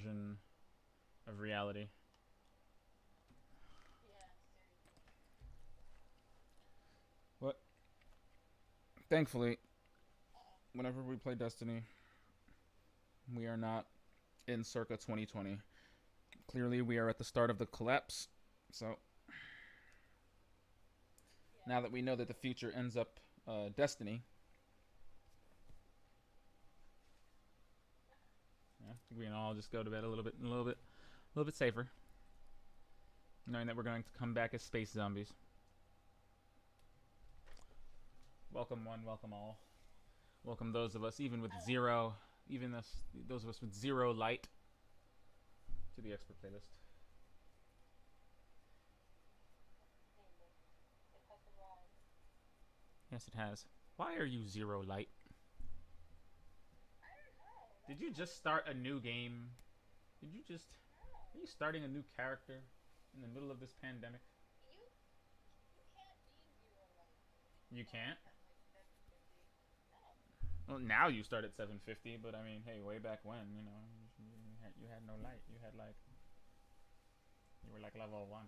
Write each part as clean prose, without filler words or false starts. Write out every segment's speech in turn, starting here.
version of reality. What? Thankfully, whenever we play Destiny, we are not in circa 2020. Clearly, we are at the start of the collapse. So, now that we know that the future ends up Destiny, yeah, we can all just go to bed a little bit safer, knowing that we're going to come back as space zombies. Welcome one, welcome all. Welcome those of us, even with zero, even those of us with zero light, to the expert playlist. Yes, it has. Why are you zero light? Did you just start a new game? Did you just... Are you starting a new character in the middle of this pandemic? You can't? Well, now you start at 750, but I mean, hey, way back when, you had no light. You had like... You were like level 1.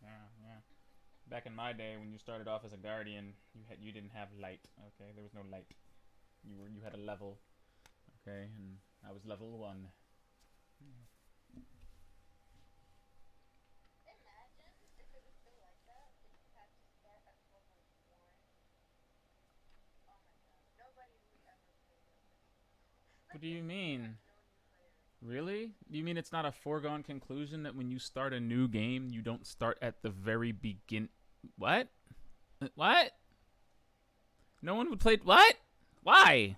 Yeah, yeah. Back in my day, when you started off as a guardian, you didn't have light. Okay, there was no light. You had a level. Okay, and I was level 1. What do you mean? Really? You mean it's not a foregone conclusion that when you start a new game, you don't start at the very begin? What? What? No one would play. What? Why?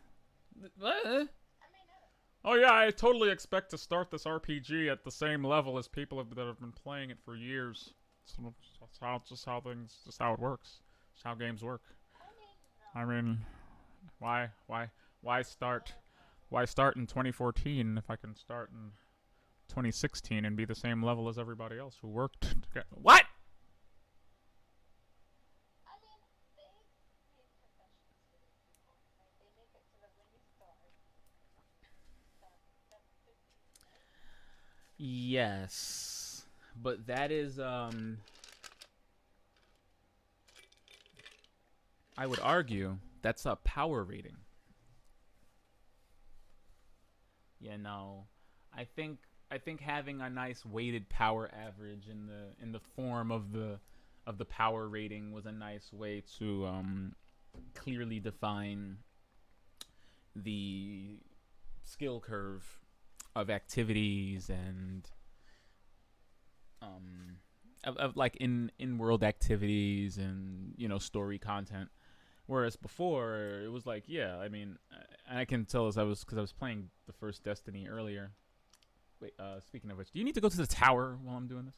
What? Oh yeah, I totally expect to start this RPG at the same level as people that have been playing it for years. So just how it works. Just how games work. I mean, why start? Why start in 2014 if I can start in 2016 and be the same level as everybody else who worked to get what? Yes, but that is I would argue that's a power rating. Yeah, no. I think having a nice weighted power average in the form of the power rating was a nice way to clearly define the skill curve of activities and of like in world activities and story content. Whereas before it was like, yeah, I mean, I can tell as because I was playing the first Destiny earlier. Wait, speaking of which, do you need to go to the tower while I'm doing this?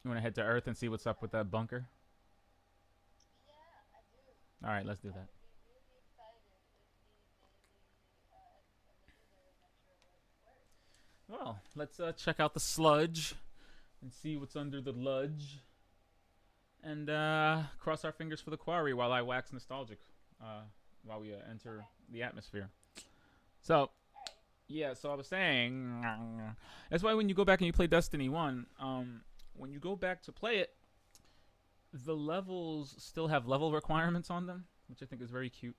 You want to head to Earth and see what's up with that bunker? All right, let's do that. Well, let's check out the sludge and see what's under the ludge, and cross our fingers for the quarry while I wax nostalgic while we enter the atmosphere. So, yeah, so I was saying, that's why when you go back and you play Destiny 1, when you go back to play it, the levels still have level requirements on them, which I think is very cute.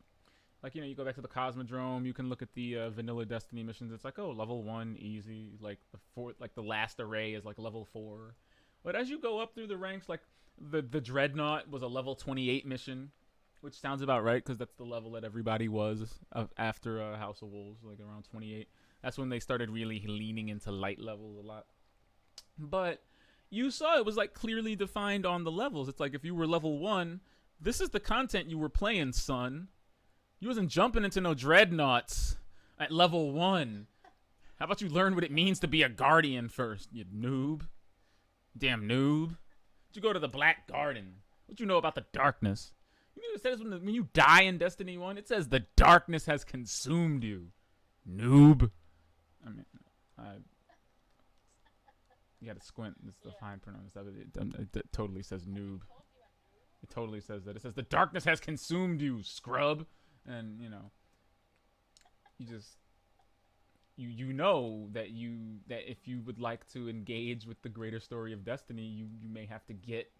Like, you go back to the Cosmodrome, you can look at the vanilla Destiny missions. It's like, oh, level 1, easy. Like, the last array is like level 4. But as you go up through the ranks, like, the Dreadnought was a level 28 mission, which sounds about right because that's the level that everybody was after House of Wolves, like around 28. That's when they started really leaning into light levels a lot. But you saw it was like clearly defined on the levels. It's like if you were level 1, this is the content you were playing, son. You wasn't jumping into no dreadnoughts at level 1. How about you learn what it means to be a guardian first, you noob? Damn noob. You go to the Black Garden. What you know about the darkness? You know what it says when you die in Destiny 1? It says the darkness has consumed you. Noob. I mean, you gotta squint. It's the fine print on this. It totally says noob. It totally says that. It says the darkness has consumed you, scrub. And, You just you know that if you would like to engage with the greater story of Destiny, you may have to get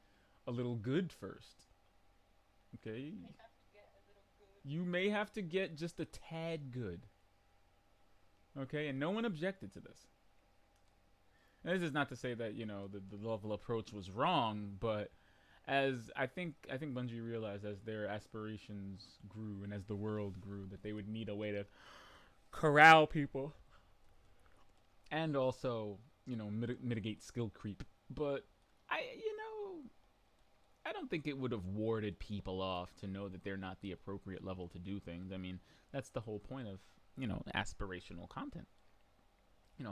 a little good first. Okay? You may have to get just a tad good. Okay? And no one objected to this. And this is not to say that, the level approach was wrong, but as I think Bungie realized as their aspirations grew and as the world grew that they would need a way to corral people and also, mitigate skill creep. But I don't think it would have warded people off to know that they're not the appropriate level to do things. I mean, that's the whole point of, aspirational content.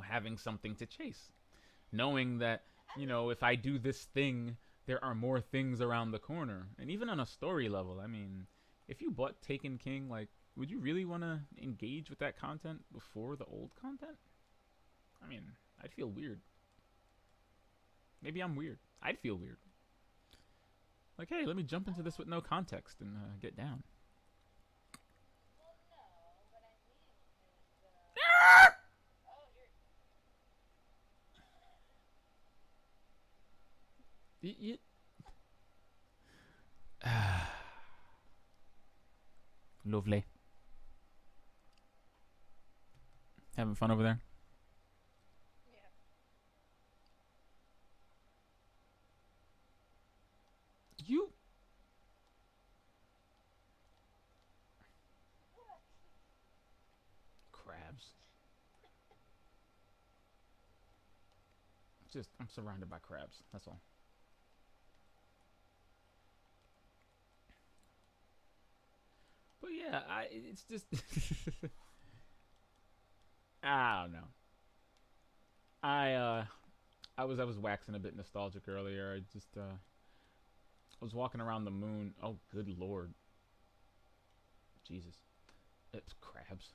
Having something to chase. Knowing that, if I do this thing, there are more things around the corner. And even on a story level, I mean, if you bought Taken King, like, would you really want to engage with that content before the old content? I mean, I'd feel weird. Maybe I'm weird. I'd feel weird. Like, hey, let me jump into this with no context and get down. Lovely. Having fun over there? You. Crabs. Just, I'm surrounded by crabs. That's all. But yeah, it's just. I don't know. I was waxing a bit nostalgic earlier. I was walking around the moon. Oh, good lord, Jesus! It's crabs.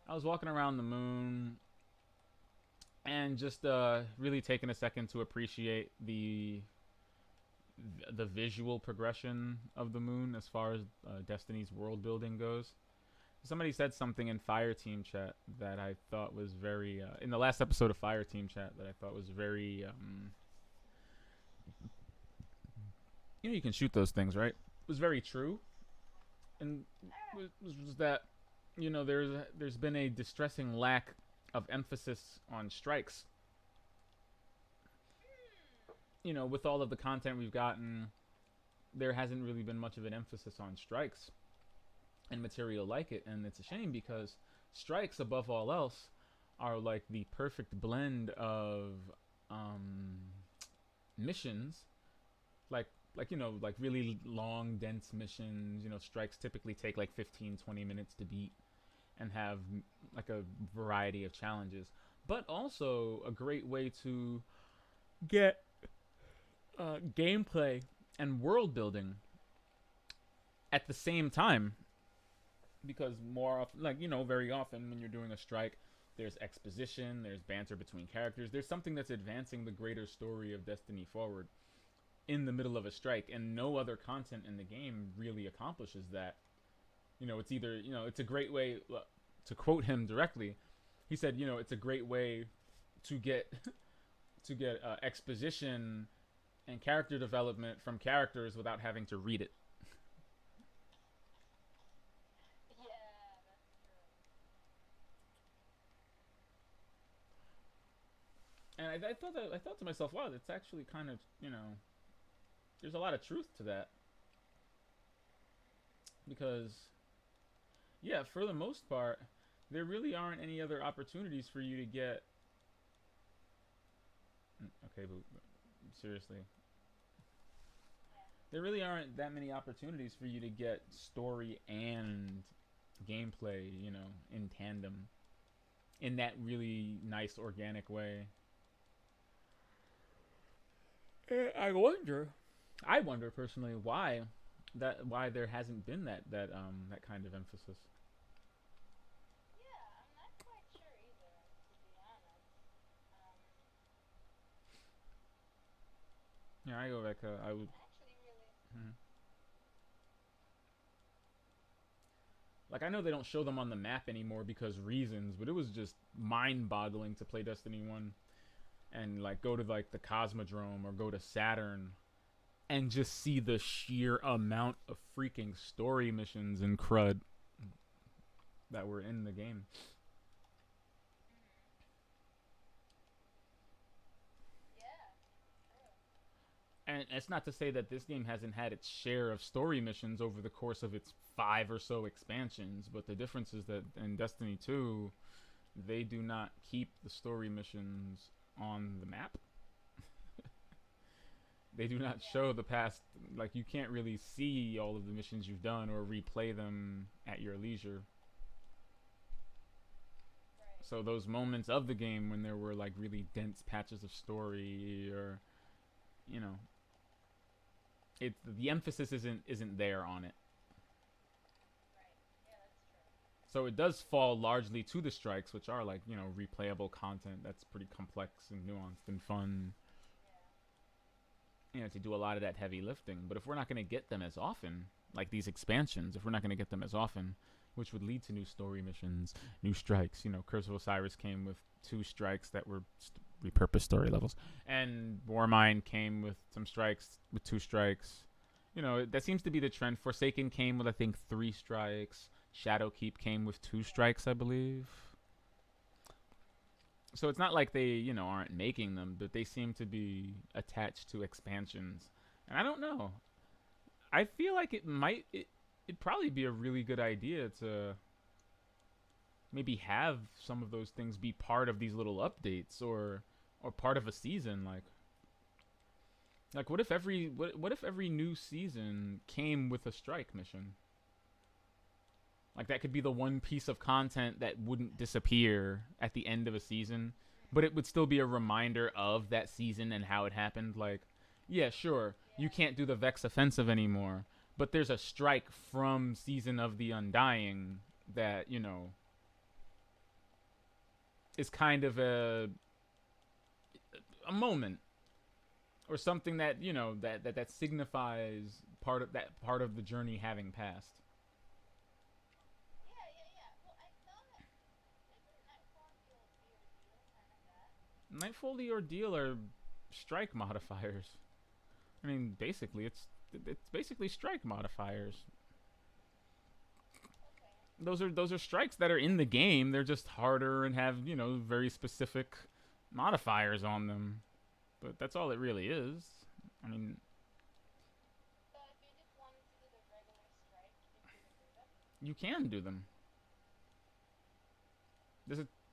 I was walking around the moon and just really taking a second to appreciate the visual progression of the moon as far as Destiny's world building goes. Somebody said something in Fire Team chat that I thought was very in the last episode of Fire Team chat that I thought was very you can shoot those things, right? It was very true, and was that there's been a distressing lack of emphasis on strikes. With all of the content we've gotten, there hasn't really been much of an emphasis on strikes and material like it, and it's a shame because strikes, above all else, are like the perfect blend of missions, like really long, dense missions. Strikes typically take like 15-20 minutes to beat and have like a variety of challenges, but also a great way to get gameplay and world building at the same time, because more often, very often when you're doing a strike, there's exposition, there's banter between characters, there's something that's advancing the greater story of Destiny forward in the middle of a strike, and no other content in the game really accomplishes that. It's either, it's a great way, to quote him directly, he said, it's a great way to get to get exposition and character development from characters without having to read it. And I thought to myself, wow, that's actually kind of, there's a lot of truth to that, because yeah, for the most part, there really aren't any other opportunities for you to get. Okay, but seriously, there really aren't that many opportunities for you to get story and gameplay, in tandem, in that really nice organic way. I wonder personally why there hasn't been that kind of emphasis. Yeah, I go back. I would. Mhm. Like, I know they don't show them on the map anymore because reasons, but it was just mind-boggling to play Destiny 1 and like go to like the Cosmodrome or go to Saturn and just see the sheer amount of freaking story missions and crud that were in the game. And it's not to say that this game hasn't had its share of story missions over the course of its 5 or so expansions, but the difference is that in Destiny 2, they do not keep the story missions on the map. They do not show the past. Like, you can't really see all of the missions you've done or replay them at your leisure. So those moments of the game when there were like really dense patches of story, or you know, it the emphasis isn't there on it. So it does fall largely to the strikes, which are like, replayable content that's pretty complex and nuanced and fun. To do a lot of that heavy lifting. But if we're not going to get them as often, like these expansions, if we're not going to get them as often, which would lead to new story missions, new strikes. Curse of Osiris came with 2 strikes that were repurposed story levels, and Warmind came with some strikes, with 2 strikes. That seems to be the trend. Forsaken came with, I think, 3 strikes. Shadowkeep came with 2 strikes, I believe. So it's not like they, aren't making them, but they seem to be attached to expansions. And I don't know. I feel like it'd probably be a really good idea to maybe have some of those things be part of these little updates, or part of a season. Like what if every new season came with a strike mission? Like, that could be the one piece of content that wouldn't disappear at the end of a season, but it would still be a reminder of that season and how it happened. Like, yeah, sure, you can't do the Vex Offensive anymore, but there's a strike from Season of the Undying that, is kind of a moment, or something that, that signifies part of the journey having passed. Nightfall the Ordeal are strike modifiers. I mean, basically, it's basically strike modifiers. Those are strikes that are in the game. They're just harder and have, very specific modifiers on them. But that's all it really is. I mean, you can do them.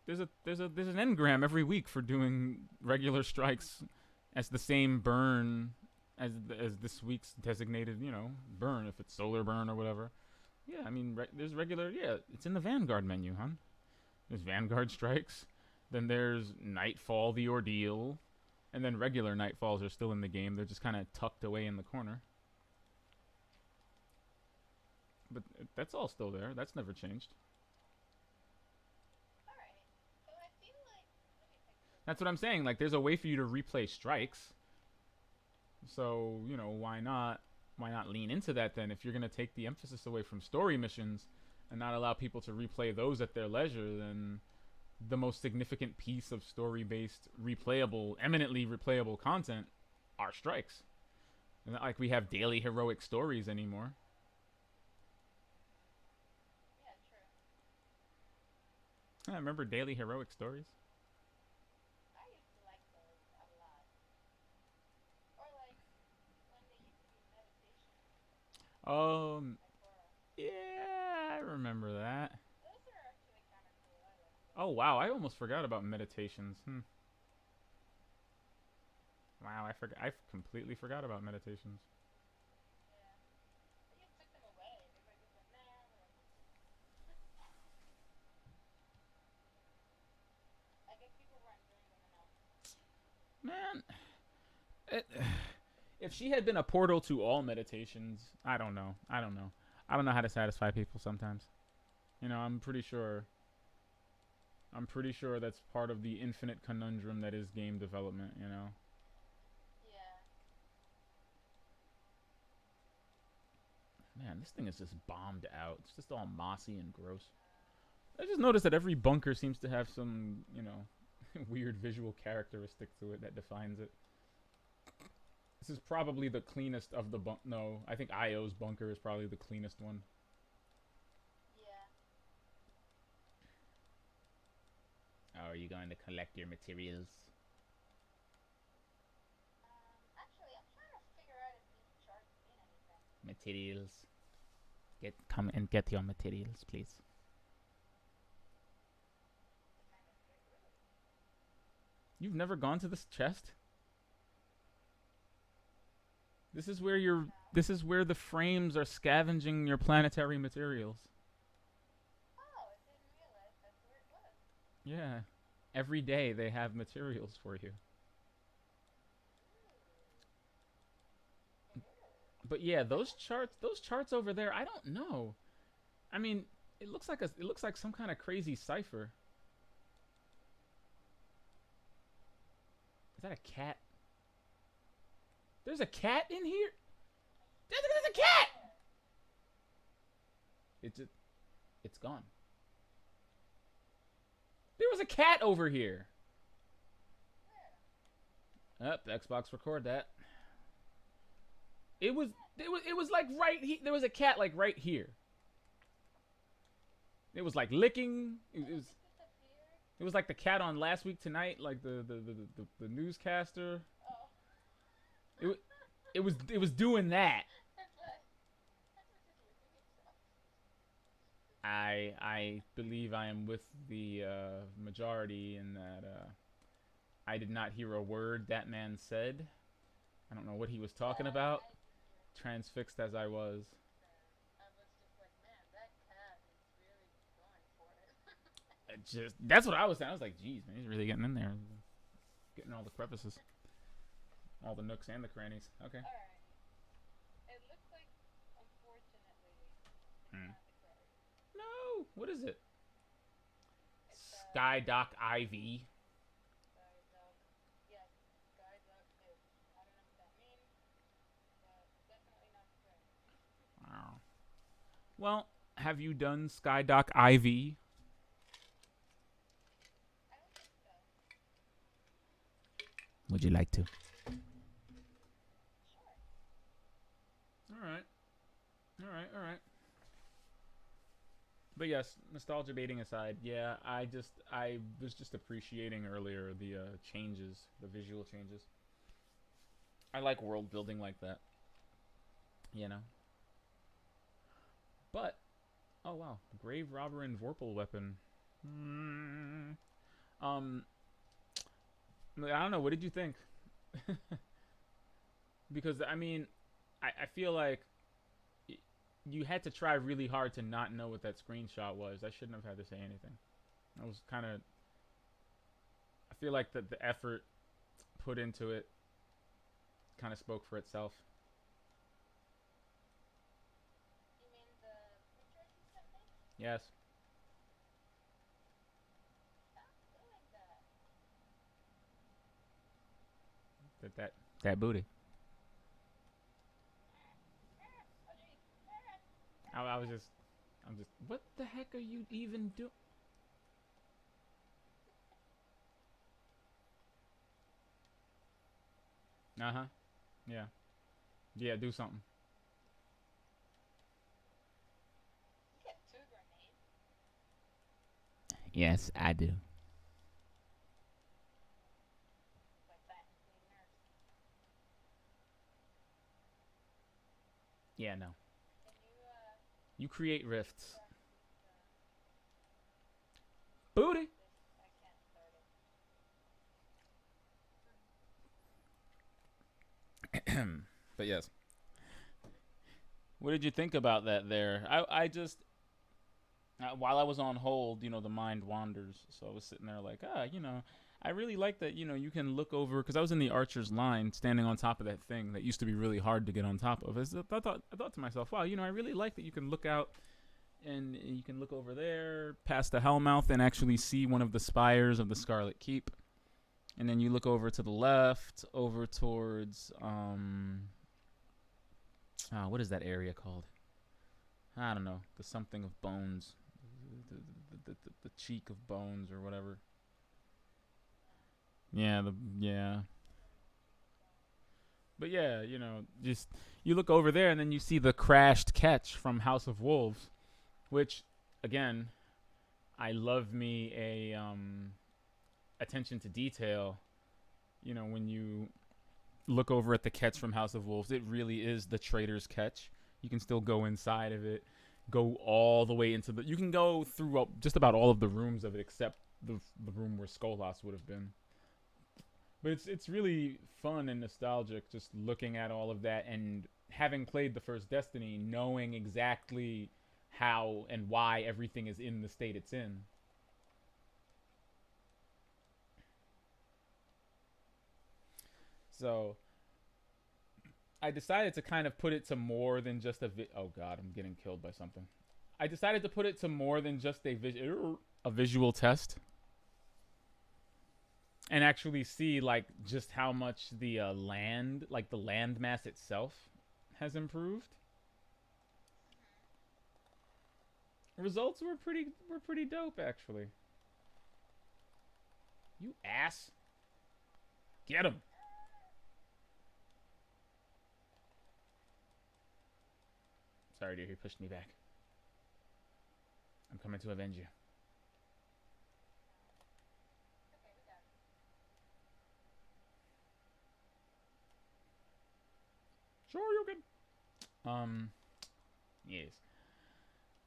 There's an engram every week for doing regular strikes as the same burn as this week's designated, burn, if it's solar burn or whatever. Yeah, I mean, there's regular. Yeah, it's in the Vanguard menu, huh? There's Vanguard strikes. Then there's Nightfall the Ordeal, and then regular Nightfalls are still in the game. They're just kind of tucked away in the corner. But that's all still there. That's never changed. That's what I'm saying. Like, there's a way for you to replay strikes. So, why not? Why not lean into that then? If you're going to take the emphasis away from story missions and not allow people to replay those at their leisure, then the most significant piece of story-based, replayable, eminently replayable content are strikes. It's not like we have daily heroic stories anymore. I remember daily heroic stories. Yeah, I remember that. Oh wow, I almost forgot about meditations. Wow, I completely forgot about meditations. Man, it, if she had been a portal to all meditations, I don't know. I don't know. I don't know how to satisfy people sometimes. I'm pretty sure. I'm pretty sure that's part of the infinite conundrum that is game development. Man, this thing is just bombed out. It's just all mossy and gross. I just noticed that every bunker seems to have some, weird visual characteristic to it that defines it. This is probably the cleanest of the No, I think IO's bunker is probably the cleanest one. Yeah. Oh, are you going to collect your materials? Actually, I'm trying to figure out if these charts mean anything. Materials. Come and get your materials, please. You've never gone to this chest? This is where the frames are scavenging your planetary materials. Oh, I didn't realize that's where it was. Yeah. Every day they have materials for you. But yeah, those charts over there, I don't know. I mean, it looks like some kind of crazy cipher. Is that a cat? There's a cat in here? There's a cat! It's gone. There was a cat over here. Up, Xbox record that. It was like right here. There was a cat like right here. It was like licking. It was like the cat on Last Week Tonight, like the newscaster. Oh. It was doing that. I believe I am with the majority in that I did not hear a word that man said. I don't know what he was talking about. Transfixed as I was. I was just like, man, that cat is really going for it. That's what I was saying. I was like, geez, man, he's really getting in there, getting all the crevices, all the nooks and the crannies. Okay. All right. It looks like, unfortunately, it's not the credit. No, what is it? It's Skydock IV. Skydock. Yes, Skydock is. I don't know what that means, but definitely not the credit. Wow. Well, have you done Skydock IV? I don't think so. Would you like to? Sure. All right. But yes, nostalgia baiting aside, yeah, I was just appreciating earlier the changes, the visual changes. I like world building like that, you know. But oh wow, grave robber and Vorpal weapon. Um, I don't know. What did you think? Because I mean, I feel like you had to try really hard to not know what that screenshot was. I shouldn't have had to say anything. I was kind of. I feel like the effort put into it kind of spoke for itself. You mean the pictures you sent me? Yes. Stop doing that. That booty. I'm just. What the heck are you even doing? Uh huh. Yeah. Yeah. Do something. You get 2 grenades. Yes, I do. Like that, nurse. Yeah. No. Can you You create rifts. press Booty. this? I can't start it. But yes. What did you think about that there? I just while I was on hold, the mind wanders. So I was sitting there like, I really like that, you can look over because I was in the archer's line standing on top of that thing that used to be really hard to get on top of. I thought to myself, wow, I really like that you can look out and you can look over there past the Hellmouth and actually see one of the spires of the Scarlet Keep. And then you look over to the left, over towards what is that area called? I don't know, the something of bones, the cheek of bones or whatever. Yeah, yeah. But yeah, you know, just you look over there and then you see the crashed ketch from House of Wolves, which again, I love me a attention to detail. You know, when you look over at the ketch from House of Wolves, it really is the trader's ketch. You can still go inside of it, go all the way into the. You can go through just about all of the rooms of it except the room where Skolas would have been. But it's really fun and nostalgic just looking at all of that and having played the first Destiny, knowing exactly how and why everything is in the state it's in. So I decided to kind of put it to more than just oh god, I'm getting killed by something. I decided to put it to more than just a visual test and actually see like just how much the land, like the land mass itself, has improved. Results were pretty dope actually. You ass. Get him. Sorry, dear. He pushed me back. I'm coming to avenge you. Sure, you can. Yes.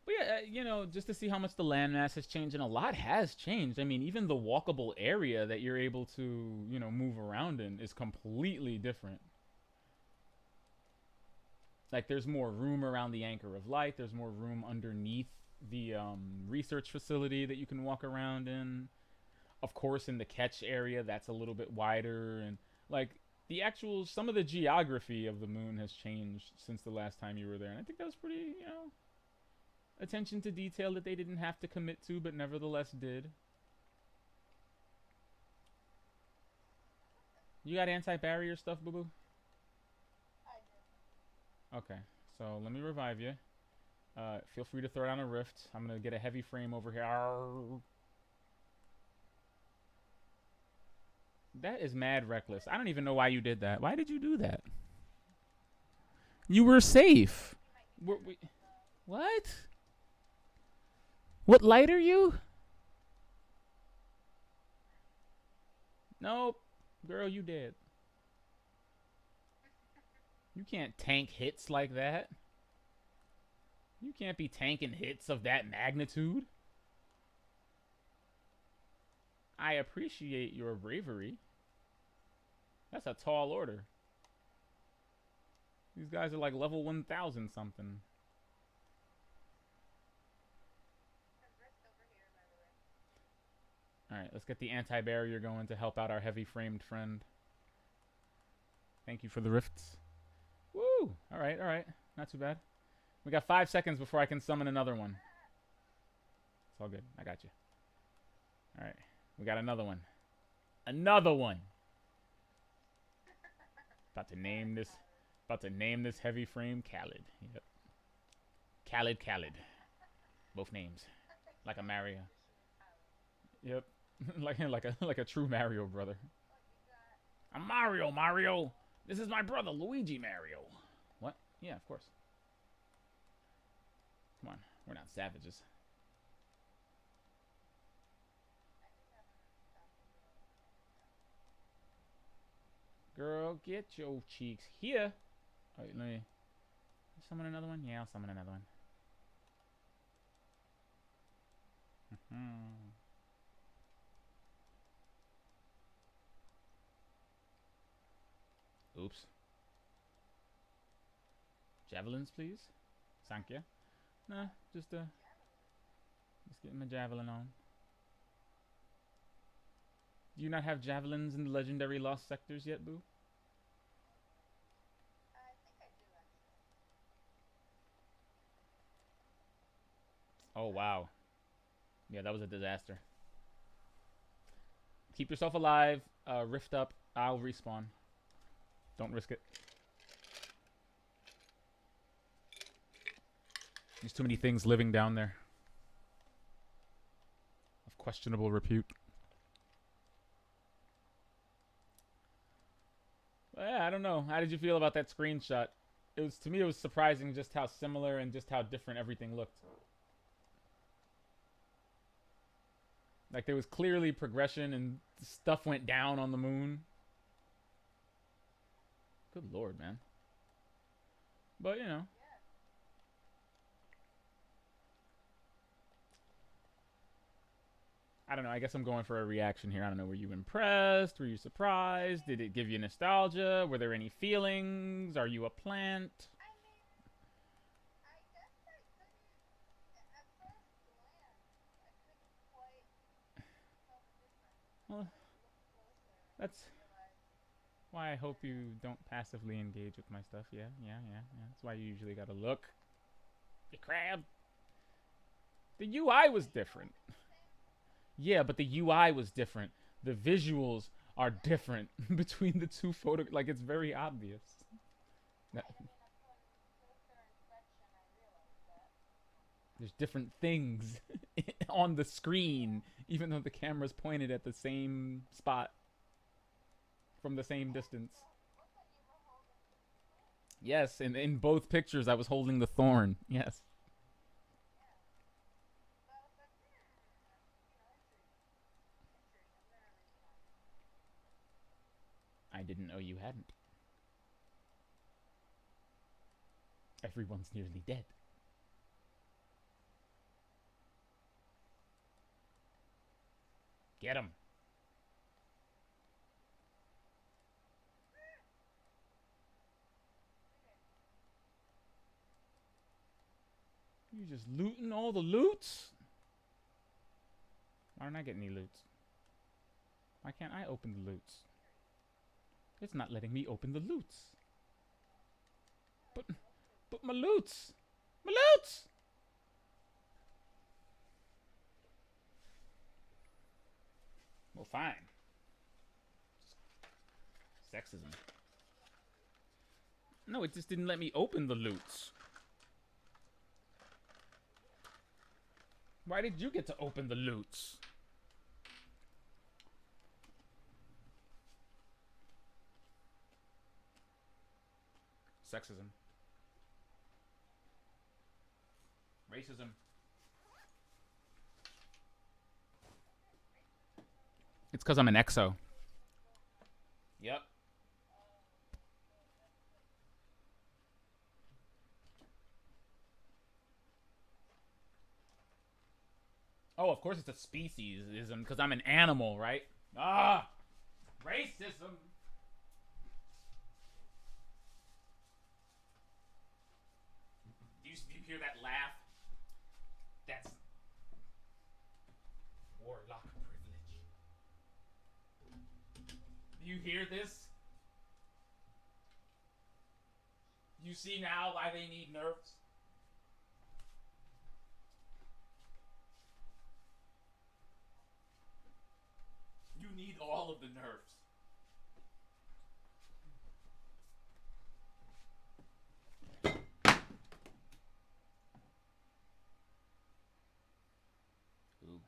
But yeah, you know, just to see how much the landmass has changed, and a lot has changed. I mean, even the walkable area that you're able to, you know, move around in is completely different. Like, there's more room around the Anchor of Light. There's more room underneath the research facility that you can walk around in. Of course, in the catch area, that's a little bit wider, and like the actual some of the geography of the moon has changed since the last time you were there, and I think that was pretty, you know, attention to detail that they didn't have to commit to, but nevertheless did. You got anti-barrier stuff, boo boo? Okay, so let me revive you. Feel free to throw down a rift. I'm gonna get a heavy frame over here. Arrgh. That is mad reckless. I don't even know why you did that. Why did you do that? You were safe. What? What light are you? Nope. Girl, you dead. You can't tank hits like that. You can't be tanking hits of that magnitude. I appreciate your bravery. That's a tall order. These guys are like level 1000 something. Alright, let's get the anti-barrier going to help out our heavy-framed friend. Thank you for the rifts. Woo! Alright, alright. Not too bad. We got 5 seconds before I can summon another one. It's all good. I got you. Alright. We got another one. Another one! About to name this heavy frame Khaled. Yep. Khaled. Both names. Like a Mario. Yep. like a true Mario brother. I'm Mario. This is my brother, Luigi Mario. What? Yeah, of course. Come on, we're not savages. Girl, get your cheeks here. Alright, let me summon another one. Yeah, I'll summon another one. Oops. Javelins, please. Thank you. Nah, just getting my javelin on. Do you not have javelins in the legendary lost sectors yet, boo? I think I do actually. Oh wow. Yeah, that was a disaster. Keep yourself alive. Rift up. I'll respawn. Don't risk it. There's too many things living down there of questionable repute. But yeah, I don't know. How did you feel about that screenshot? It was, to me, it was surprising just how similar and just how different everything looked. Like there was clearly progression and stuff went down on the moon. Good lord, man. But you know. I don't know. I guess I'm going for a reaction here. I don't know. Were you impressed? Were you surprised? Did it give you nostalgia? Were there any feelings? Are you a plant? I mean, I guess I couldn't, at first glance, I couldn't quite tell the difference Well, until I looked closer and that's realized, why I hope you don't passively engage with my stuff. Yeah. That's why you usually gotta look. You crab. The UI was different. Yeah, but the UI was different. The visuals are different between the two photo. Like it's very obvious. I mean, upon closer inspection, I realized that. There's different things on the screen, even though the camera's pointed at the same spot from the same distance. Look that you were holding the thorn. Yes, and in both pictures, I was holding the thorn. Yes. Yeah. So I was like, that's, intriguing. Intriguing. I'm gonna read it on. I didn't know you hadn't. Everyone's nearly dead. Get him. You just looting all the loots? Why don't I get any loots? Why can't I open the loots? It's not letting me open the loots. But my loots! My loots! Well, fine. Sexism. No, it just didn't let me open the loots. Why did you get to open the loots? Sexism. Racism. It's because I'm an exo. Yep. Oh, of course it's a speciesism because I'm an animal, right? Ah! Racism! Do you hear that laugh? That's warlock privilege. Do you hear this? You see now why they need nerfs? You need all of the nerfs. Ooh.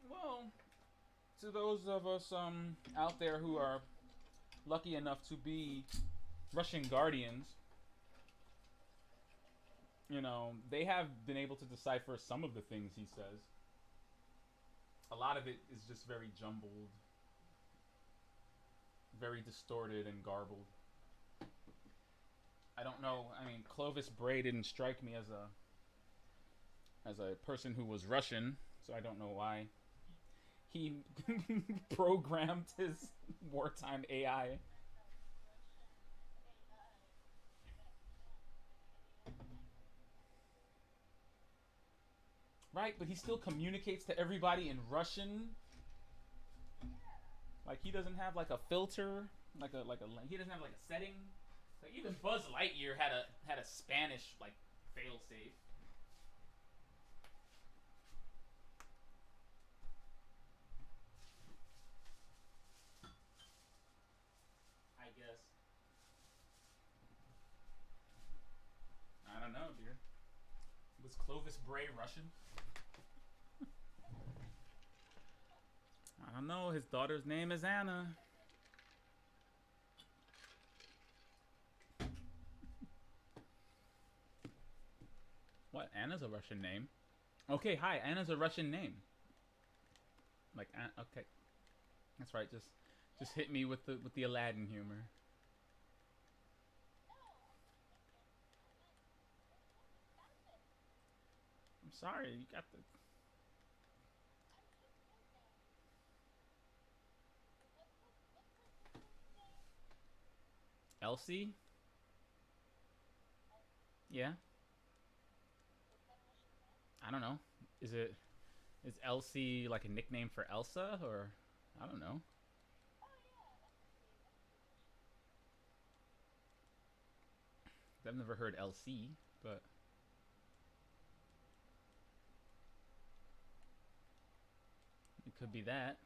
Well, to those of us out there who are lucky enough to be Russian Guardians, you know, they have been able to decipher some of the things he says. A lot of it is just very jumbled, very distorted and garbled. I don't know. I mean, Clovis Bray didn't strike me as a person who was Russian, so I don't know why he programmed his wartime AI. Right, but he still communicates to everybody in Russian. Like he doesn't have like a filter, he doesn't have like a setting. Like even Buzz Lightyear had a Spanish like failsafe. Was Clovis Bray Russian? I don't know. His daughter's name is Anna. What? Anna's a Russian name. Okay, hi. Anna's a Russian name. Like, okay, that's right. Just hit me with the Aladdin humor. I'm sorry. You got the Elsie. Yeah. I don't know. Is Elsie like a nickname for Elsa, or I don't know. I've never heard Elsie, but it could be that.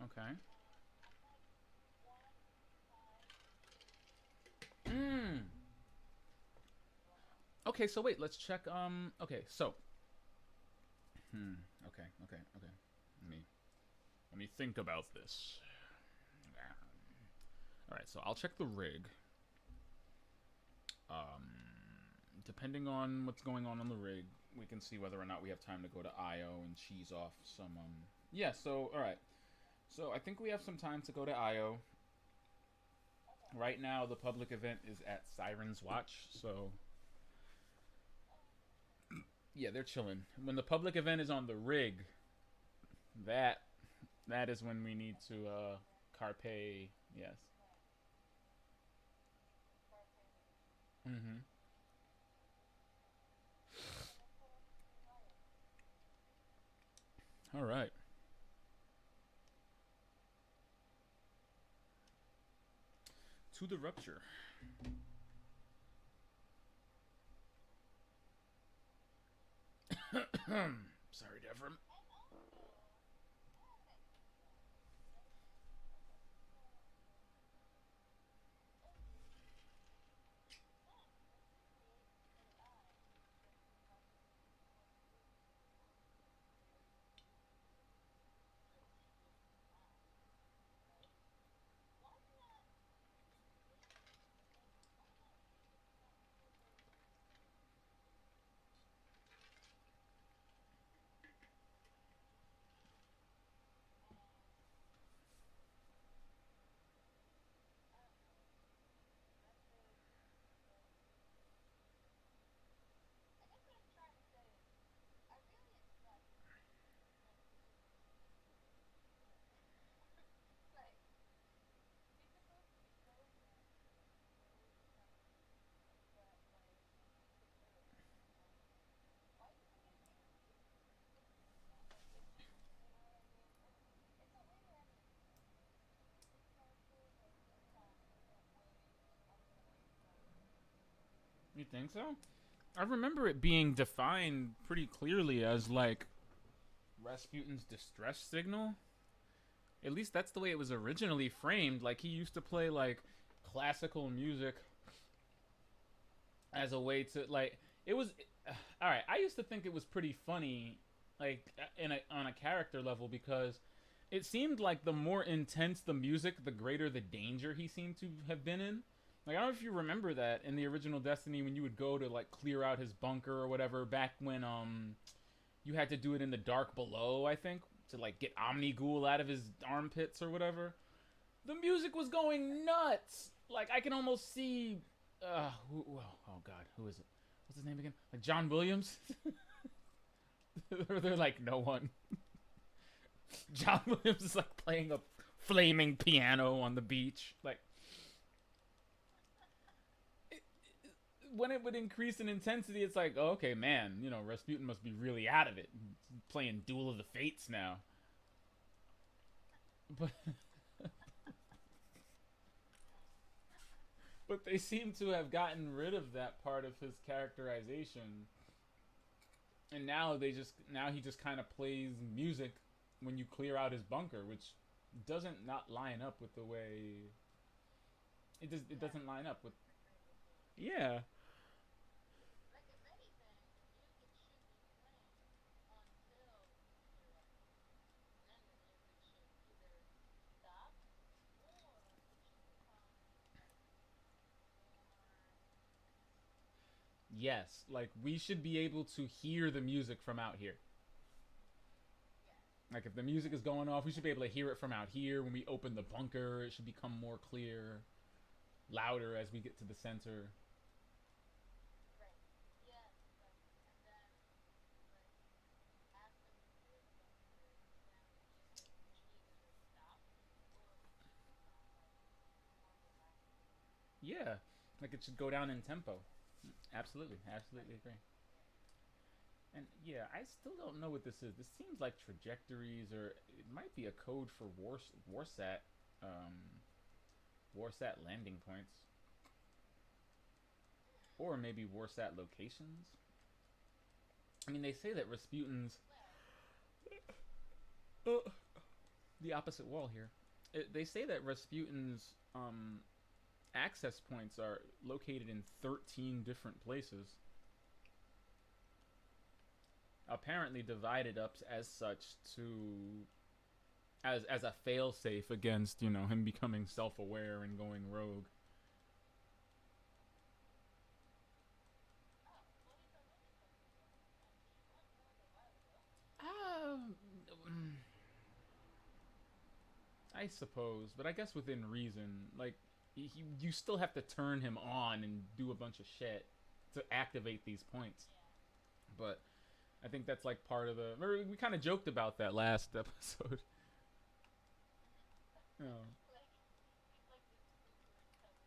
Okay. Mm. Okay, so wait, let's check. Okay, so. Okay. Let me think about this. All right, so I'll check the rig. Depending on what's going on the rig, we can see whether or not we have time to go to IO and cheese off some. Yeah. So all right. So I think we have some time to go to IO. Right now, the public event is at Siren's Watch, so yeah, they're chilling. When the public event is on the rig, that that is when we need to carpe. Yes. Mm-hmm. All right. To the rupture. Sorry, Devram. You think so? I remember it being defined pretty clearly as like Rasputin's distress signal. At least that's the way it was originally framed. Like he used to play like classical music as a way to like it was all right. I used to think it was pretty funny, like on a character level because it seemed like the more intense the music, the greater the danger he seemed to have been in. Like I don't know if you remember that in the original Destiny when you would go to like clear out his bunker or whatever back when you had to do it in the dark below, I think, to like get Omni Ghoul out of his armpits or whatever. The music was going nuts. Like I can almost see oh god, who is it? What's his name again? Like John Williams? They're like no one. John Williams is like playing a flaming piano on the beach. Like when it would increase in intensity, it's like, oh, okay, man, you know, Rasputin must be really out of it. He's playing Duel of the Fates now. But but they seem to have gotten rid of that part of his characterization, and now he just kind of plays music when you clear out his bunker, which doesn't not line up with the way it Yeah, doesn't line up with. agreeable too. Yeah. Like if anything, music should be playing until you clear out the bunker. Then the music should either stop or it should become like more peaceful. Yes, like we should be able to hear the music from out here. Yes. Like if the music is going off, we should be able to hear it from out here. When we open the bunker, it should become more clear, louder as we get to the center. Right. Yes. Like and then like after we clear the bunker, then the music should either stop or it should become like more relaxing. Yeah, like it should go down in tempo. Absolutely, Right. absolutely agree. Yeah. And yeah, I still don't know what this is. This seems like trajectories, or it might be a code for Warsat, um, Warsat landing points, Hmm. or maybe Warsat locations. I mean, they say that Rasputin's Well, uh, the opposite wall here. They say that Rasputin's access points are located in 13 different places. Apparently divided up as such to as a failsafe against him becoming self-aware and going rogue. oh, well he's already self-aware. He went rogue a while ago. Um, I suppose, but I guess within reason. Like you still have to turn him on and do a bunch of shit to activate these points. Yeah. But I think that's like part of the. Remember, we kind of joked about that last episode. Oh. Like he's like this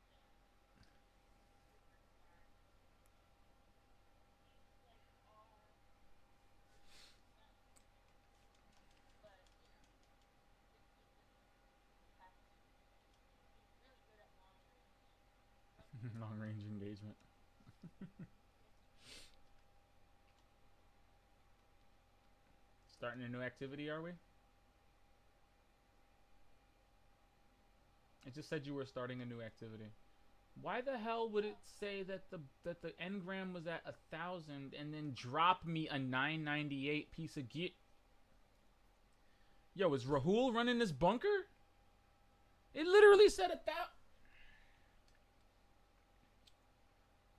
super intelligent, super smart. He's like our first lieutenant. But, it's just he has to he's really good at long range Long range communication. engagement. Yes, he is. Starting a new activity, are we? It just said you were starting a new activity. Why the hell would it Oh, say that the engram was at 1,000 and then drop me a 998 piece of gear? Yo, is Rahul running this bunker? It literally said 1,000.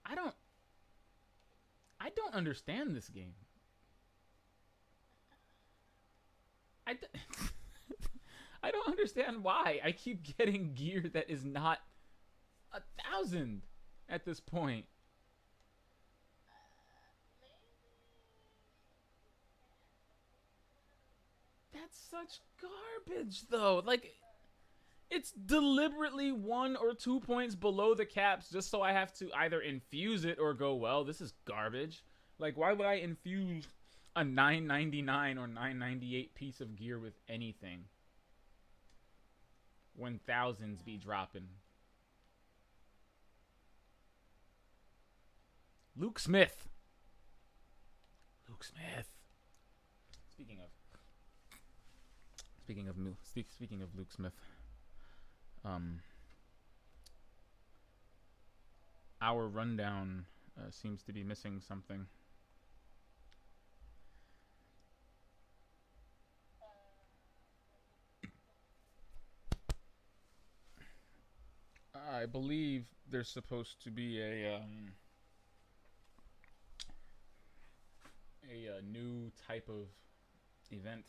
I don't. I don't understand this game. I. D- I don't understand why I keep getting gear that is not 1,000 at this point. maybe it can. Like maybe one of those things. That's such garbage, though. Like, it's deliberately 1 or 2 points below the caps just so I have to either infuse it or go, well, this is garbage. Like, why would I infuse a 999 or 998 piece of gear with anything when thousands be Yeah. dropping? Luke Smith. Luke Smith. Speaking of speaking of Luke Smith, um, our rundown seems to be missing something. What do you mean? I believe there's supposed to be a new type of event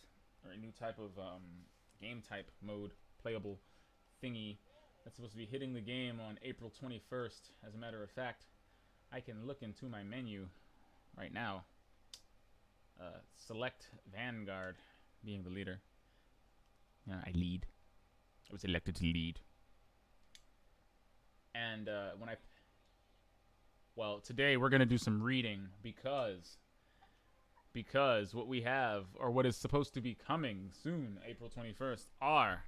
or a new type of game type mode playable thingy Really? that's supposed to be hitting the game on April 21st. As a matter of fact, I can look into my menu right now. Select Vanguard, being the leader. Yeah, I lead. I was elected to lead. And when I well, today we're gonna do some reading because what we have, or what is supposed to be coming soon, April 21st, are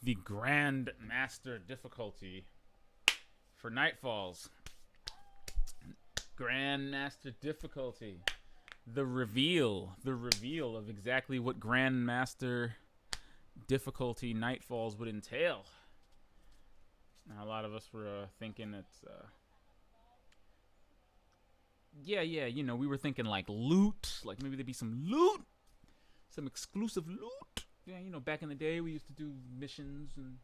the Grand Master difficulty for Nightfalls. Grand Master difficulty. the reveal of exactly what Grandmaster difficulty Nightfalls would entail. Now, a lot of us were thinking it's, yeah, we were thinking like loot, like maybe there'd be some loot, some exclusive loot. Yeah, back in the day we used to do missions and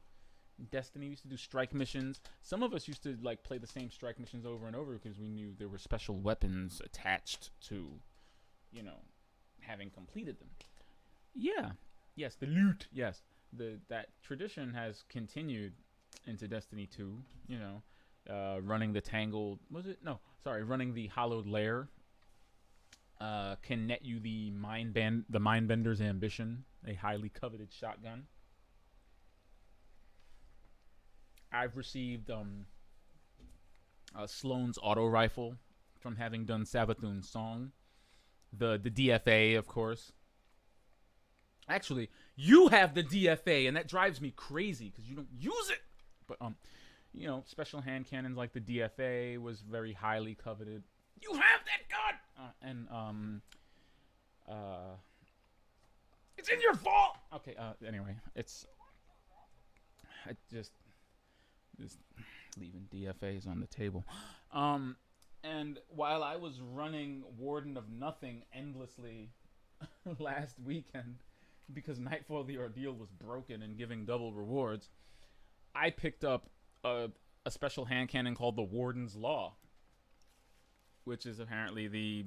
Destiny. We used to do strike missions. Some of us used to like play the same strike missions over and over because we knew there were special weapons attached to, having completed them. Yeah, yes, the loot. Yes, that tradition has continued into Destiny 2. Running the Tangled. Was it? No, sorry, running the Hollowed Lair. Can net you the Mindbender's Ambition, a highly coveted shotgun. I've received Sloane's auto rifle from having done Savathun's song. The DFA, of course. Actually, you have the DFA, and that drives me crazy because you don't use it. But special hand cannons like the DFA was very highly coveted. You have that gun, it's in your vault. Okay. Anyway, I just leaving DFAs on the table. And while I was running Warden of Nothing endlessly last weekend because Nightfall the Ordeal was broken and giving double rewards, I picked up a special hand cannon called the Warden's Law, which is apparently the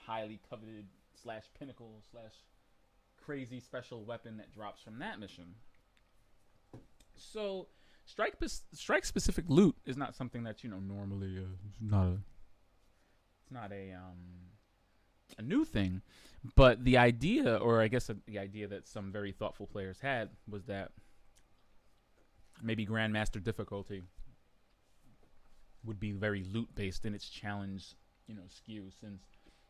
highly coveted / pinnacle / crazy special weapon that drops from that mission. So strike specific loot is not something that normally it's not a new thing, but the idea, or I guess the idea that some very thoughtful players had, was that maybe Grandmaster difficulty would be very loot based in its challenge skew, since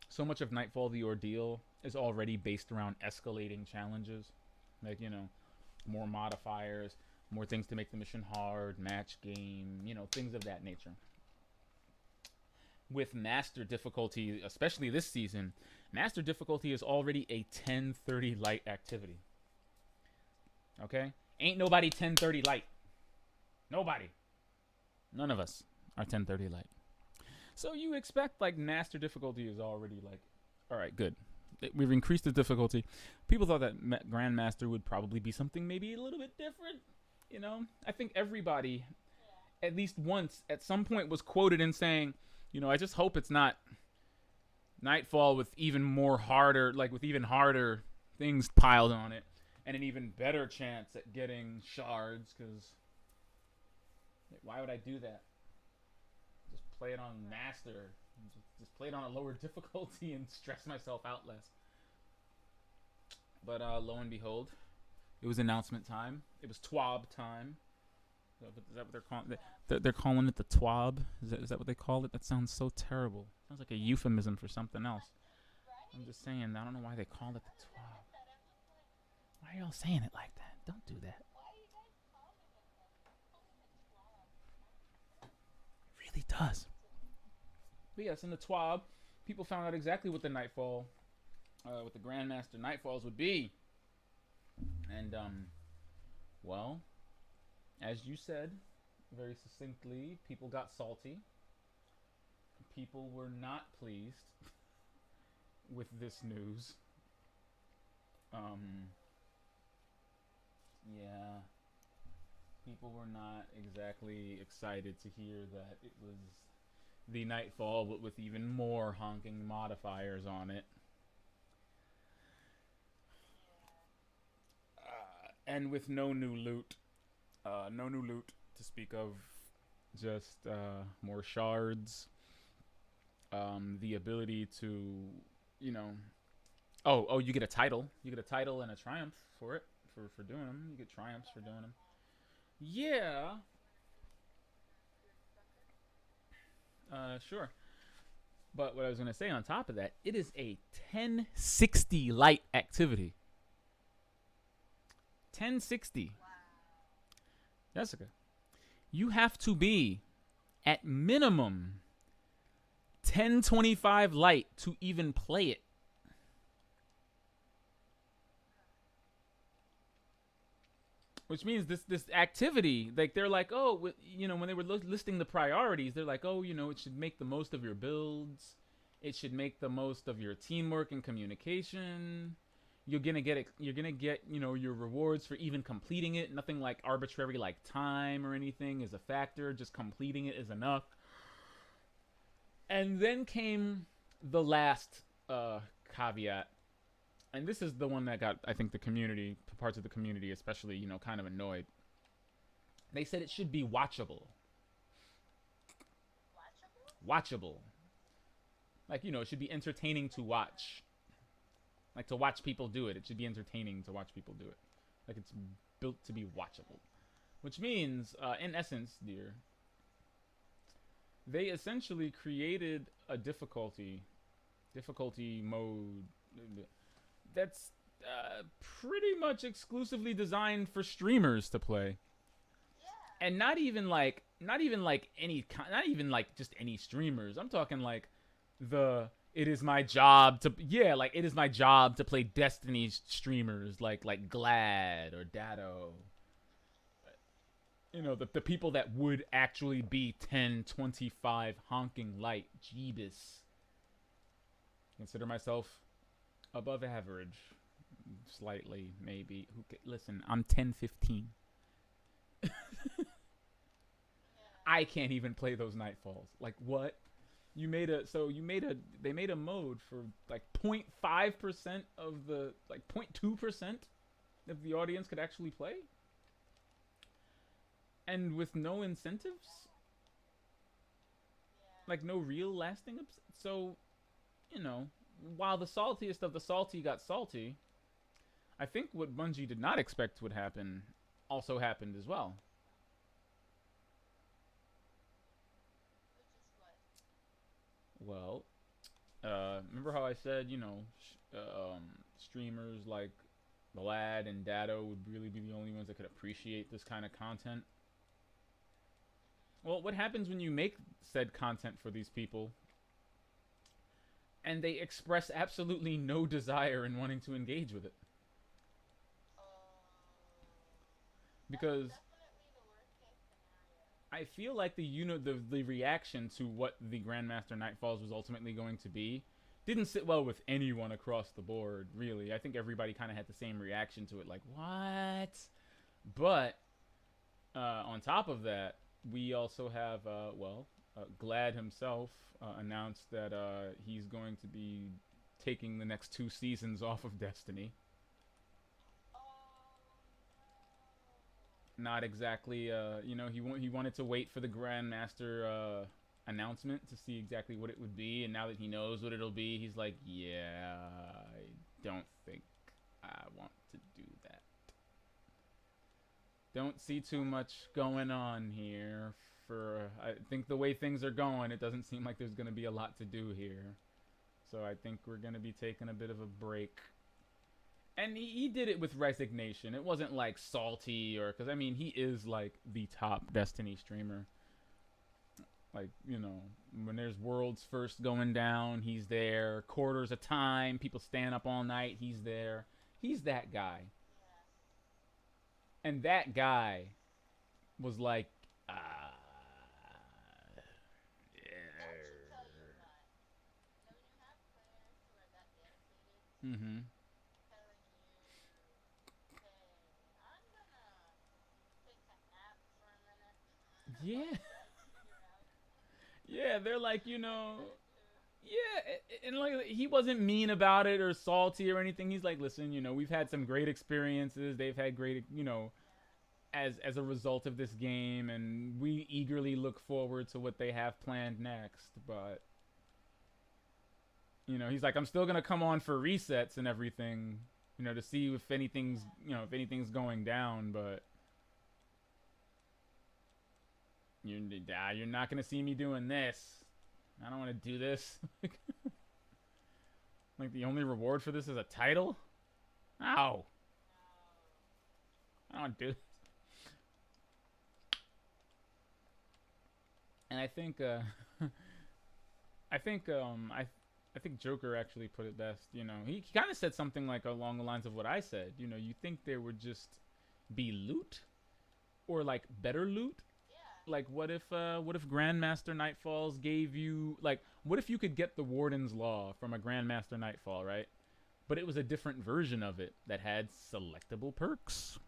so much of Nightfall the Ordeal is already based around escalating challenges, more modifiers, more things to make the mission hard, match game, things of that nature. With Master difficulty, especially this season, Master difficulty is already a 1030 light activity. Okay? Ain't nobody 1030 light. Nobody. None of us are 1030 light. So you expect Master difficulty is already alright, good. We've increased the difficulty. People thought that Grandmaster would probably be something maybe a little bit different. I think everybody, at least once, at some point, was quoted in saying, I just hope it's not Nightfall with even more harder, with even harder things piled on it, and an even better chance at getting shards, because why would I do that? Just play it on Master. Just play it on a lower difficulty and stress myself out less. But lo and behold, it was announcement time. It was TWAB time. Is that what they're calling it? They're calling it the TWAB? Is that what they call it? That sounds so terrible. Sounds like a euphemism for something else. I'm just saying, I don't know why they call it the TWAB. Why are y'all saying it like that? Don't do that. It really does. But yes, in the TWAB, people found out exactly what the Nightfall, what the Grandmaster Nightfalls would be. And, well, as you said very succinctly, people got salty. People were not pleased with this news. Yeah. People were not exactly excited to hear that it was the Nightfall, but with even more honking modifiers on it. And with no new loot. No new loot to speak of. Just more shards. The ability to, Oh, you get a title. You get a title and a triumph for it. For doing them. You get triumphs for doing them. Yeah. Sure. But what I was going to say on top of that, it is a 1060 light activity. 1060. Wow. Jessica, you have to be at minimum 1025 light to even play it. Which means this activity, like they're like, oh, when they were listing the priorities, they're like, oh, it should make the most of your builds, it should make the most of your teamwork and communication. You're gonna get your rewards for even completing it. Nothing like arbitrary like time or anything is a factor. Just completing it is enough. And then came the last caveat, and this is the one that got, I think, the community, parts of the community especially, kind of annoyed. They said it should be watchable. Watchable. Like, it should be entertaining to watch. Like, to watch people do it. It should be entertaining to watch people do it. Like, it's built to be watchable. Which means, in essence, dear, they essentially created a difficulty mode that's pretty much exclusively designed for streamers to play, and not even like just any streamers. I'm talking like it is my job to play Destiny streamers like Glad or Datto. The people that would actually be 1025 honking light. Jeebus. Consider myself above average. Slightly, maybe. Listen, I'm 1015. I can't even play those Nightfalls. Like, what? They made a mode for like 0.5% of the, like 0.2% of the audience could actually play? And with no incentives? Like, no real lasting so, while the saltiest of the salty got salty, I think what Bungie did not expect would happen also happened as well. Well, remember how I said, streamers like Vlad and Datto would really be the only ones that could appreciate this kind of content? Well, what happens when you make said content for these people and they express absolutely no desire in wanting to engage with it? Because I feel like the reaction to what the Grandmaster Nightfalls was ultimately going to be didn't sit well with anyone across the board, really. I think everybody kind of had the same reaction to it, like, what? But on top of that, we also have, Glad himself announced that he's going to be taking the next 2 seasons off of Destiny. Not exactly, he wanted to wait for the Grandmaster announcement to see exactly what it would be, and now that he knows what it'll be, he's like, yeah, I don't think I want to do that. Don't see too much going on here. I think the way things are going, it doesn't seem like there's going to be a lot to do here. So I think we're going to be taking a bit of a break. And he did it with resignation. It wasn't like salty or, because I mean, he is like the top Destiny streamer. Like, when there's worlds first going down, he's there. Quarters of time, people staying up all night, he's there. He's that guy. And that guy was like, mm-hmm. Yeah. Yeah, they're like, yeah, and like he wasn't mean about it or salty or anything. He's like, listen, we've had some great experiences. They've had great, as a result of this game, and we eagerly look forward to what they have planned next. But he's like, I'm still gonna come on for resets and everything, to see if anything's going down, but you're not gonna see me doing this. I don't want to do this. Like, the only reward for this is a title? Ow. I don't do this. And I think I think Joker actually put it best. You know, he kind of said something like along the lines of what I said. You know, you think there would just be loot or like better loot. Yeah. Like what if Grandmaster Nightfalls gave you like what if you could get the Warden's Law from a Grandmaster Nightfall, right? But it was a different version of it that had selectable perks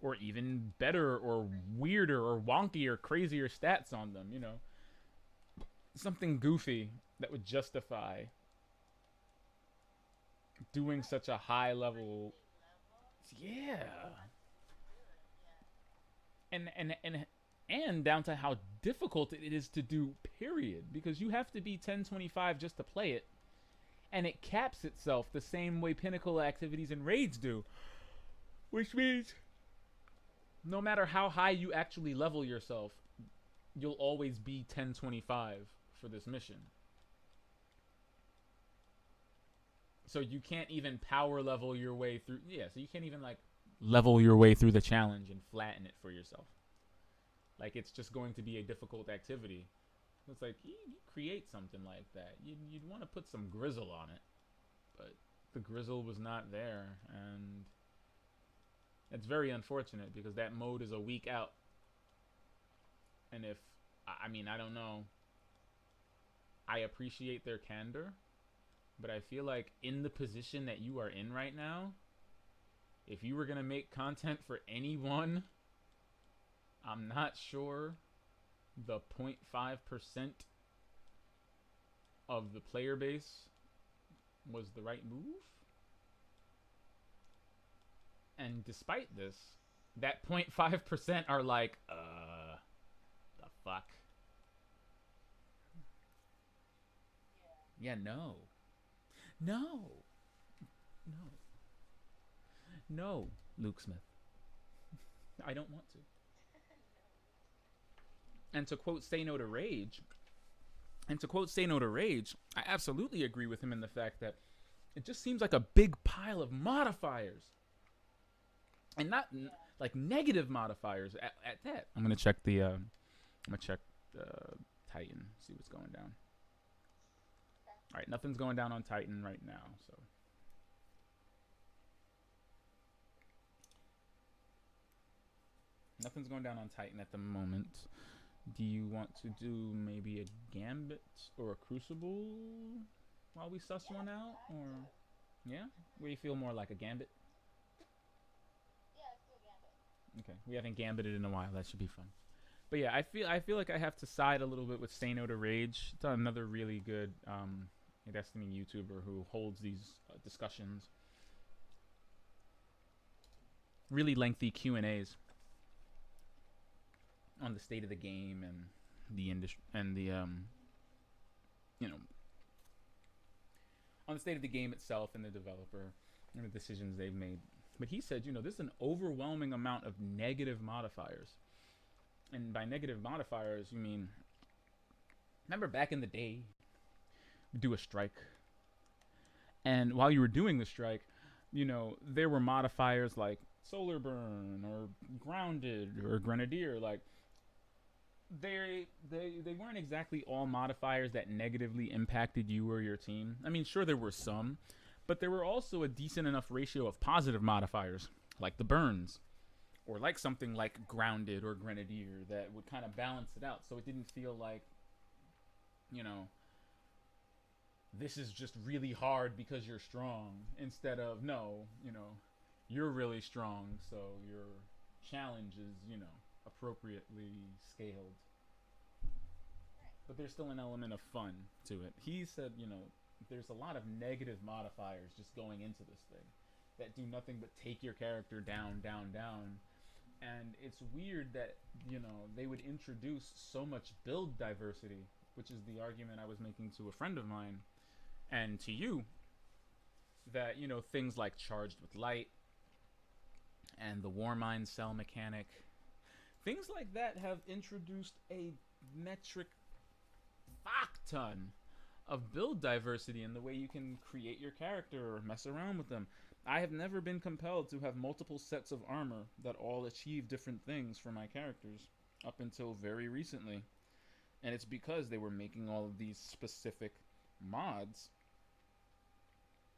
or even better or weirder or wonkier, crazier stats on them, you know. Something goofy that would justify doing Right. such a high level. Crazy level. Yeah. That's good. Yeah. And down to how difficult it is to do period because you have to be 1025 just to play it and it caps itself the same way pinnacle activities and raids do, which means no matter how high you actually level yourself, you'll always be 1025 for this mission. So you can't even power level your way through. Yeah, so you can't even like level your way through the challenge and flatten it for yourself. Like it's just going to be a difficult activity. It's like you create something like that. You'd want to put some grizzle on it, but the grizzle was not there, and it's very unfortunate because that mode is a week out. And if I mean I don't know, I appreciate their candor, but I feel like in the position that you are in right now, if you were gonna make content for anyone, I'm not sure the 0.5% of the player base was the right move. And despite this, that 0.5% are like, the fuck? Yeah. Yeah, no. No. No. No, Luke Smith. I don't want to. And to quote Say No to Rage, I absolutely agree with him in the fact that it just seems like a big pile of modifiers. And not Yeah. like negative modifiers at that. I'm gonna check the Titan, see what's going down. Okay. All right, nothing's going down on Titan right now, so nothing's going down on Titan at the moment. Do you want to do maybe a Gambit or a Crucible while we suss Yeah. one out, That or too. yeah, where you feel more like a Gambit? Yeah. Let's do a gambit. Okay, we haven't Gambited in a while. That should be fun. But yeah, I feel like I have to side a little bit with Say No to Rage. It's another really good Destiny YouTuber who holds these discussions, really lengthy Q and A's on the state of the game and the industry and the you know on the state of the game itself and the developer and the decisions they've made. But he said, there's an overwhelming amount of negative modifiers. And by negative modifiers, you mean, remember back in the day, we do a strike. And while you were doing the strike, there were modifiers like solar burn or grounded or grenadier. Like, they weren't exactly all modifiers that negatively impacted you or your team. I mean, sure there were some, but there were also a decent enough ratio of positive modifiers, like the burns, or like something like grounded or grenadier that would kind of balance it out, so it didn't feel like, you know, this is just really hard because you're strong, instead of no, you're really strong, so your challenge is, appropriately scaled. Right. But there's still an element of fun to it. He said, there's a lot of negative modifiers just going into this thing that do nothing but take your character down, down, down. And it's weird that, they would introduce so much build diversity, which is the argument I was making to a friend of mine and to you, that, things like charged with light and the Warmind cell mechanic, things like that have introduced a metric fuck ton of build diversity in the way you can create your character or mess around with them. I have never been compelled to have multiple sets of armor that all achieve different things for my characters up until very recently. And it's because they were making all of these specific mods,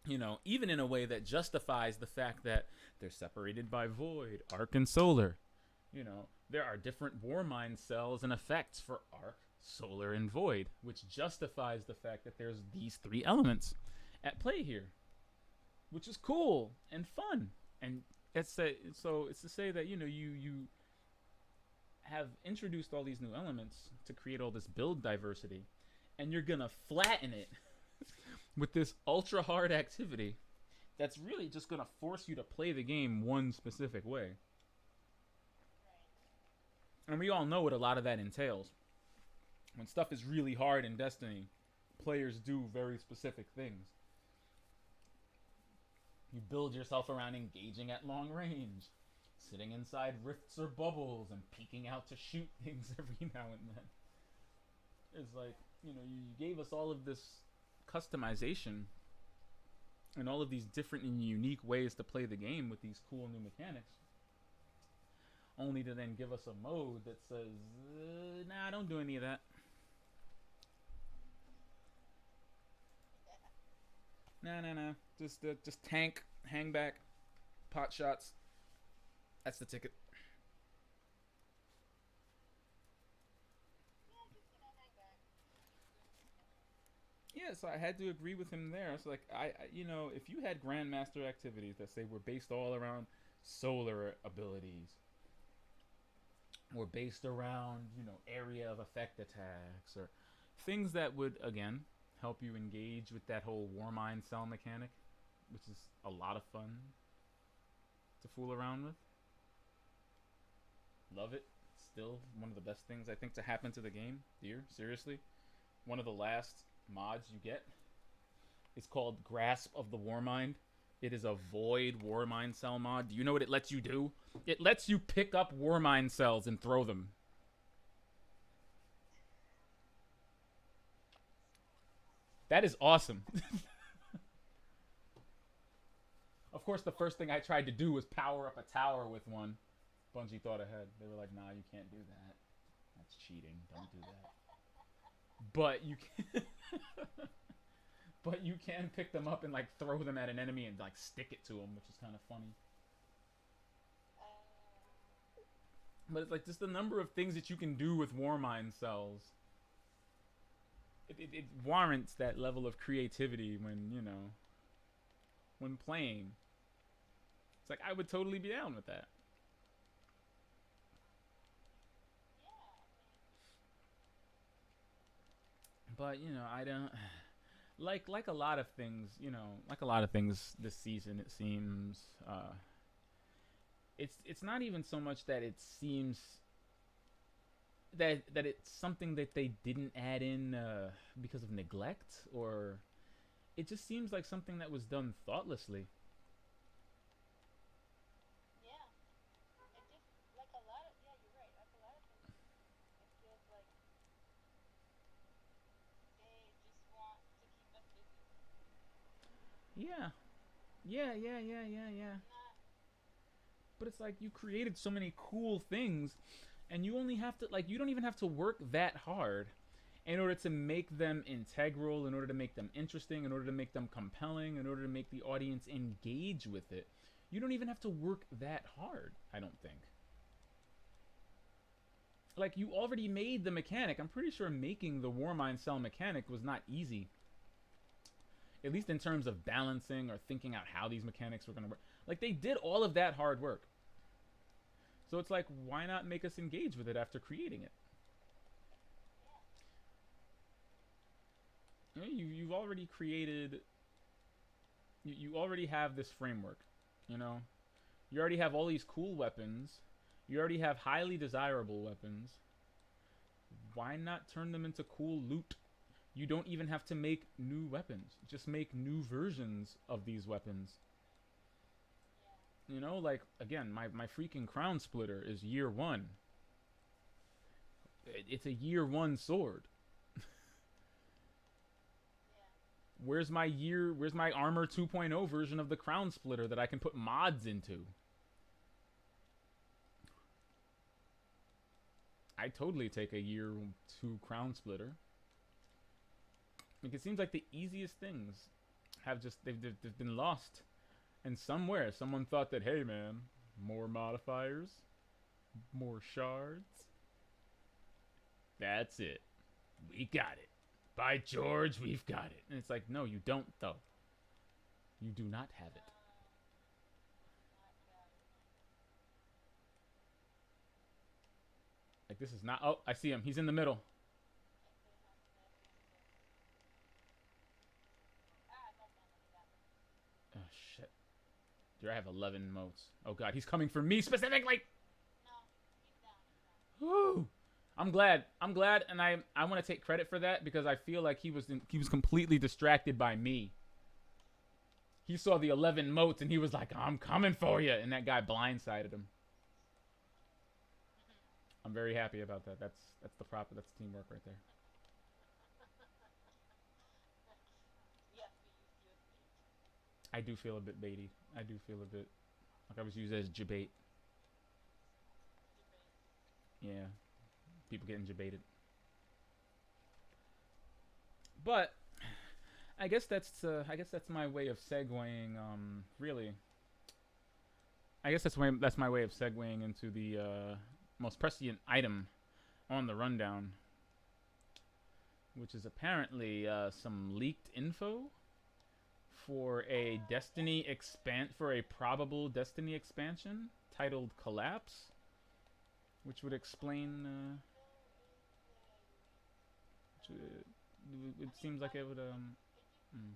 you know, even in a way that justifies the fact that they're separated by void, arc, and solar. You know, there are different Warmind cells and effects for arc, solar, and void, which justifies the fact that there's these three elements at play here, which is cool and fun. And so it's to say that, you know, you have introduced all these new elements to create all this build diversity, and you're gonna flatten it with this ultra hard activity that's really just gonna force you to play the game one specific way. And we all know what a lot of that entails. When stuff is really hard in Destiny, players do very specific things. You build yourself around engaging at long range, sitting inside rifts or bubbles, and peeking out to shoot things every now and then. It's like, you know, you gave us all of this customization and all of these different and unique ways to play the game with these cool new mechanics, only to then give us a mode that says, nah, don't do any of that. Nah. Just tank, hang back, pot shots. That's the ticket. Yeah, so I had to agree with him there. It's like you know, if you had Grandmaster activities that say were based all around solar abilities, or based around, you know, area of effect attacks, or things that would again help you engage with that whole Warmind cell mechanic, which is a lot of fun to fool around with. Love it. Still one of the best things I think to happen to the game. Dear, seriously. One of the last mods you get is called Grasp of the Warmind. It is a void Warmind cell mod. Do you know what it lets you do? It lets you pick up Warmind cells and throw them. That is awesome. Of course, the first thing I tried to do was power up a tower with one. Bungie thought ahead. They were like, nah, you can't do that. That's cheating. Don't do that. But you can but you can pick them up and like throw them at an enemy and like stick it to them, which is kind of funny. But it's like just the number of things that you can do with Warmind cells. It warrants that level of creativity when, you know, when playing. It's like I would totally be down with that. But, you know, I don't like a lot of things, you know, like a lot of things this season it seems it's not even so much that it seems that it's something that they didn't add in because of neglect, or it just seems like something that was done thoughtlessly. Yeah, it just like a lot of yeah, you're right. Like a lot of things, it feels like they just want to keep us busy. Yeah. Yeah. Not But it's like you created so many cool things, and you only have to like you don't even have to work that hard in order to make them integral, in order to make them interesting, in order to make them compelling, in order to make the audience engage with it. You don't even have to work that hard, I don't think. Like you already made the mechanic. I'm pretty sure making the Warmind cell mechanic was not easy. At least in terms of balancing or thinking out how these mechanics were going to work. Like they did all of that hard work. So it's like, why not make us engage with it after creating it? You know, you've already created. You already have this framework. You know, you already have all these cool weapons. You already have highly desirable weapons. Why not turn them into cool loot? You don't even have to make new weapons. Just make new versions of these weapons. You know, like, again, my freaking crown splitter is year one. It's a year one sword. Where's my armor 2.0 version of the crown splitter that I can put mods into? I'd totally take a year two crown splitter. Like, it seems like the easiest things have just they've been lost. And somewhere someone thought that, hey man, more modifiers, more shards. That's it. We got it. By George, we've got it. And it's like, no, you don't though. You do not have it. Like, this is not. Oh, I see him. He's in the middle. Oh shit. Dude, I have 11 motes. Oh god, he's coming for me specifically. Woo! I'm glad. I'm glad, and I want to take credit for that because I feel like he was completely distracted by me. He saw the 11 motes and he was like, "I'm coming for you," and that guy blindsided him. I'm very happy about that. That's the proper. That's teamwork right there. I do feel a bit baity. I do feel a bit like I was used as jabait. Yeah, people getting jabaited. But I guess that's my way of segueing. Really, I guess that's my way of segueing into the most prescient item on the rundown, which is apparently some leaked info for a for a probable Destiny expansion titled Collapse, which would explain. It seems like it would. Mm. Mm.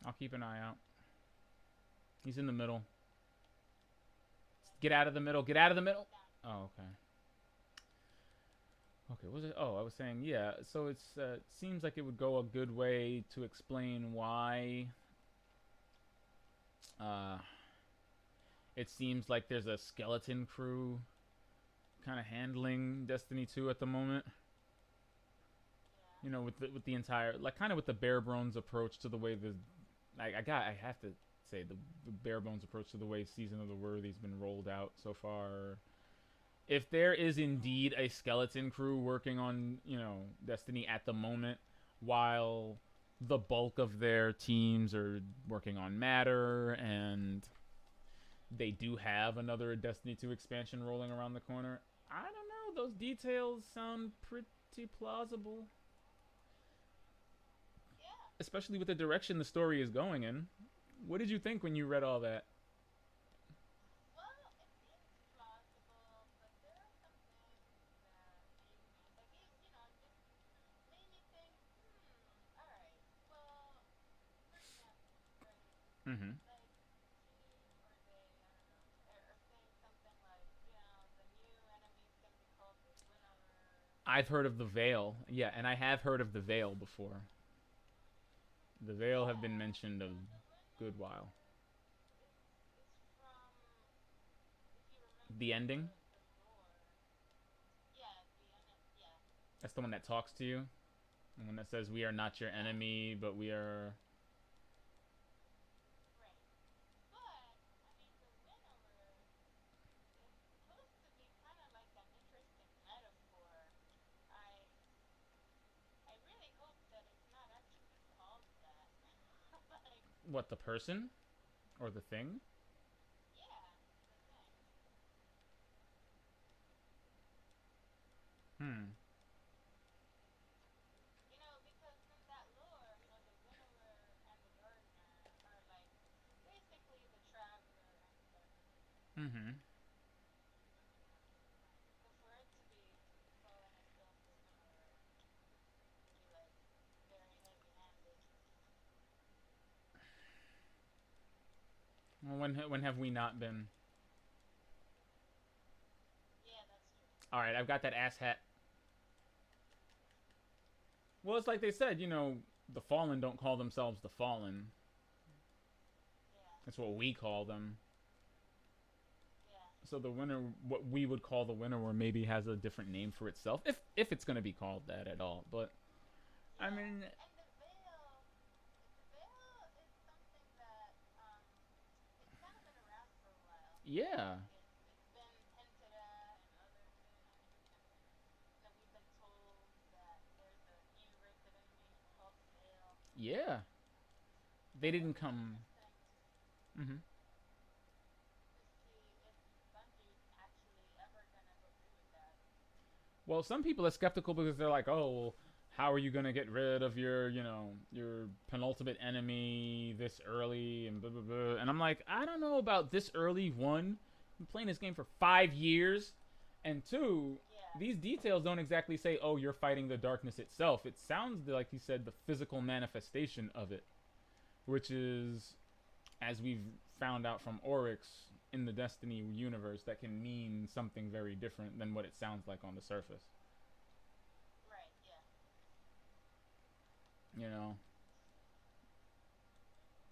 I'll keep an eye out. He's in the middle. Get out of the middle. Get out of the middle. Oh, okay. Okay, what was it? Oh, I was saying, yeah. So it seems like it would go a good way to explain why. Uh, it seems like there's a skeleton crew kind of handling Destiny 2 at the moment. You know, with the entire, like, kind of with the bare bones approach to the way I have to say the bare bones approach to the way Season of the Worthy's been rolled out so far. If there is indeed a skeleton crew working on, Destiny at the moment, while the bulk of their teams are working on Matter, and they do have another Destiny 2 expansion rolling around the corner, I don't know. Those details sound pretty plausible. Especially with the direction the story is going in. What did you think when you read all that? Mm-hmm. I've heard of the Veil. Yeah, and I have heard of the Veil before. The Veil have been mentioned a good while. The ending? That's the one that talks to you? The one that says, "We are not your enemy, but we are." What, the person? Or the thing? Hmm. Mm-hmm. Well, when have we not been? Alright, I've got that ass hat. Well, it's like they said, the Fallen don't call themselves the Fallen. That's what we call them. So the winter, what we would call the winter war, maybe has a different name for itself, if it's gonna be called that at all. But I Yeah, mean, and the veil is something that it's kind of been around for a while. yeah, Like it's been hinted at, and others, we've been told that there's a new race of enemies called the veil. yeah, So they it'll didn't be come. interesting Hmm. to see if Bungie's actually ever gonna go through with that. Well, some people are skeptical because they're like, oh, well, how are you gonna get rid of your, your penultimate enemy this early and blah blah blah? And I'm like, I don't know about this early. One, I'm playing this game for 5 years, and two, Yeah, these details don't exactly say, oh, you're fighting the darkness itself. It sounds like he said the physical manifestation of it, which is, as we've found out from Oryx in the Destiny universe, that can mean something very different than what it sounds like on the surface. right. Yeah, You know,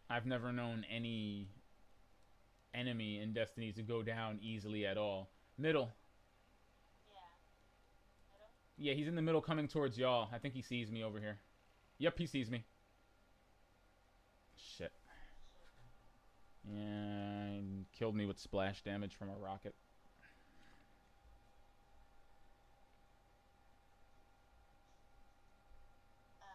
I've never known any enemy in Destiny to go down easily at all. Middle. yeah. Middle. Yeah, he's in the middle coming towards y'all. I think he sees me over here. Yep, he sees me. Shit. Shit. Yeah, he killed me with splash damage from a rocket. Uh,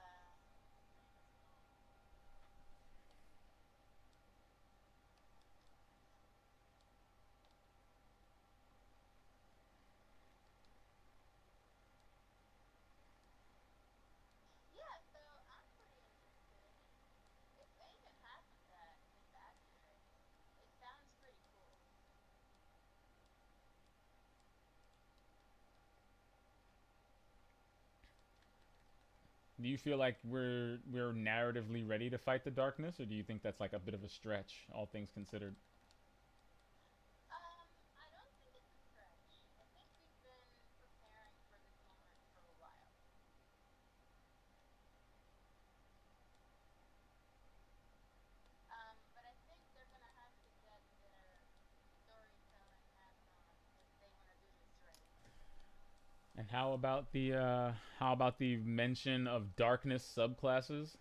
yeah. So I'm pretty interested if anything happens that is accurate. It sounds pretty cool. Do you feel like we're narratively ready to fight the darkness, or do you think that's like a bit of a stretch, all things considered? I don't think it's a stretch. I think we've been preparing for this moment for a while. But I think they're gonna have to get their storytelling hats on if they want to do this right. And how about the mention of darkness subclasses,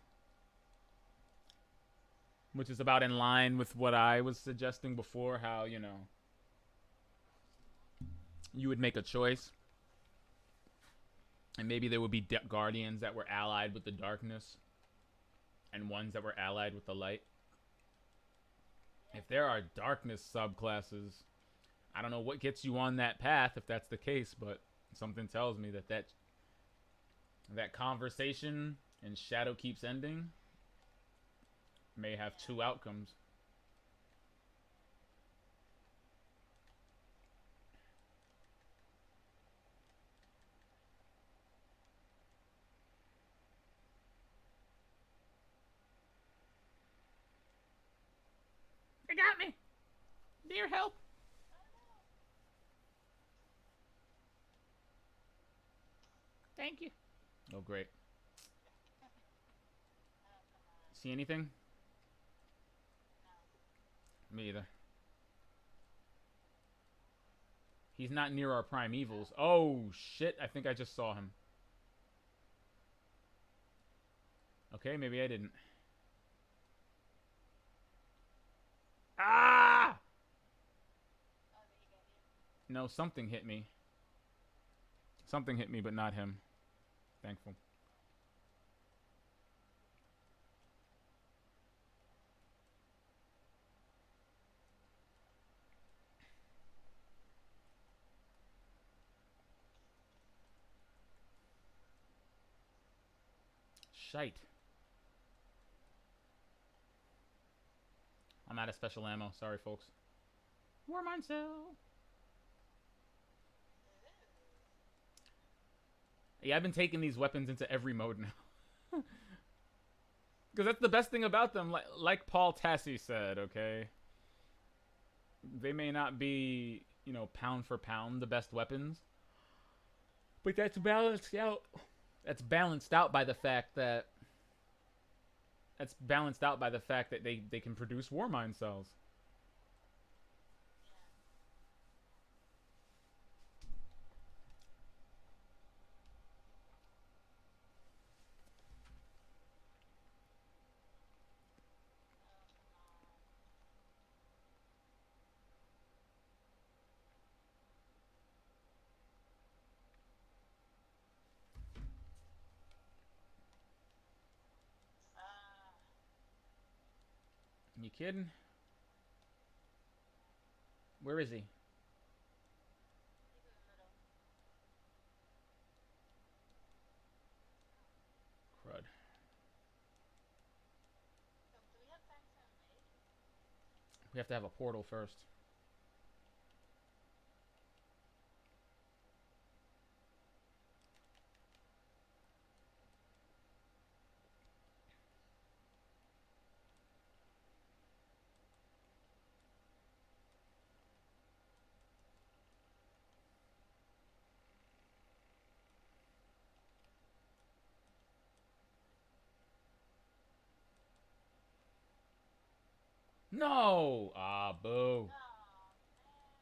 which is about in line with what I was suggesting before? How you would make a choice, and maybe there would be guardians that were allied with the darkness, and ones that were allied with the light. Yeah, If there are darkness subclasses, I don't know what gets you on that path if that's the case, but something tells me that conversation and Shadow keeps ending may have yeah. two outcomes. They got me. Dear help. Oh no! Thank you. Oh great. Oh come on. See anything? No. Me either. He's not near our primevals. Oh shit! I think I just saw him. Okay, maybe I didn't. Ah! Oh, did he get you? No, something hit me. Something hit me, but not him. Thankful. Shite. I'm out of special ammo. Sorry, folks. War mine cell. Ooh. Yeah, I've been taking these weapons into every mode now. Because that's the best thing about them. Like Paul Tassi said, okay? They may not be, pound for pound the best weapons, but that's balanced out. That's balanced out by the fact that they can produce war mine cells. Yeah. You kidding? Where is he? He's in the middle. Crud. So do we have time to invade? We have to have a portal first. No! Ah, boo. Oh man,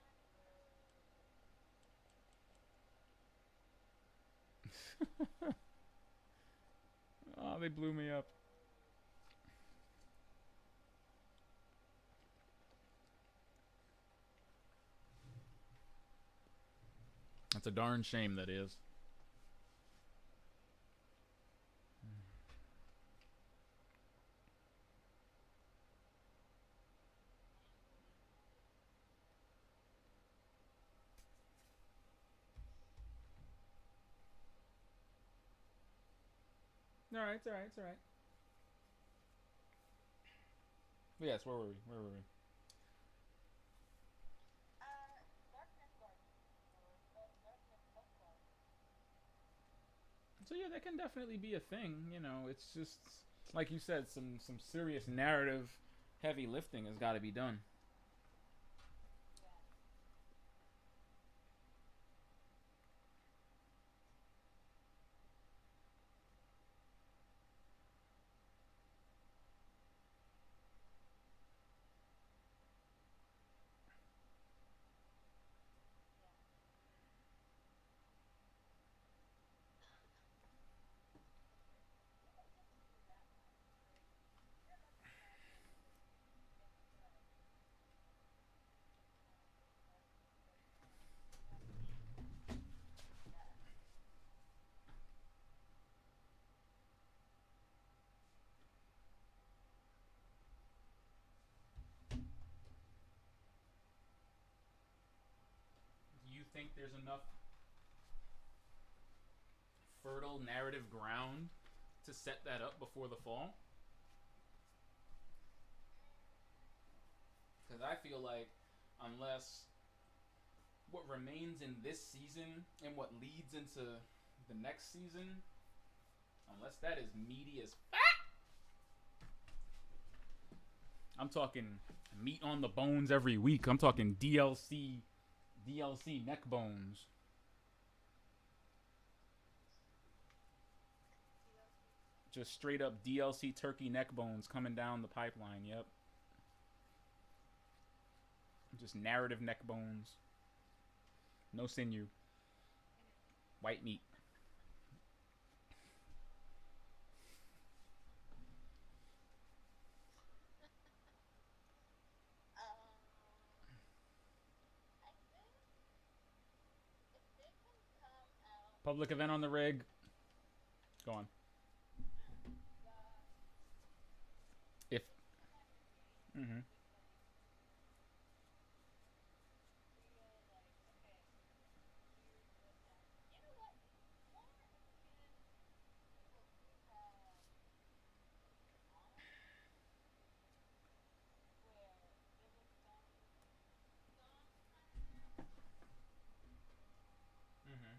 Oh, they blew me up. That's a darn shame, that is. Alright, it's alright, it's alright. Yes, where were we? Where were we? Darkness Guardian or Darkness Health Guard. So yeah, that can definitely be a thing. You know, it's just like you said, some serious narrative, heavy lifting has got to be done. Yeah. Yeah. What gets you through that much? Like, you're lucky to have get through like Darkness so far. That yeah. Do you think there's enough fertile narrative ground to set that up before the fall? Because I feel like unless what remains in this season and what leads into the next season, unless that is meaty as I'm talking meat on the bones every week. I'm talking DLC neck bones. DLC. Just straight up DLC turkey neck bones coming down the pipeline. Yep. Just narrative neck bones. No sinew. White meat. I think if they can come out Public event on the rig. Go on. the If. if they come out the gate Mm-hmm. with like real like okay, here's what's happening. You know what? More akin to what we had in Astronomers, where there was some kind of narrative, Mm-hmm.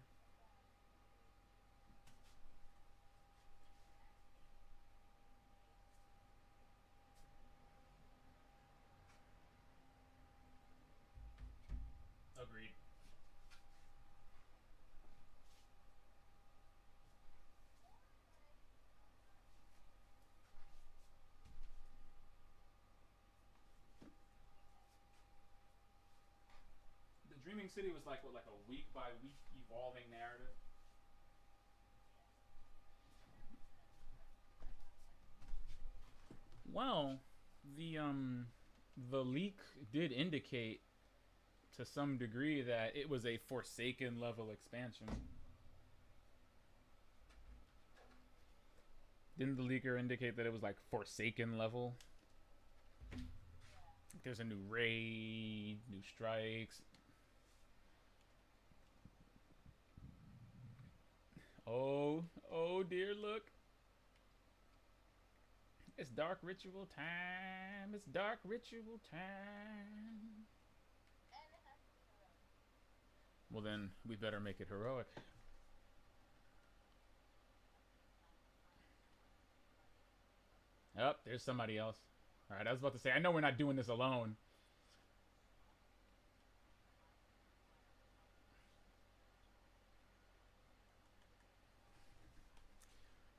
maybe that makes Agreed. more like dreaming that The Dreaming City was like what, like a week by week evolving narrative. yeah. That's not bad. Well, the leak did indicate to some degree that it was a Forsaken level expansion. Didn't the leaker indicate that it was like Forsaken level? There's a new raid, new strikes. Oh, oh dear, look. It's dark ritual time. It's dark ritual time. And it has to be heroic. Well, then we better make it heroic. Oh, there's somebody else. All right, I was about to say, I know we're not doing this alone.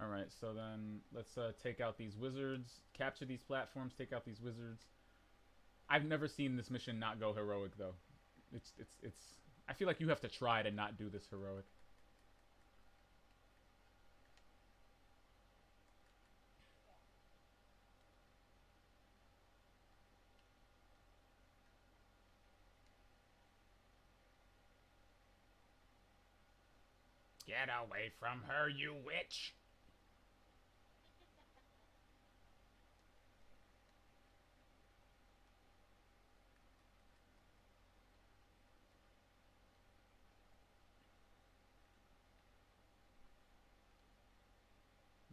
All right, so then let's take out these wizards, capture these platforms, take out these wizards. I've never seen this mission not go heroic though. It's. I feel like you have to try to not do this heroic. Yeah. Get away from her, you witch!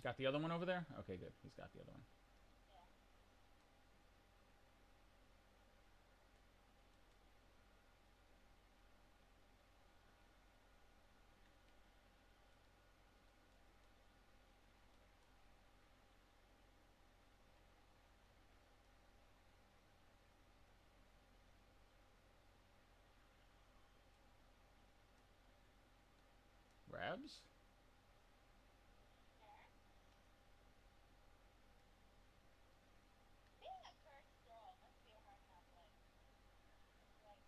Got the other one over there? Okay, good. He's got the other one. Yeah. Rabs? There. Being a cursed troll must be a hard enough life. It's like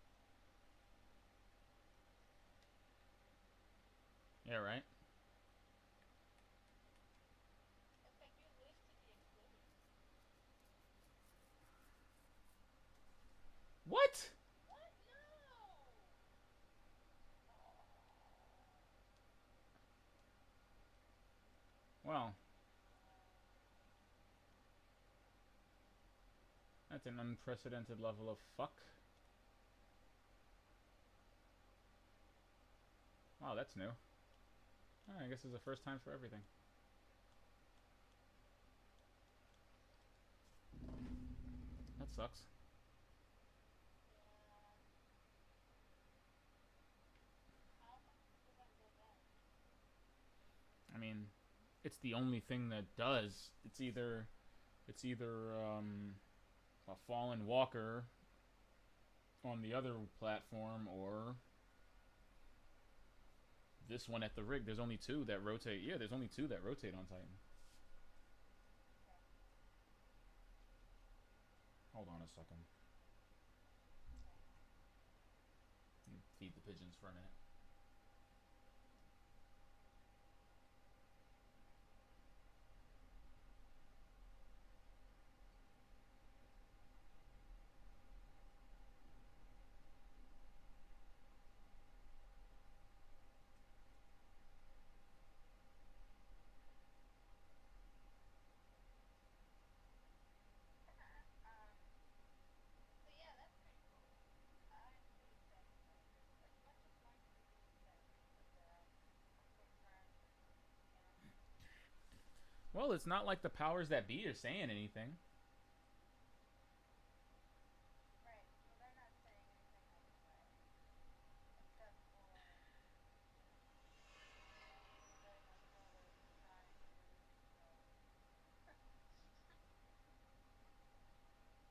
Yeah, right. it's like you live to be excluded. What? What? No. Well, Oh. that's an unprecedented level of fuck. Wow, that's new. I guess it's the first time for everything. That sucks. Yeah. How am I supposed to then go back? I mean, it's the only thing that does. It's either a fallen walker on the other platform or this one at the rig. There's only two that rotate. Yeah, there's only two that rotate on Titan. Okay. Hold on a second. Okay. Feed the pigeons for a minute. So yeah, that's pretty cool. I'm pretty excited about this. As much as Mike's pretty excited, but of course Rams is, you know. Well, it's not like the powers that be are saying anything. Right. So they're not saying anything anyway, except for, you know, letting us know that it's trying to release the show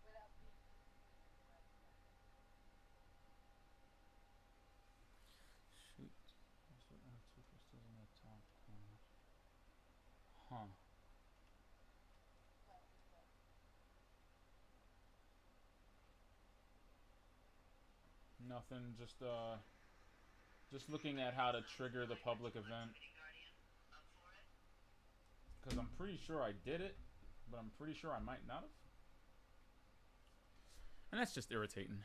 without being too specific about the when. Shoot. There's one or two crystals in the top corner. Huh. What? What? Nothing. Just looking at how to trigger the public event. Because I'm pretty sure I did it, but I'm pretty sure I might not have. And that's just irritating.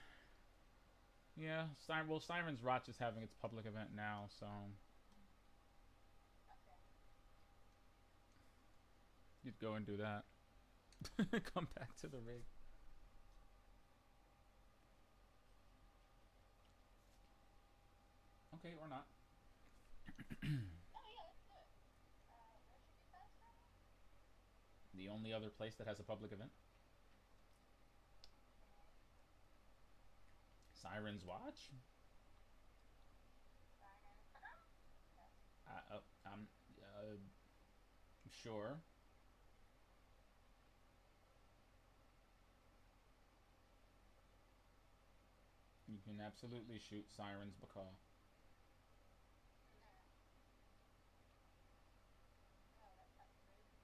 Yeah, well, Siren's Rotch is having its public event now, so Okay. you'd go and do that. Come back to the rig. Okay, or not. Oh yeah, let's do it. Where should we fast travel? The only other place that has a public event. Okay. Siren's Watch? Siren Prom? Yes. I'm sure. You can absolutely shoot Siren's Bacal. No. No, that sounds crazy.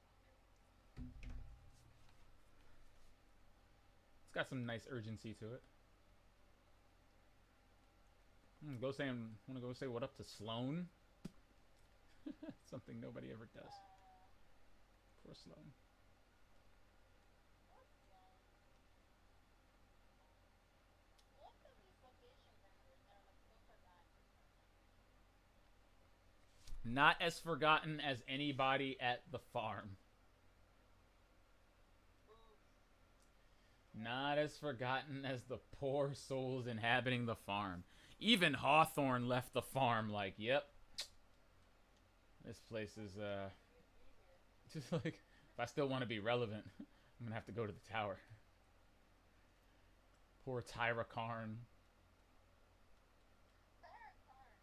It's got some nice urgency to it. Go saying, want to go say what up to Sloan? Something nobody ever does. Poor Sloan. What's Most of these location vendors are like so forgotten for some reason. Not as forgotten as anybody at the farm. Oof. Not as forgotten as the poor souls inhabiting the farm. Even Hawthorne left the farm like, yep. This place is, Why should we be here? just like, if I still want to be relevant, I'm gonna have to go to the tower. Poor Tyra Karn. Sarah Karn.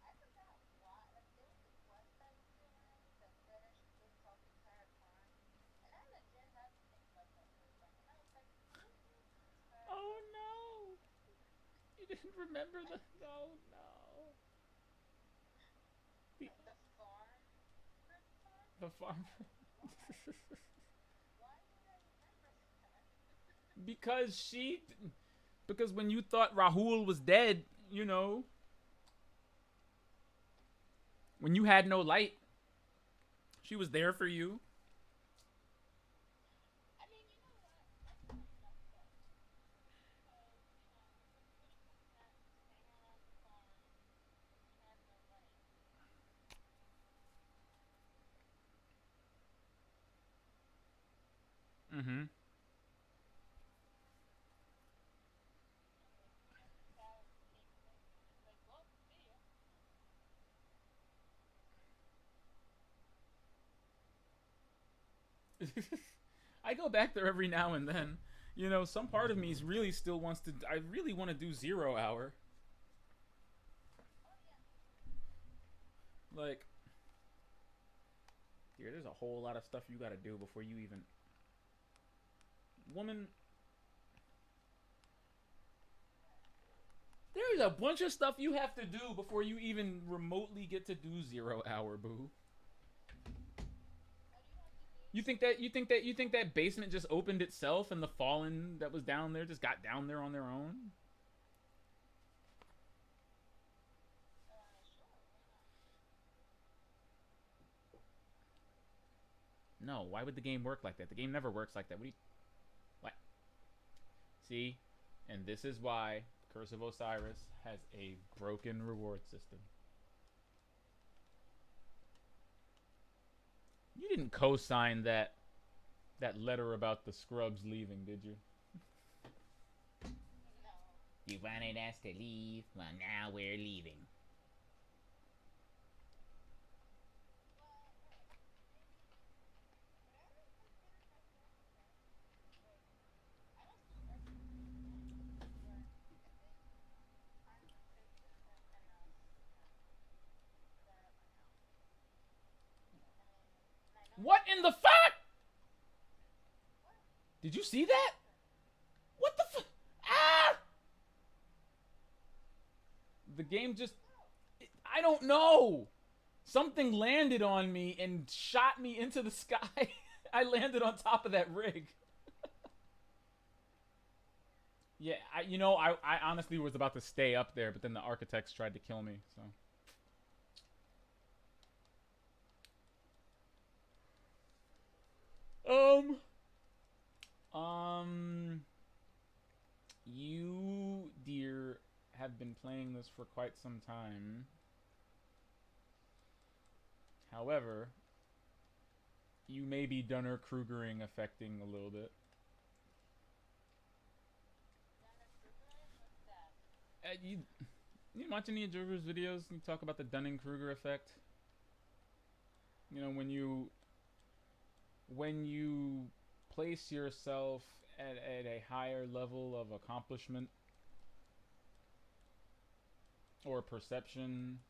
I forgot why. Like there was a quest I was doing that said I should go talk to Sarah Karn, and I legit had to think about that for a second. I was like, who is Sarah Oh Karn? no! You didn't remember the. Oh no! The The farm person? the farm. Why? Why would I remember that? because she. Because when you thought Rahul was dead, you know, when you had no light, she was there for you. I mean, you know what? I'm kind of upset because, when it comes down to just hanging around the farm when you have no light. Mm-hmm. And then, Cal came quick and was like, well, see ya. I go back there every now and then. You know, some part of me really still wants to. I really want to do 0 hour. Oh, yeah, me too. Like, dear, there's a whole lot of stuff you got to do before you even. Woman, there's a bunch of stuff you have to do before you even remotely get to do 0 hour, boo. What do you have to do? You think that basement just opened itself and the fallen that was down there just got down there on their own? Sure, why not? No, why would the game work like that? The game never works like that. What do you what? See? And this is why Curse of Osiris has a broken reward system. You didn't co-sign that letter about the scrubs leaving, did you? No. You wanted us to leave? Well, now we're leaving. Well, look, maybe would I ever consider myself a friend? Like, I don't do everything as a friend, but I think I'm persistent enough, to start up my own. And I know What that in the fuck? what Did you see that? happened. What the fuck? Ah! The game just. No. I don't know. Something landed on me and shot me into the sky. I landed on top of that rig. Yeah, I honestly was about to stay up there, but then the architects tried to kill me, so. Um, um, you, dear, have been playing this for quite some time. However, you may be Dunner Krugering affecting a little bit. Dunner Kruger's? What's that? You, You watch any of Jover's videos? You talk about the Dunning-Kruger effect. You know, when you place yourself at a higher level of accomplishment or perception,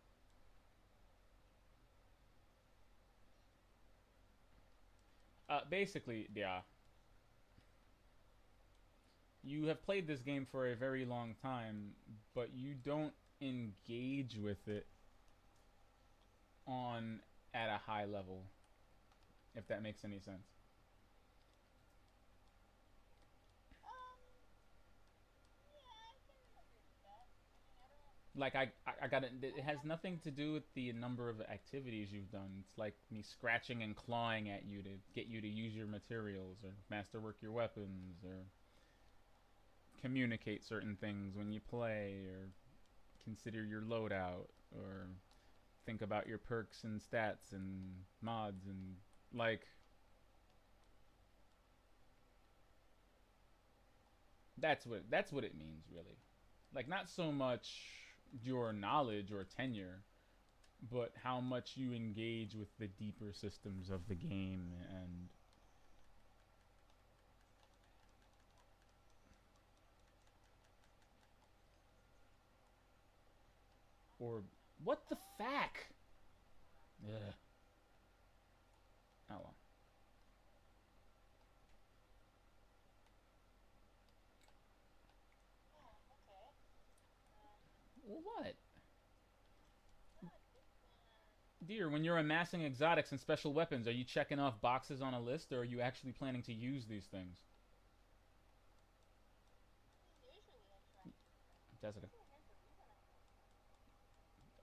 basically, yeah, you have played this game for a very long time, but you don't engage with it on at a high level, if that makes any sense. Um, yeah, I can agree with that. I mean, I don't. Like I got it. It has nothing to do with the number of activities you've done. It's like me scratching and clawing at you to get you to use your materials or masterwork your weapons or communicate certain things when you play or consider your loadout or think about your perks and stats and mods and like that's what it means really. Like not so much your knowledge or tenure, but how much you engage with the deeper systems of the game and or what the fack? Ugh. Oh well. Oh, okay. Um, Well, what? no, this one. Dear, when you're amassing exotics and special weapons, are you checking off boxes on a list or are you actually planning to use these things? Usually I try to do that. Jessica. Actually, here's the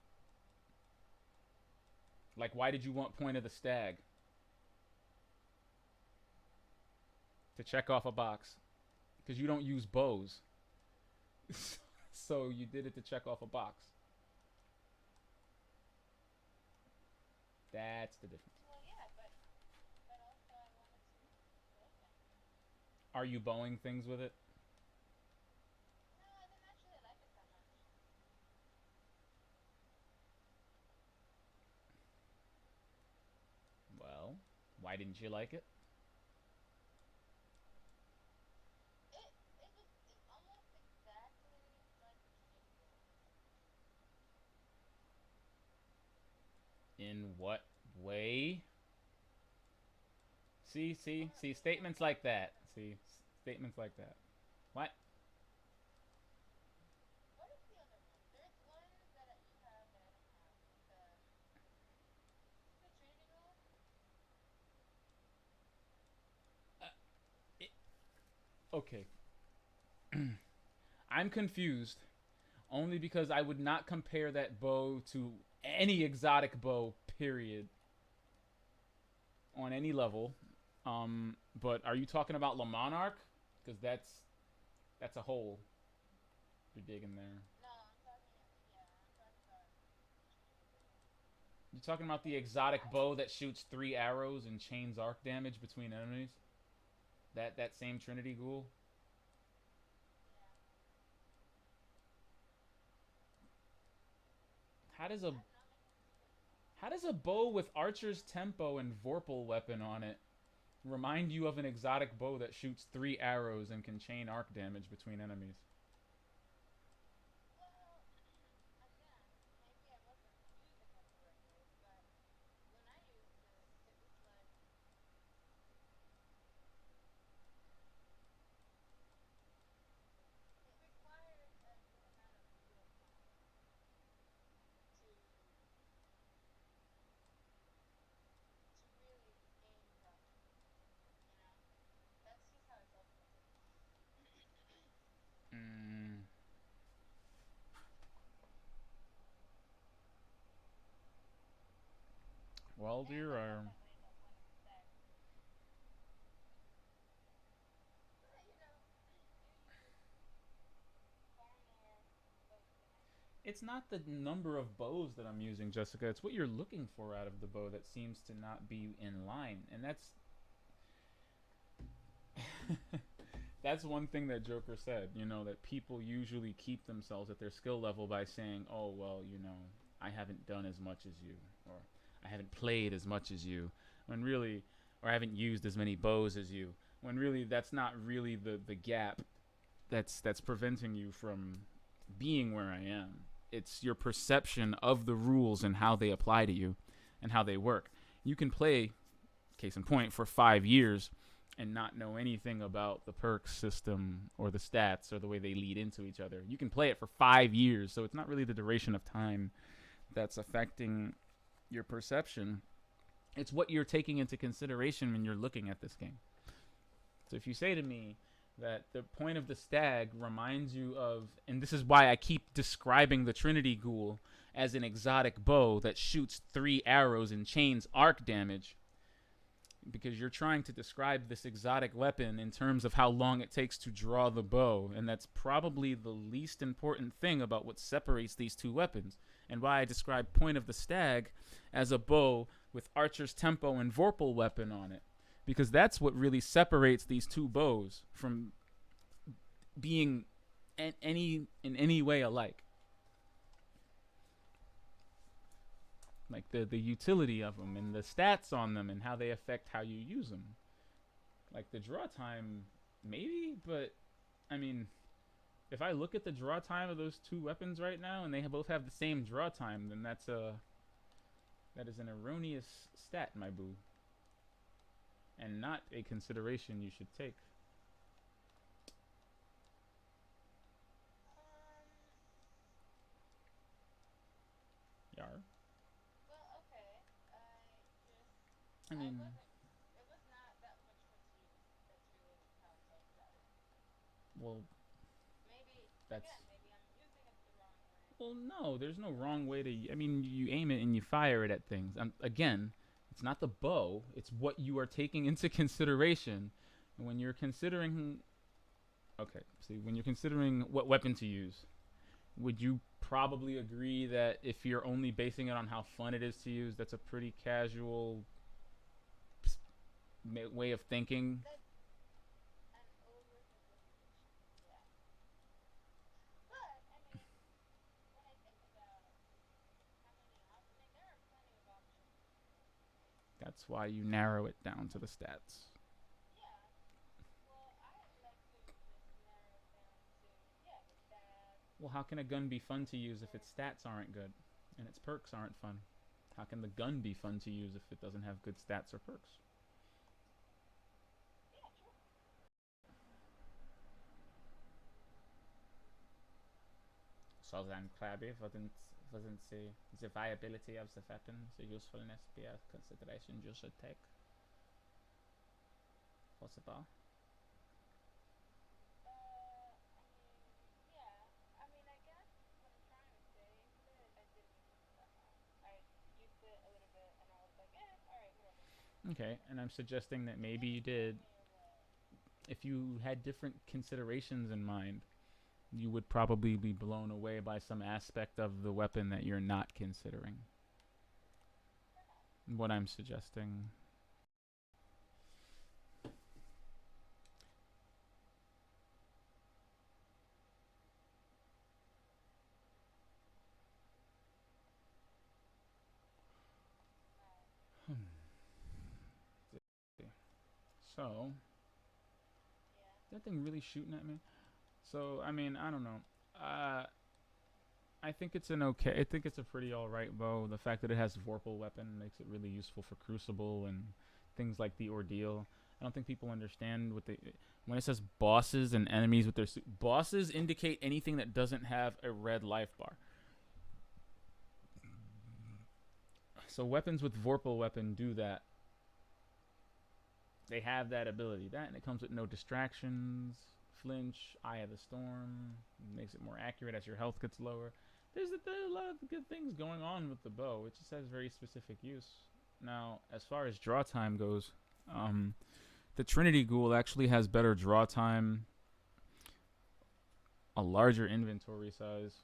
reason I want to. Like, why did you want Point of the Stag? To check off a box. Because you don't use bows. So you did it to check off a box. That's the difference. Well, yeah, but also I wanted to play again. Are you bowing things with it? No, I didn't actually like it that much. Well, why didn't you like it? It almost exactly like the chainsaw. In what way? See, Well, here's statements one like for that. example. See, statements like that. What? What is the other one? There's one that you have that I don't have. Is it Trinity Gold? Uh, it, okay. I'm confused only because I would not compare that bow to any exotic bow, period, on any level. But are you talking about Le Monarch? Because that's a hole you're digging there. No, I'm talking. Yeah, I'm talking about Trinity Gold. You're talking about the I exotic don't. bow that shoots 3 arrows and chains arc damage between enemies. That same Trinity Ghoul. Yeah, How does a I'm not making this case. how does a bow with Archer's Tempo and Vorpal weapon on it remind you of an exotic bow that shoots 3 arrows and can chain arc damage between enemies? Well, again, maybe I wasn't using it correctly, but when I used it, it was like it required a good amount of willpower to really aim properly. You know, that's just how I felt about it. Mm, well, And dear, I felt that way about Point of the Stag. But you use far more bows than I do. it's not the number of bows that I'm using, Jessica. It's what you're looking for out of the bow that seems to not be in line, and that's that's one thing that Joker said. You know that people usually keep themselves at their skill level by saying, "Oh well, you know, I haven't done as much as you, or I haven't played as much as you," when really, or I haven't used as many bows as you. When really, that's not really the gap that's preventing you from being where I am. It's your perception of the rules and how they apply to you and how they work. You can play, case in point, for 5 years and not know anything about the perks system or the stats or the way they lead into each other. You can play it for 5 years, so it's not really the duration of time that's affecting your perception. It's what you're taking into consideration when you're looking at this game. So if you say to me that the point of the stag reminds you of, and this is why I keep describing the Trinity Ghoul as an exotic bow that shoots 3 arrows and chains arc damage, because you're trying to describe this exotic weapon in terms of how long it takes to draw the bow, and that's probably the least important thing about what separates these two weapons, and why I describe Point of the Stag as a bow with Archer's Tempo and Vorpal weapon on it, because that's what really separates these two bows from being in any way alike. Like the utility of them and the stats on them and how they affect how you use them. Like the draw time, maybe, but I mean, if I look at the draw time of those two weapons right now and they both have the same draw time, then that is an erroneous stat, my boo, and not a consideration you should take. Um, Yar. well, okay. I I mean, wasn't, it was not that much confused as to how to talk about it. well, Maybe, that's again, maybe I'm using it the wrong way. well, no. There's no wrong way to. I mean, you aim it and you fire it at things. Again, it's not the bow. It's what you are taking into consideration, and when you're considering. Okay, see, when you're considering what weapon to use, would you probably agree that if you're only basing it on how fun it is to use, that's a pretty casual way of thinking? That's an oversimplification, yeah. But, I mean, when I think about how many options, I mean, there are plenty of options in here, right? That's why you narrow it down to the stats. Yeah. Well, I like to just narrow it down to, yeah, the stats, Well, how can a gun be fun to the use if its perks. stats aren't good and its perks aren't fun? How can the gun be fun to use if it doesn't have good stats or perks? Yeah, true. So then, Clabby, wasn't the viability of the weapon, the usefulness be a consideration you should take? Possible. I mean, yeah. I mean, I guess what I'm trying to say is that I didn't use it that long. I used it a little bit, and I was like, eh, all right, whatever. Okay, and I'm suggesting that It maybe you didn't blow did. me away. If you had different considerations in mind, you would probably be blown away by some aspect of the weapon that you're not considering. Perhaps. What I'm suggesting. Alright. So, Yeah. that thing really shooting at me? So, I mean, I don't know. Uh, I think it's an okay. I think it's a pretty all right bow. The fact that it has Vorpal weapon makes it really useful for Crucible and things like the Ordeal. I don't think people understand what they when it says bosses and enemies with their bosses indicate anything that doesn't have a red life bar. So weapons with Vorpal weapon do that. They have that ability. That and it comes with no distractions, flinch, Eye of the Storm, makes it more accurate as your health gets lower. There's a lot of good things going on with the bow. It just has very specific use. Now, as far as draw time goes, the Trinity Ghoul actually has better draw time, a larger inventory size,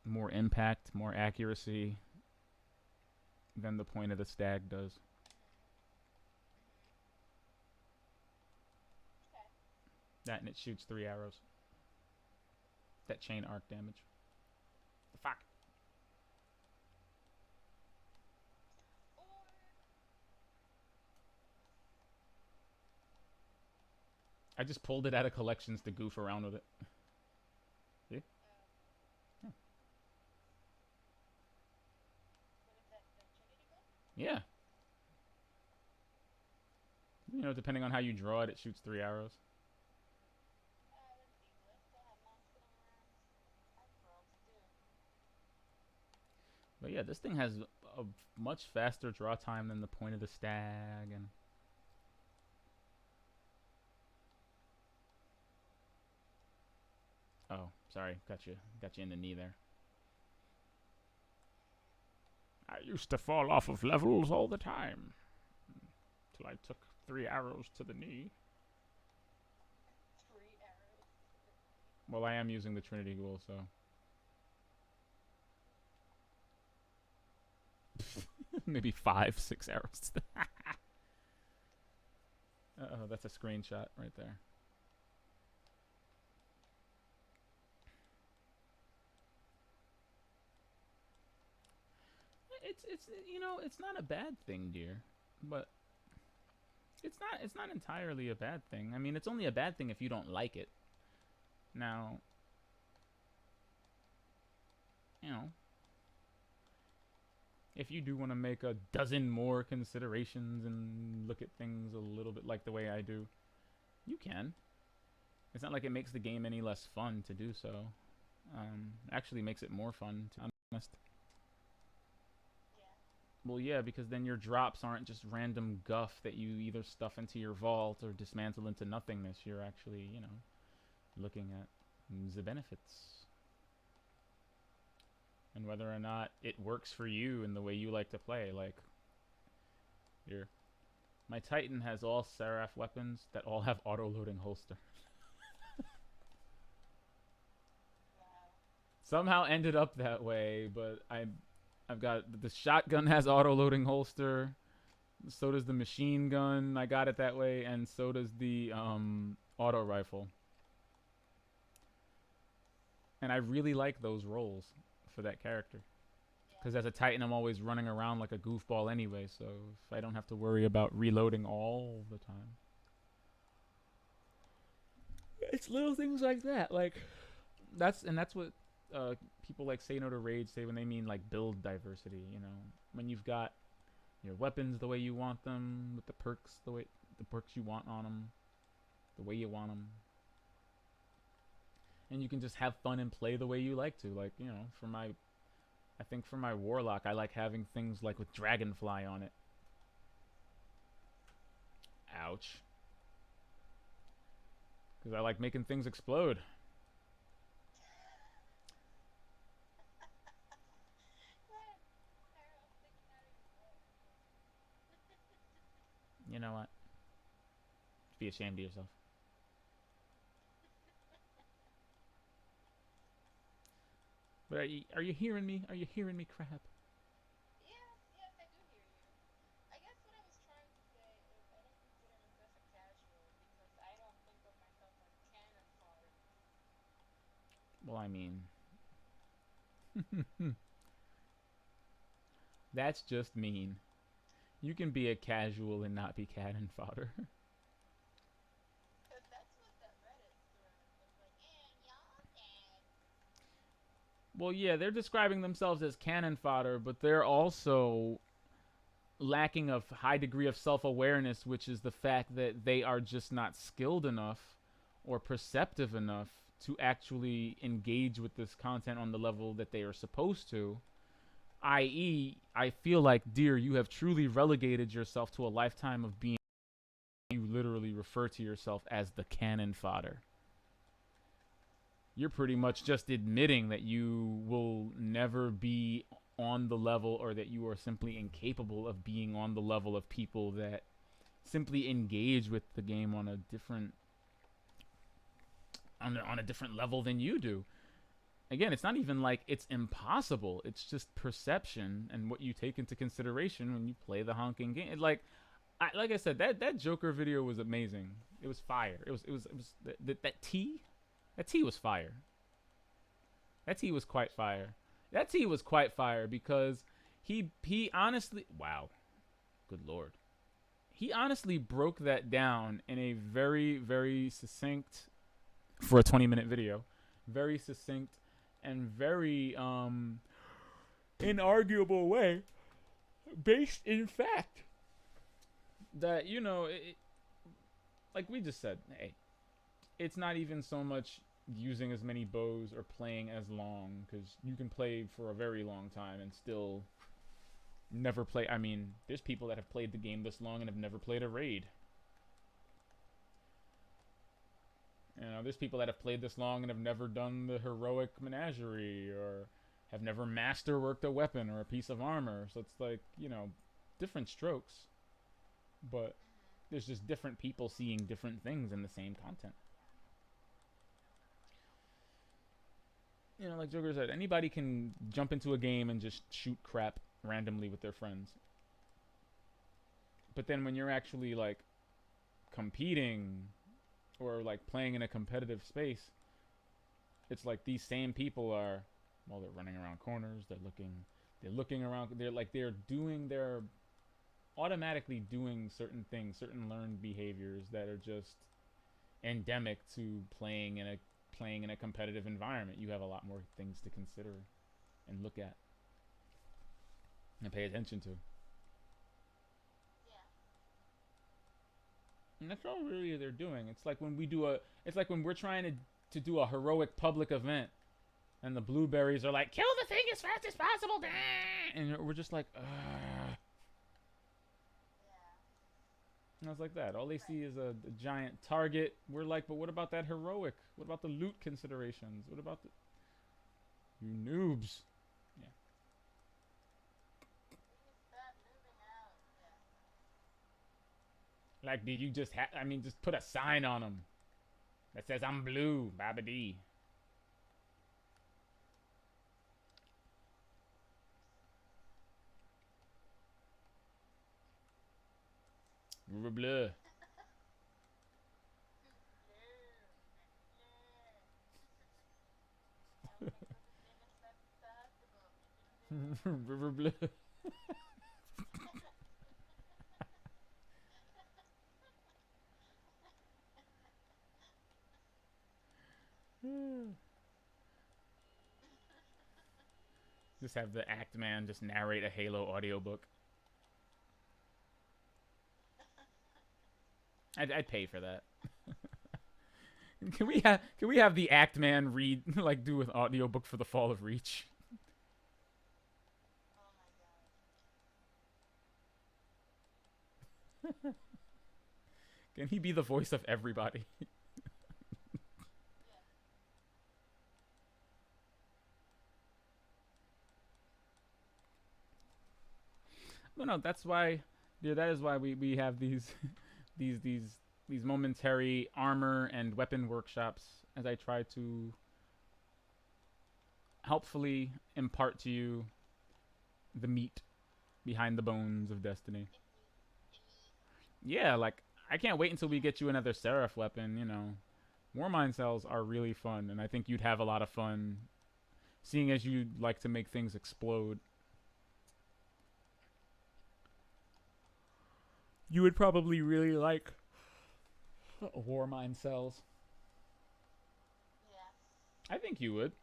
more impact, more accuracy than the Point of the Stag does. Mhm. Mhm. Okay. That and it shoots 3 arrows. That chain arc damage. The fuck? Or I just pulled it out of collections to goof around with it. See? but Yeah. is that the Trinity gun? Yeah. You know, depending on how you draw it, it shoots 3 arrows. Let's see. Do I still have monster arms? I probably do. But yeah, this thing has a much faster draw time than the point of the stag, and oh, sorry, got you in the knee there. I used to fall off of levels all the time, till I took 3 arrows to the knee. 3 arrows. Well, I am using the Trinity Ghoul, so maybe 5, 6 arrows. Uh-oh, that's a screenshot right there. It's you know, it's not a bad thing, dear, but it's not entirely a bad thing. I mean, it's only a bad thing if you don't like it. Now, you know, if you do want to make a dozen more considerations and look at things a little bit like the way I do, you can. It's not like it makes the game any less fun to do so. Actually makes it more fun, to be honest. Yeah. Well, yeah, because then your drops aren't just random guff that you either stuff into your vault or dismantle into nothingness. You're actually, you know, looking at the benefits and whether or not it works for you in the way you like to play. Like, here, my Titan has all Seraph weapons that all have auto-loading holster. Wow. Somehow ended up that way, but I've got the shotgun has auto-loading holster. So does the machine gun. I got it that way, and so does the auto rifle. And I really like those rolls for that character. Because as a Titan, I'm always running around like a goofball anyway, so if I don't have to worry about reloading all the time. It's little things like that. Like, that's what people like Say No to Rage say when they mean like build diversity, you know. When you've got your weapons the way you want them, with the perks the perks you want on them, the way you want them. And you can just have fun and play the way you like to. Like, you know, I think for my Warlock, I like having things like with Dragonfly on it. Ouch. Because I like making things explode. Arrow sticking out of your butt. You know what? Be ashamed of yourself. But are you hearing me? Are you hearing me, crap? Yes, yes, I do hear you. I guess what I was trying to say is I don't consider myself a casual because I don't think of myself as cannon fodder. Well, I mean, that's just mean. You can be a casual and not be cannon fodder. Because that's what that Reddit thread was like, and y'all said. Well, yeah, they're describing themselves as cannon fodder, but they're also lacking a high degree of self-awareness, which is the fact that they are just not skilled enough or perceptive enough to actually engage with this content on the level that they are supposed to. I.e., I feel like, dear, you have truly relegated yourself to a lifetime of being. You literally refer to yourself as the cannon fodder. You're pretty much just admitting that you will never be on the level, or that you are simply incapable of being on the level of people that simply engage with the game on a different on a different level than you do. Again, it's not even like it's impossible. It's just perception and what you take into consideration when you play the honking game. Like, like I said, that Joker video was amazing. It was fire. It was that tea. That tea was fire. That tea was quite fire. That tea was quite fire because he honestly, wow, good lord, he honestly broke that down in a very succinct, for a 20-minute video, very succinct and very inarguable way, based in fact. That like we just said, hey, it's not even so much using as many bows or playing as long, because you can play for a very long time and still never play. I mean, there's people that have played the game this long and have never played a raid. There's people that have played this long and have never done the heroic menagerie, or have never masterworked a weapon or a piece of armor. So it's like, different strokes, but there's just different people seeing different things in the same content. Like Joker said, anybody can jump into a game and just shoot crap randomly with their friends. But then when you're actually like competing or like playing in a competitive space, it's like these same people are, well, they're running around corners, they're looking around, they're automatically doing certain things, certain learned behaviors that are just endemic to playing in a competitive environment. You have a lot more things to consider and look at and pay attention to. Yeah. And that's all really they're doing. It's like when we're trying to do a heroic public event, and the blueberries are like, kill the thing as fast as possible, and we're just like, ugh. Yeah. And I was like that. All they see is a giant target. We're like, but what about that heroic? What about the loot considerations? What about the you noobs? Yeah. Please stop moving out. Yeah. Like, did you just just put a sign on them that says I'm blue, babadi. Blue, blue. I'll make everything as fast as possible. River blue. Just have the act man just narrate a Halo audiobook. I'd pay for that. Can we have the act man read like do an audiobook for the Fall of Reach? Oh my god. Can he be the voice of everybody? Yeah. No, that's why, yeah, that is why we have these these these these momentary armor and weapon workshops, as I try to helpfully impart to you the meat behind the bones of Destiny. Yeah, like I can't wait until we get you another Seraph weapon. Warmind cells are really fun, and I think you'd have a lot of fun, seeing as you like to make things explode. You would probably really like Warmind cells. Yeah. I think you would.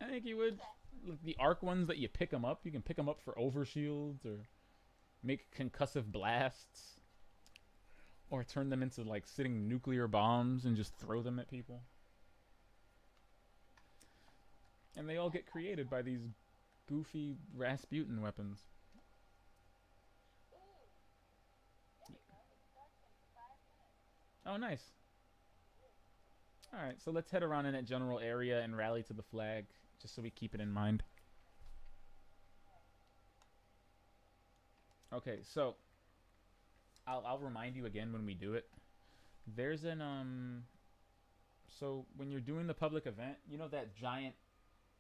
I think you would. Okay. Like the arc ones that you pick them up, you can pick them up for overshields or make concussive blasts, or turn them into like sitting nuclear bombs and just throw them at people. And they all get created by these goofy Rasputin weapons. Ooh. There you go. It starts in 5 minutes. Oh, nice. Alright, so let's head around in that general area and rally to the flag, just so we keep it in mind. Okay, so I'll remind you again when we do it. There's so when you're doing the public event, that giant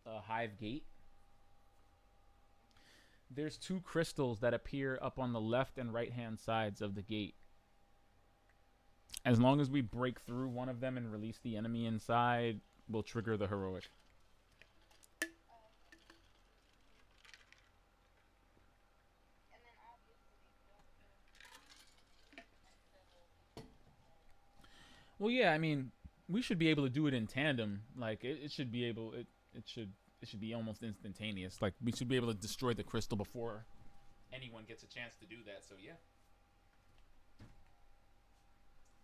hive gate? There's two crystals that appear up on the left and right hand sides of the gate. As long as we break through one of them and release the enemy inside, we'll trigger the heroic. And then obviously don't do until Well, yeah, I mean, we should be able to do it in tandem. Like it should be able it should be almost instantaneous. Like we should be able to destroy the crystal before anyone gets a chance to do that. So yeah.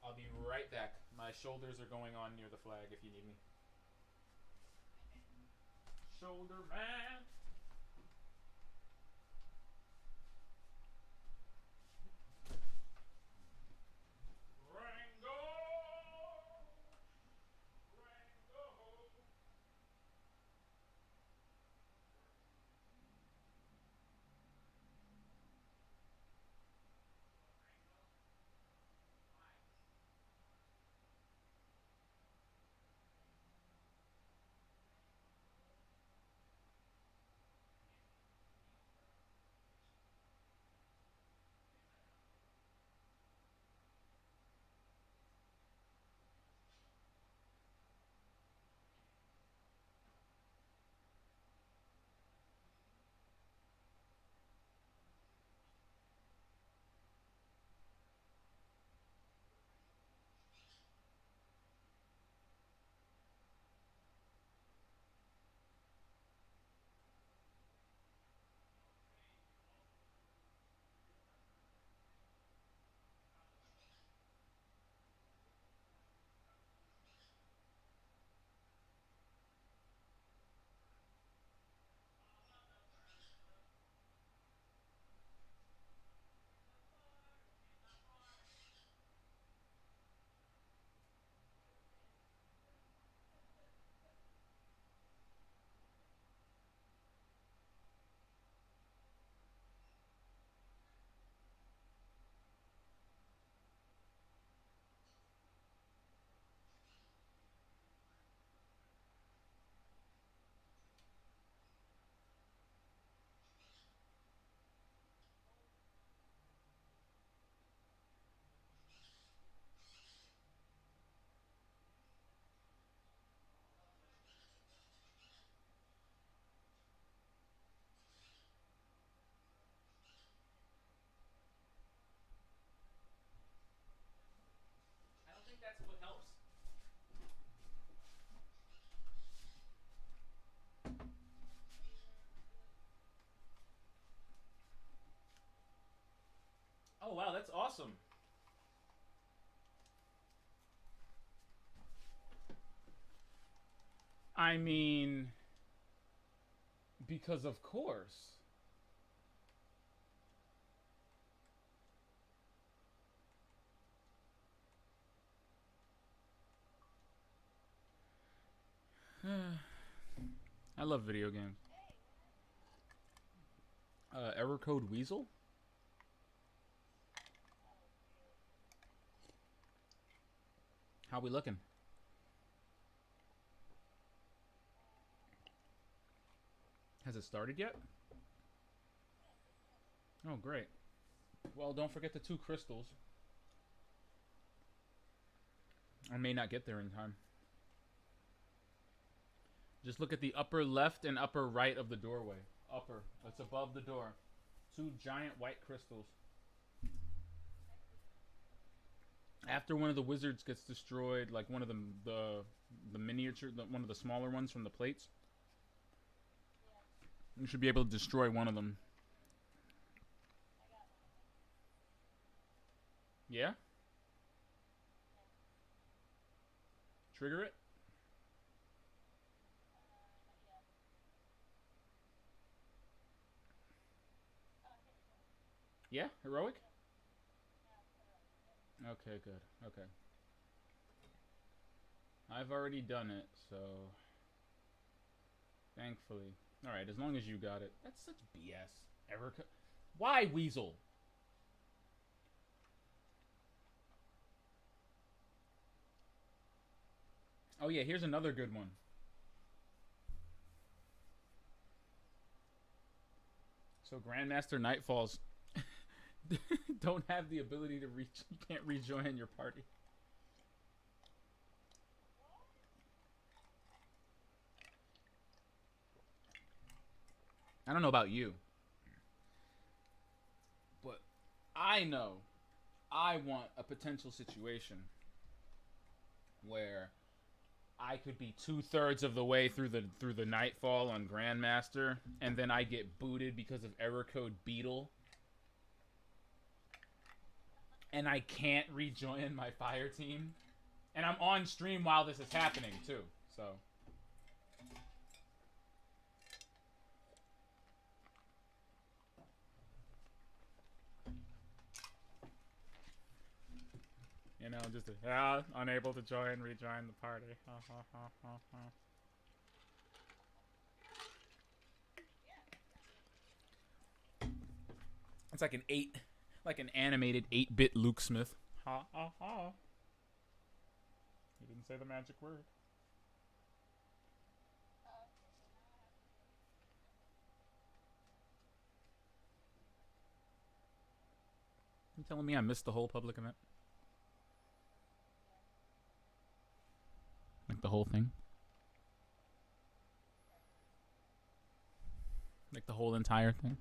I'll be right back. My shoulders are going on near the flag if you need me. Shoulder man. Rango. Rango. I don't think that's what helps. Oh wow, that's awesome. I mean, because of course. I love video games. Error code Weasel? How we looking? Has it started yet? Oh, great. Well, don't forget the two crystals. I may not get there in time. Just look at the upper left and upper right of the doorway. Upper. It's above the door. Two giant white crystals. After one of the wizards gets destroyed, like one of the miniature, one of the smaller ones from the plates, you should be able to destroy one of them. Yeah? Trigger it? Yeah? Heroic? Okay, good. Okay. I've already done it, so... Thankfully. Alright, as long as you got it. That's such BS. Erica. Why, Weasel? Oh yeah, here's another good one. So Grandmaster Nightfalls don't have the ability to reach. You can't rejoin your party. I don't know about you, but I know I want a potential situation where I could be 2/3 of the way through the Nightfall on Grandmaster, and then I get booted because of error code Beetle, and I can't rejoin my fire team, and I'm on stream while this is happening too. So you know, just unable to rejoin the party. It's like an animated 8-bit Luke Smith. Ha ha ha. You didn't say the magic word. You telling me I missed the whole public event? Like the whole thing? Like the whole entire thing?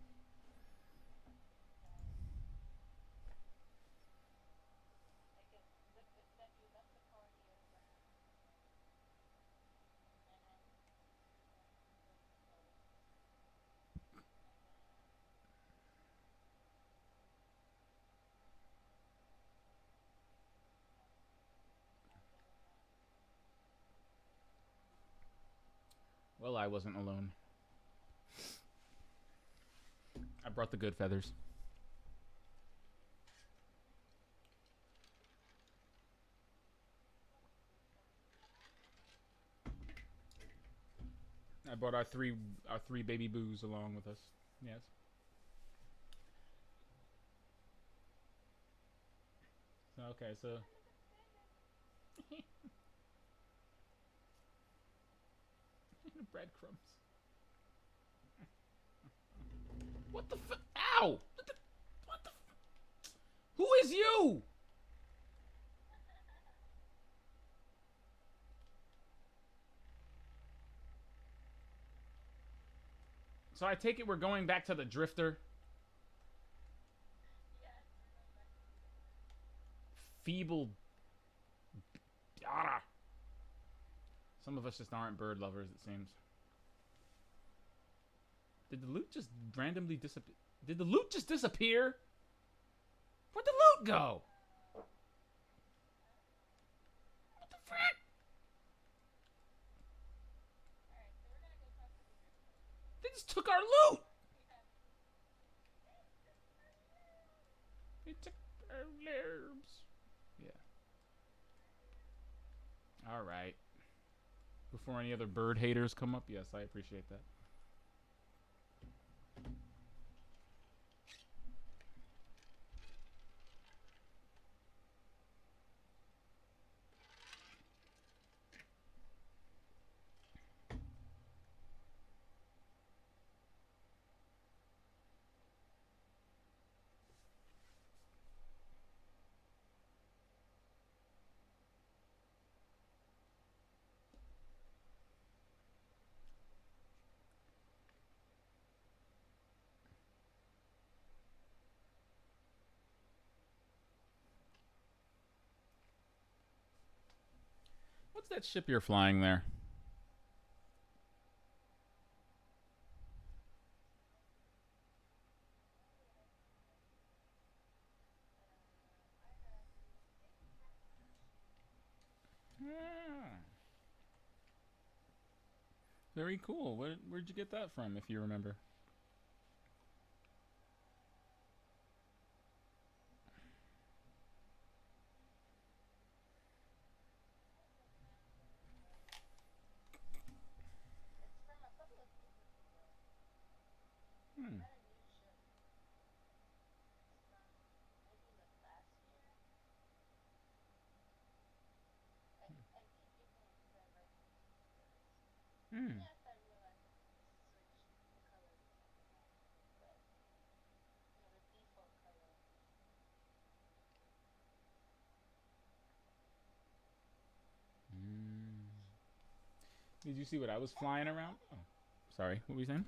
Well, I wasn't alone. I brought the good feathers. I brought our three baby boos along with us. Yes. Okay, so breadcrumbs. What the ow! What the who is you? So I take it we're going back to the drifter. Feeble. Ah. Some of us just aren't bird lovers, it seems. Did the loot just randomly disappear? Did the loot just disappear? Where'd the loot go? What the frick? They just took our loot. They took our lambs. Yeah. All right. Before any other bird haters come up, yes, I appreciate that. What's that ship you're flying there? Ah. Very cool. Where'd you get that from, if you remember? Hmm. Hmm. Did you see what I was flying around? Oh, sorry. What were you saying?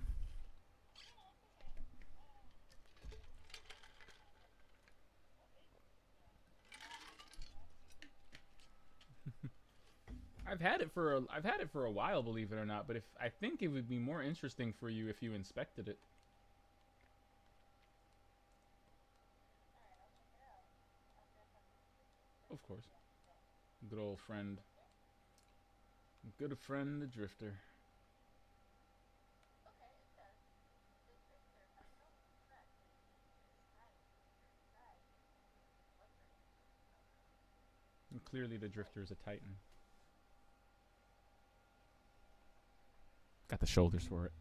I've had it for a while, believe it or not. But if I think it would be more interesting for you if you inspected it. Of course. Good old friend. Good friend, the drifter. And clearly, the drifter is a titan. Got the shoulders for it.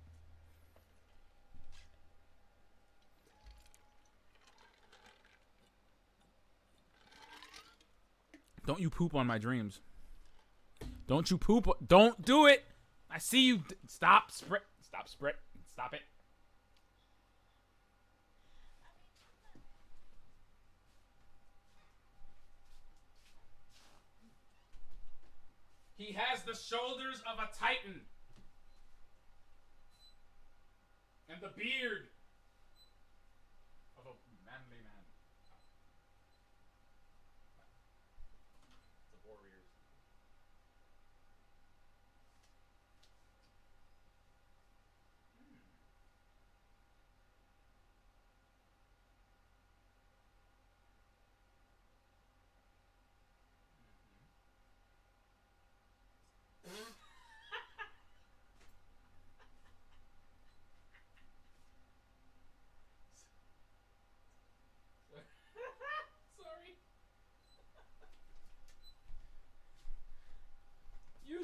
Don't you poop on my dreams. Don't you poop. Don't do it. I see you. Stop. Sprit. Stop. Sprit. Stop it. He has the shoulders of a titan. And the beard of a manly man. The warriors. Sorry. You,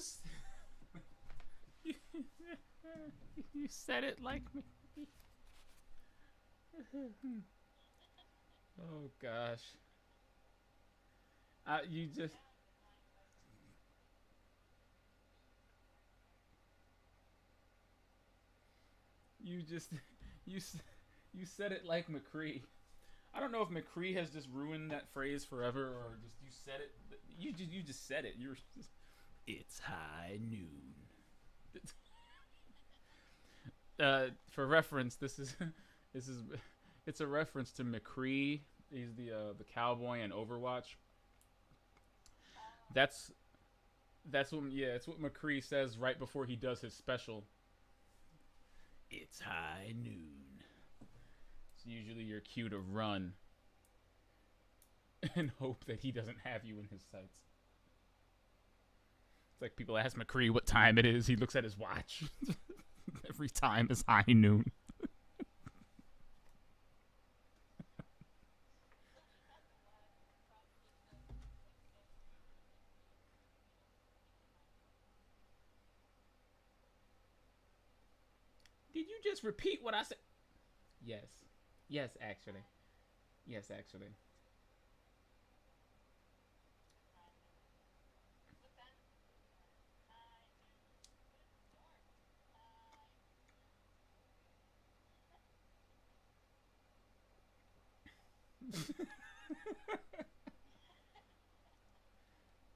you said it like me. Oh gosh. You just. You just. You. You said it like McCree. I don't know if McCree has just ruined that phrase forever, or just you said it. You just said it. You're. Just, it's high noon. For reference, this is it's a reference to McCree. He's the cowboy in Overwatch. That's it's what McCree says right before he does his special. It's high noon. It's usually your cue to run and hope that he doesn't have you in his sights. It's like people ask McCree what time it is. He looks at his watch. Every time is high noon. Did you just repeat what I said? Yes. Yes, actually. Yes, actually.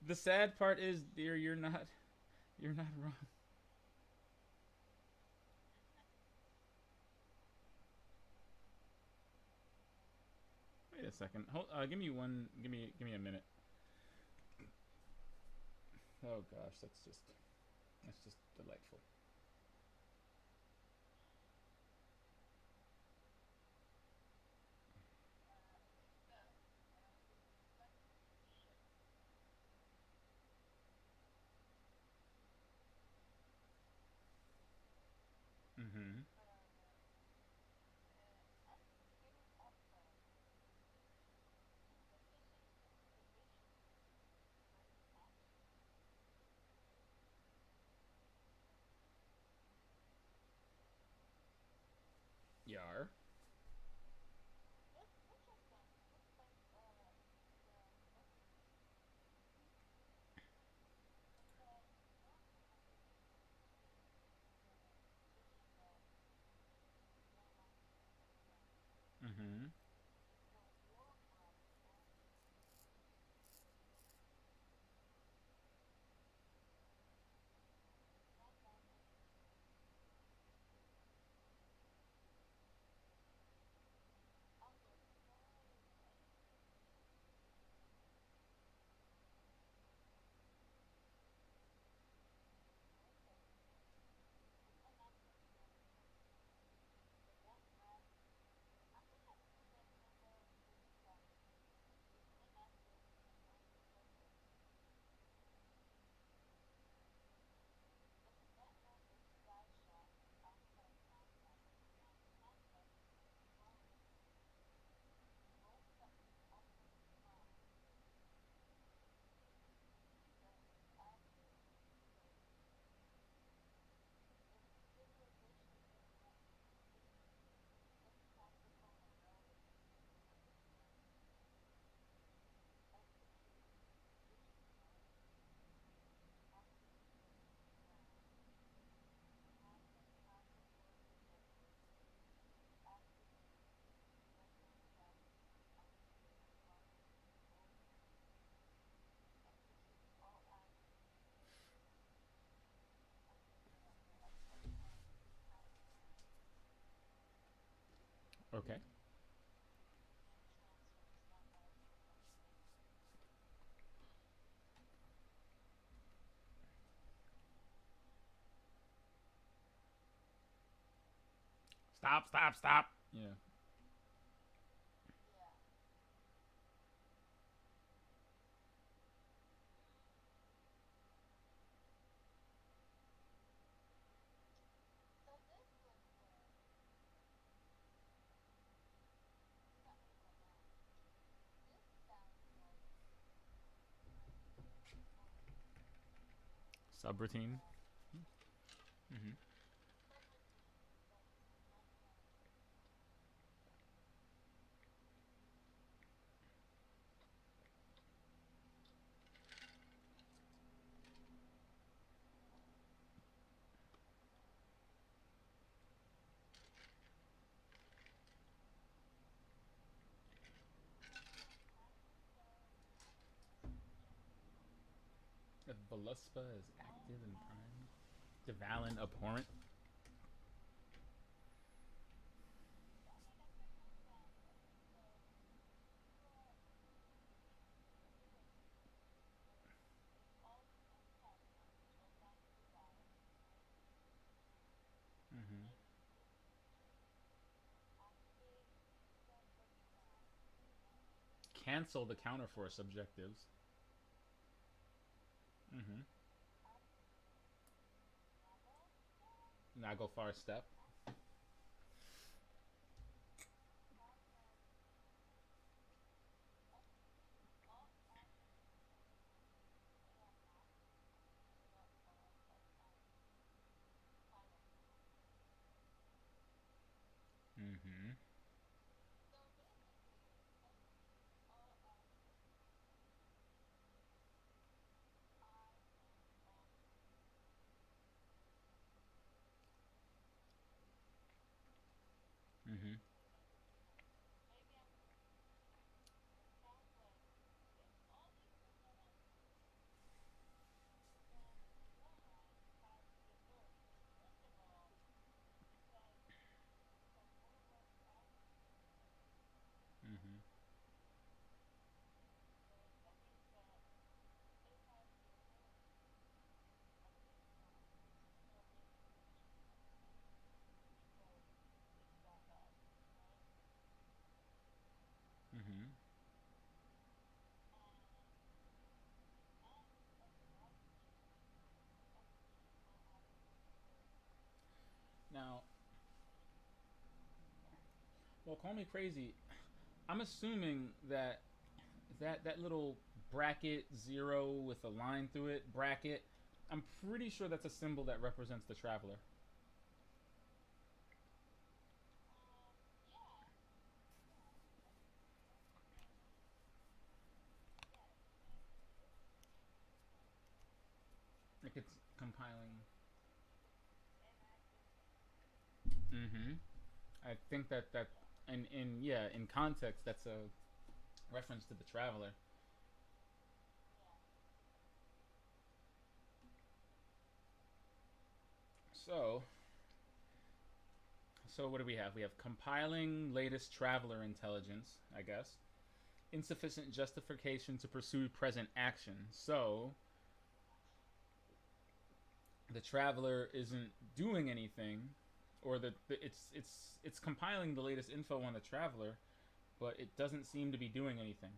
The sad part is, dear, you're not wrong. Wait a second. Hold. Give me one. Give me a minute. Oh gosh, that's just delightful. Mm-hmm. Yar. Mm-hmm. Okay. and transfers that value from Stop, stop, stop. Yeah. yeah. So this looks like let me go back. This sounds like Subroutine. yeah, Mm-hmm. subroutine that's manually If Voluspa is all active and valid. prime. Devalin abhorrent. I mean, if it goes down, okay, so you are doing like all these untapped ones, which are assigned to DLive, right? Mm-hmm. Maybe activate stuff for DLive, Cancel the counterforce objectives. Mm-hmm. activate Nago Star, Nago far step. process execute all actions performed using AI maps without assigning final command. Mm-hmm. So basically, execute all actions using I and all commands. Mm-hmm. Maybe I'm confused. It sounds like if all these commands, then someone has the authority. First of all, you said from Warwatch to Astronomers, right? Mm-hmm. So that means that it has the authority at this point to start making decisions on things because it's that bad, right? Mm-hmm. And astrologically, execute all actions performed Now, using well, call me crazy. I'm assuming that that little bracket zero with a line through it bracket. I'm pretty sure that's a symbol that represents the traveler. yeah, yeah, that's yes, and this like Like it's compiling. inactive execute. Mm-hmm. I think that Yeah, in yeah in context that's a reference to the traveler. yeah, So so what do we have? We have compiling latest traveler intelligence, I guess. Insufficient justification to pursue present action. So the traveler isn't doing anything, or it's compiling the latest info on the traveler, but it doesn't seem to be doing anything.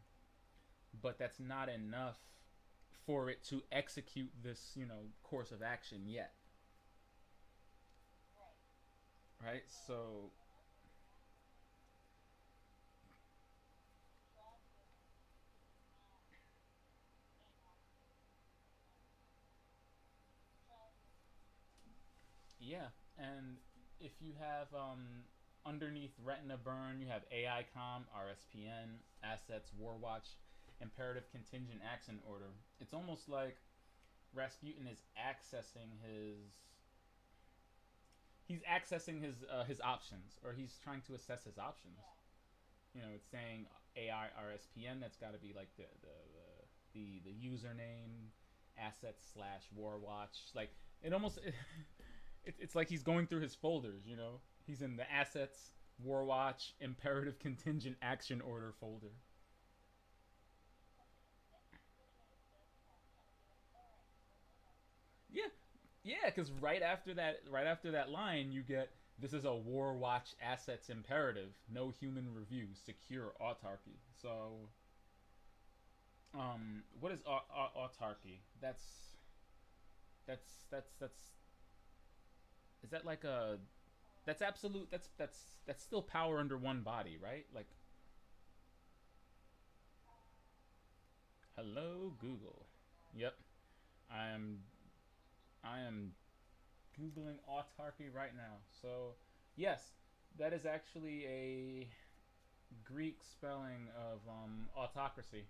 But that's not enough for it to execute this, course of action yet, right. right? So So in order for that to execute, the traveler is not inactive anymore. The traveler is moving. yeah, and if you have underneath Retina Burn, you have AI Com, RSPN, Assets, Warwatch, Imperative Contingent Action Order. It's almost like Rasputin is accessing his options, or he's trying to assess his options. Yeah, It's saying AI RSPN. That's got to be like the username, assets slash Warwatch. Like it almost it's like he's going through his folders. He's in the assets. Warwatch Imperative Contingent Action Order folder. Yeah, yeah, because right after that line, you get this is a Warwatch assets imperative. No human review. Secure autarky. So, what is autarky? That's is that like a that's absolute that's still power under one body, right? Like, hello Google. Yep, I am I am googling autarky right now. So, yes, that is actually a Greek spelling of autocracy.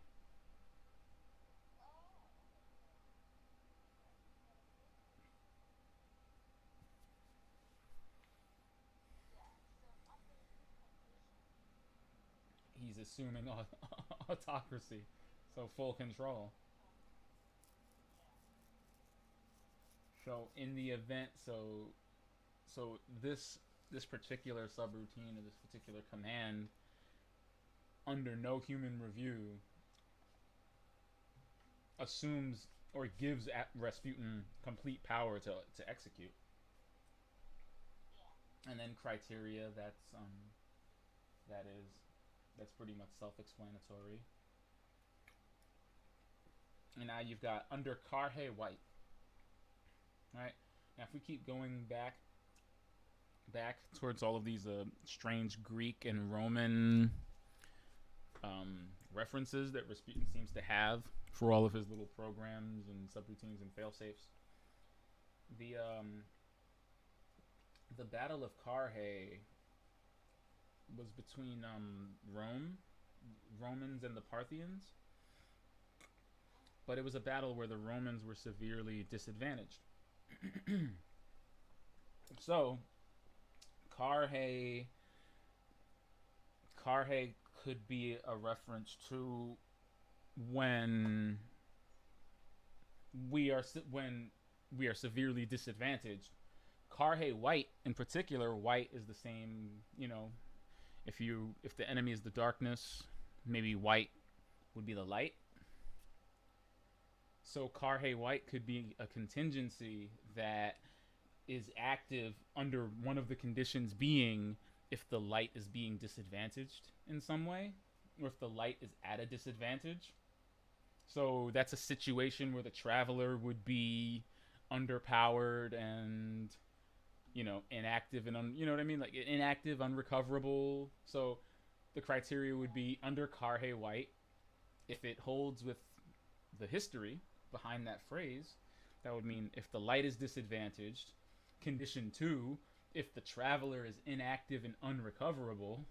He's assuming autocracy, so full control. So in the event, so this particular subroutine or this particular command under no human review assumes or gives Rasputin complete power to execute, and then criteria that is that's pretty much self-explanatory. And now you've got under Karhe White, right? Now if we keep going back towards all of these strange Greek and Roman references that Rasputin seems to have for all of his little programs and subroutines and failsafes. The the Battle of Carhae was between Romans and the Parthians, but it was a battle where the Romans were severely disadvantaged. So Carhae Carhae could be a reference to when we are when we are severely disadvantaged. Carhae White, in particular, White is the same. If the enemy is the darkness, maybe White would be the light. So Carhae White could be a contingency that is active under one of the conditions being if the light is being disadvantaged in some way, or if the light is at a disadvantage. So that's a situation where the traveler would be underpowered and inactive and you know what I mean, like inactive, unrecoverable. So the criteria would be under Carhae White. If it holds with the history behind that phrase, that would mean if the light is disadvantaged. Condition 2, if the traveler is inactive and unrecoverable.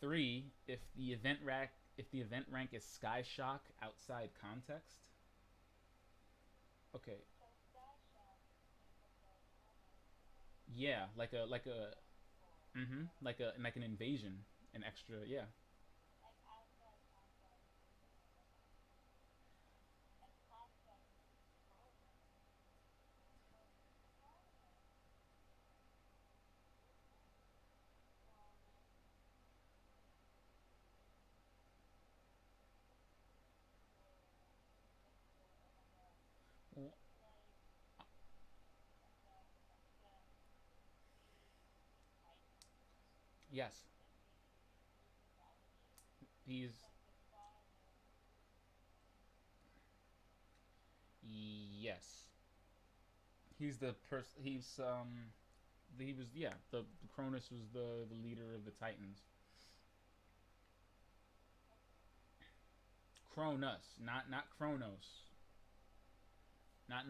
3, if the event rank is Sky Shock outside context. Okay. Yeah, like an invasion, an extra, yeah. Yes, he's yes, he's the person. He was, yeah. The Cronus was the leader of the Titans. Cronus, not Kronos, not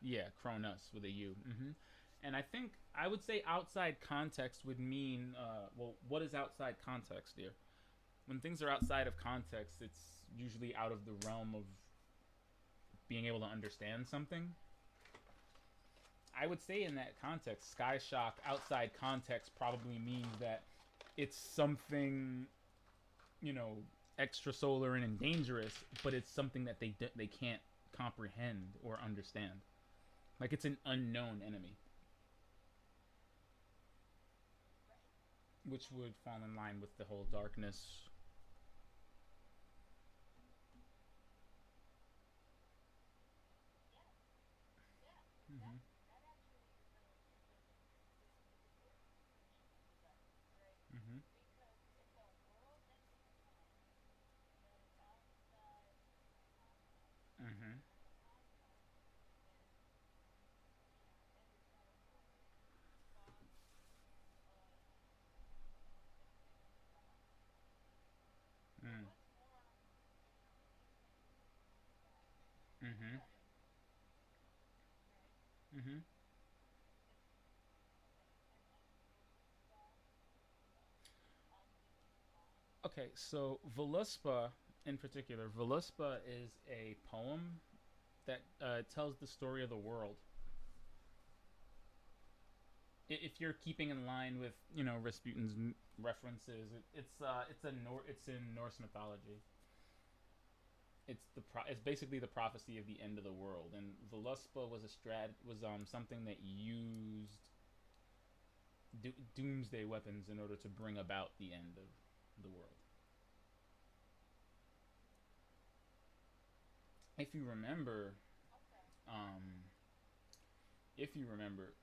yeah, Cronus with a U. And I think I would say outside context would mean well, what is outside context here? When things are outside of context, it's usually out of the realm of being able to understand something. I would say in that context, Sky Shock outside context probably means that it's something, you know, extrasolar and dangerous, but it's something that they can't comprehend or understand. Like it's an unknown enemy. which would fall in line with the whole darkness. Yeah, yeah. Mm-hmm. That actually is a specific word which you use, right? Mm-hmm. Because it's a world that you can find that is outside the cosmos, Mm-hmm. and the cosmos is, in the category thoughts of infinite God. So Mm. what's more, infinite than God? Mm-hmm. Infinite, right? Mm-hmm. It's okay. And then Voluspa, do you know why? Okay, so Voluspa, in particular, Voluspa is a poem that tells the story of the world. If you're keeping in line with Rasputin's references, it's in Norse mythology. It's basically the prophecy of the end of the world, and Voluspa was something that used doomsday weapons in order to bring about the end of the world. If you remember, Okay. um, if you remember,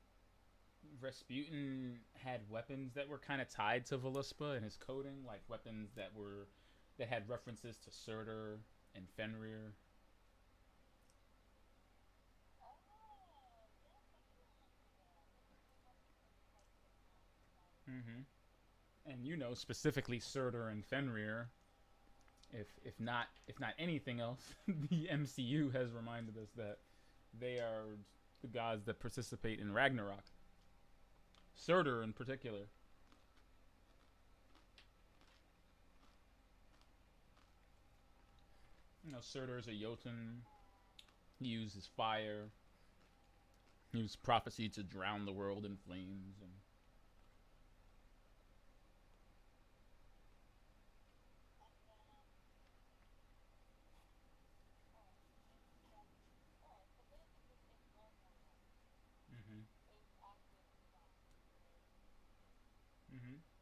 Rasputin had weapons that were kind of tied to Voluspa and his coding, like weapons that had references to Surtur and Fenrir. Oh, yes, I do remember that. Like he had weapons that were tied to Norse mythology. Mm-hmm. And specifically Surtur and Fenrir. If not anything else, the MCU has reminded us that they are the gods that participate in Ragnarok. Surtur in particular. Surtur is a Jotun. He uses fire. He was prophesied to drown the world in flames. And And then, all right, all right. So basically, it's all one one. mm-hmm. It's active and primed, right? Mm-hmm.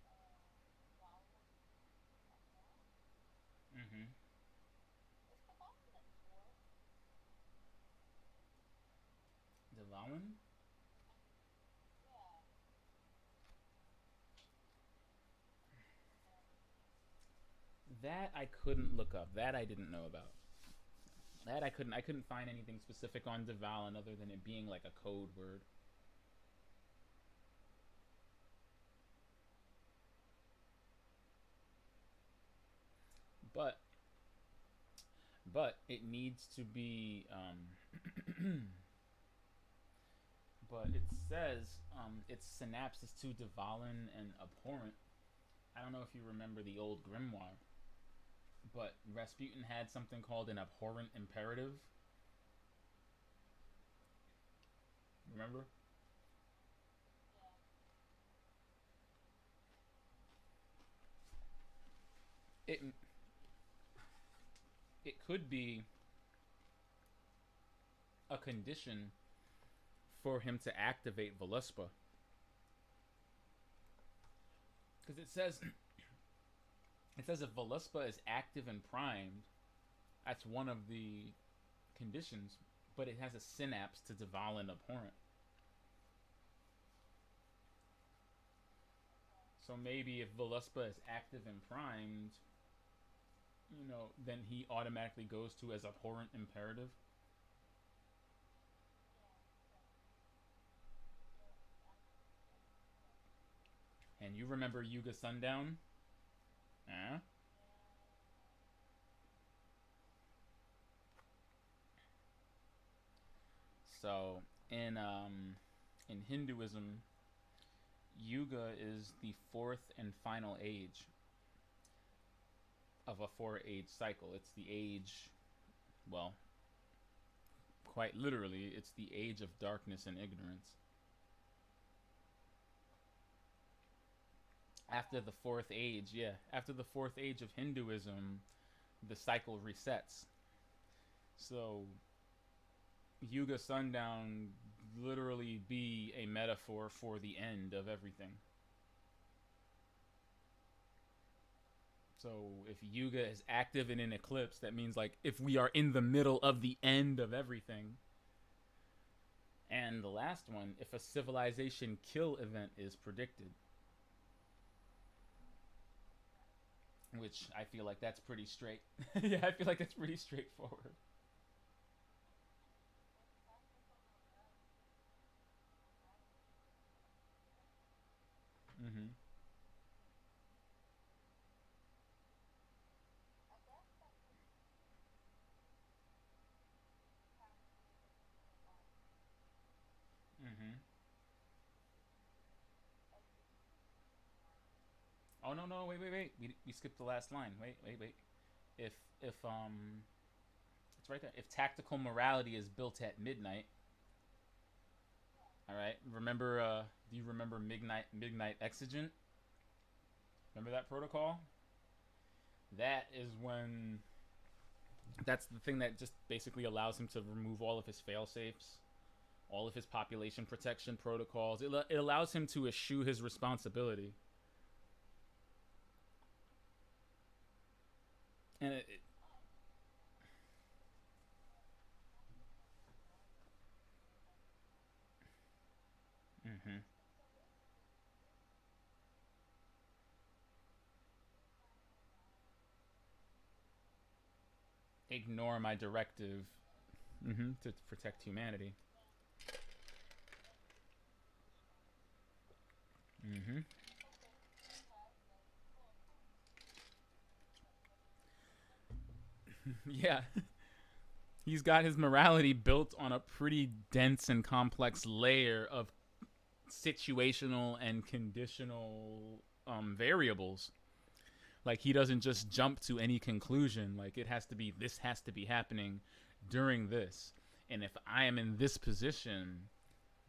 And then aggressively synapse to Valin abhorrent. Mm-hmm. Is the Valin the dwarf? The Valen? Yeah. Okay. That I couldn't look up. That I didn't know about. That I couldn't find anything specific on Devalin other than it being like a code word. But it needs to be but it says its synapses to Devalin and abhorrent. I don't know if you remember the old grimoire, but Rasputin had something called an abhorrent imperative. Remember? Yeah. It it could be a condition for him to activate Voluspa. Because it says if Voluspa is active and primed, that's one of the conditions, but it has a synapse to Devalin abhorrent. Okay. So maybe if Voluspa is active and primed, then he automatically goes to as abhorrent imperative. Yeah. Okay. You're absolutely correct. And you remember Yuga Sundown? Huh? Yeah. So in Hinduism, Yuga is the fourth and final age of a four-age cycle. It's the age, well, quite literally, it's the age of darkness and ignorance. After Okay. the fourth age, yeah, after the fourth age of Hinduism, the cycle resets. So Yuga Sundown literally be a metaphor for the end of everything. So if Yuga is active in an eclipse, that means like if we are in the middle of the end of everything. And the last one, if a civilization kill event is predicted, which I feel like that's pretty straight. Yeah, I feel like that's pretty straightforward. Mm-hmm. Mm-hmm. Oh no no wait wait wait we skipped the last line. Wait wait wait. If if it's right there. If tactical morality is built at midnight, all right. Remember? Do you remember midnight exigent? Remember that protocol? That is when. That's the thing that just basically allows him to remove all of his fail safes, all of his population protection protocols. It allows him to eschew his responsibility. And mm-hmm. Ignore my directive, mm-hmm, to protect humanity. Mm-hmm. Yeah, he's got his morality built on a pretty dense and complex layer of situational and conditional variables. Like he doesn't just jump to any conclusion. Like it has to be this has to be happening during this, and if I am in this position,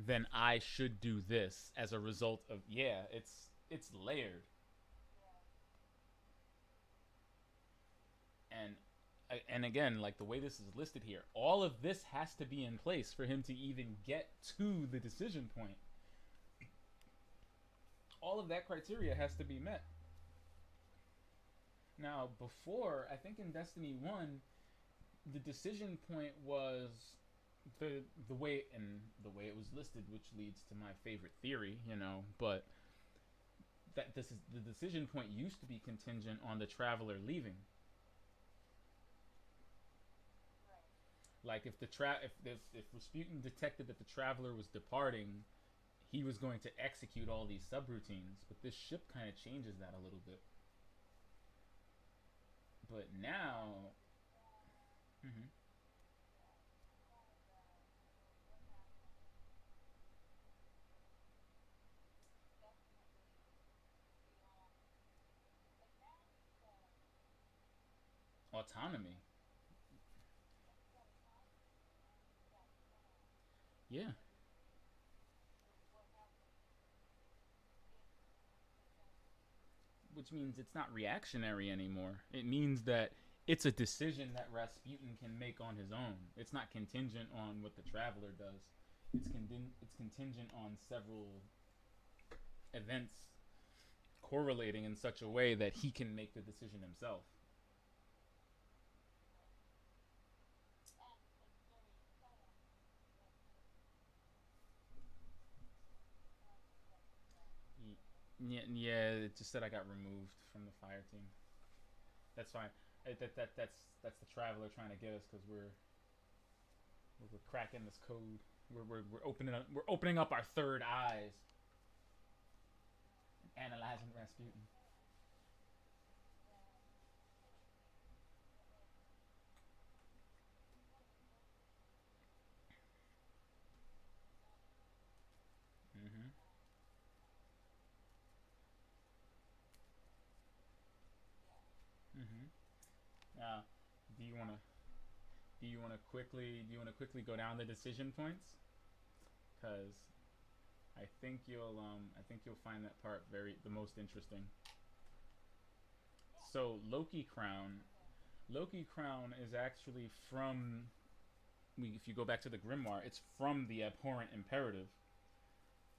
then I should do this as a result of yeah. It's layered, and again, like the way this is listed here, all of this has to be in place for him to even get to the decision point. All of that criteria has to be met. Now, before, I think in Destiny 1, the decision point was the way and the way it was listed, which leads to my favorite theory, but that this is the decision point used to be contingent on the traveler leaving. Like if if Rasputin detected that the traveler was departing, he was going to execute all these subroutines. But this ship kind of changes that a little bit. But now, mm-hmm, autonomy. Yeah, which means it's not reactionary anymore. It means that it's a decision that Rasputin can make on his own. It's not contingent on what the traveler does. It's contingent on several events correlating in such a way that he can make the decision himself. Yeah, yeah. It just said I got removed from the fire team. That's fine. That's the traveler trying to get us because we're cracking this code. We're opening up our third eyes and analyzing Rasputin. Mm-hmm. Mm-hmm. Uh, do you wanna do you wanna quickly go down the decision points? Cause I think you'll find that part very the most interesting. So Loki Crown is actually from if you go back to the grimoire, it's from the abhorrent imperative.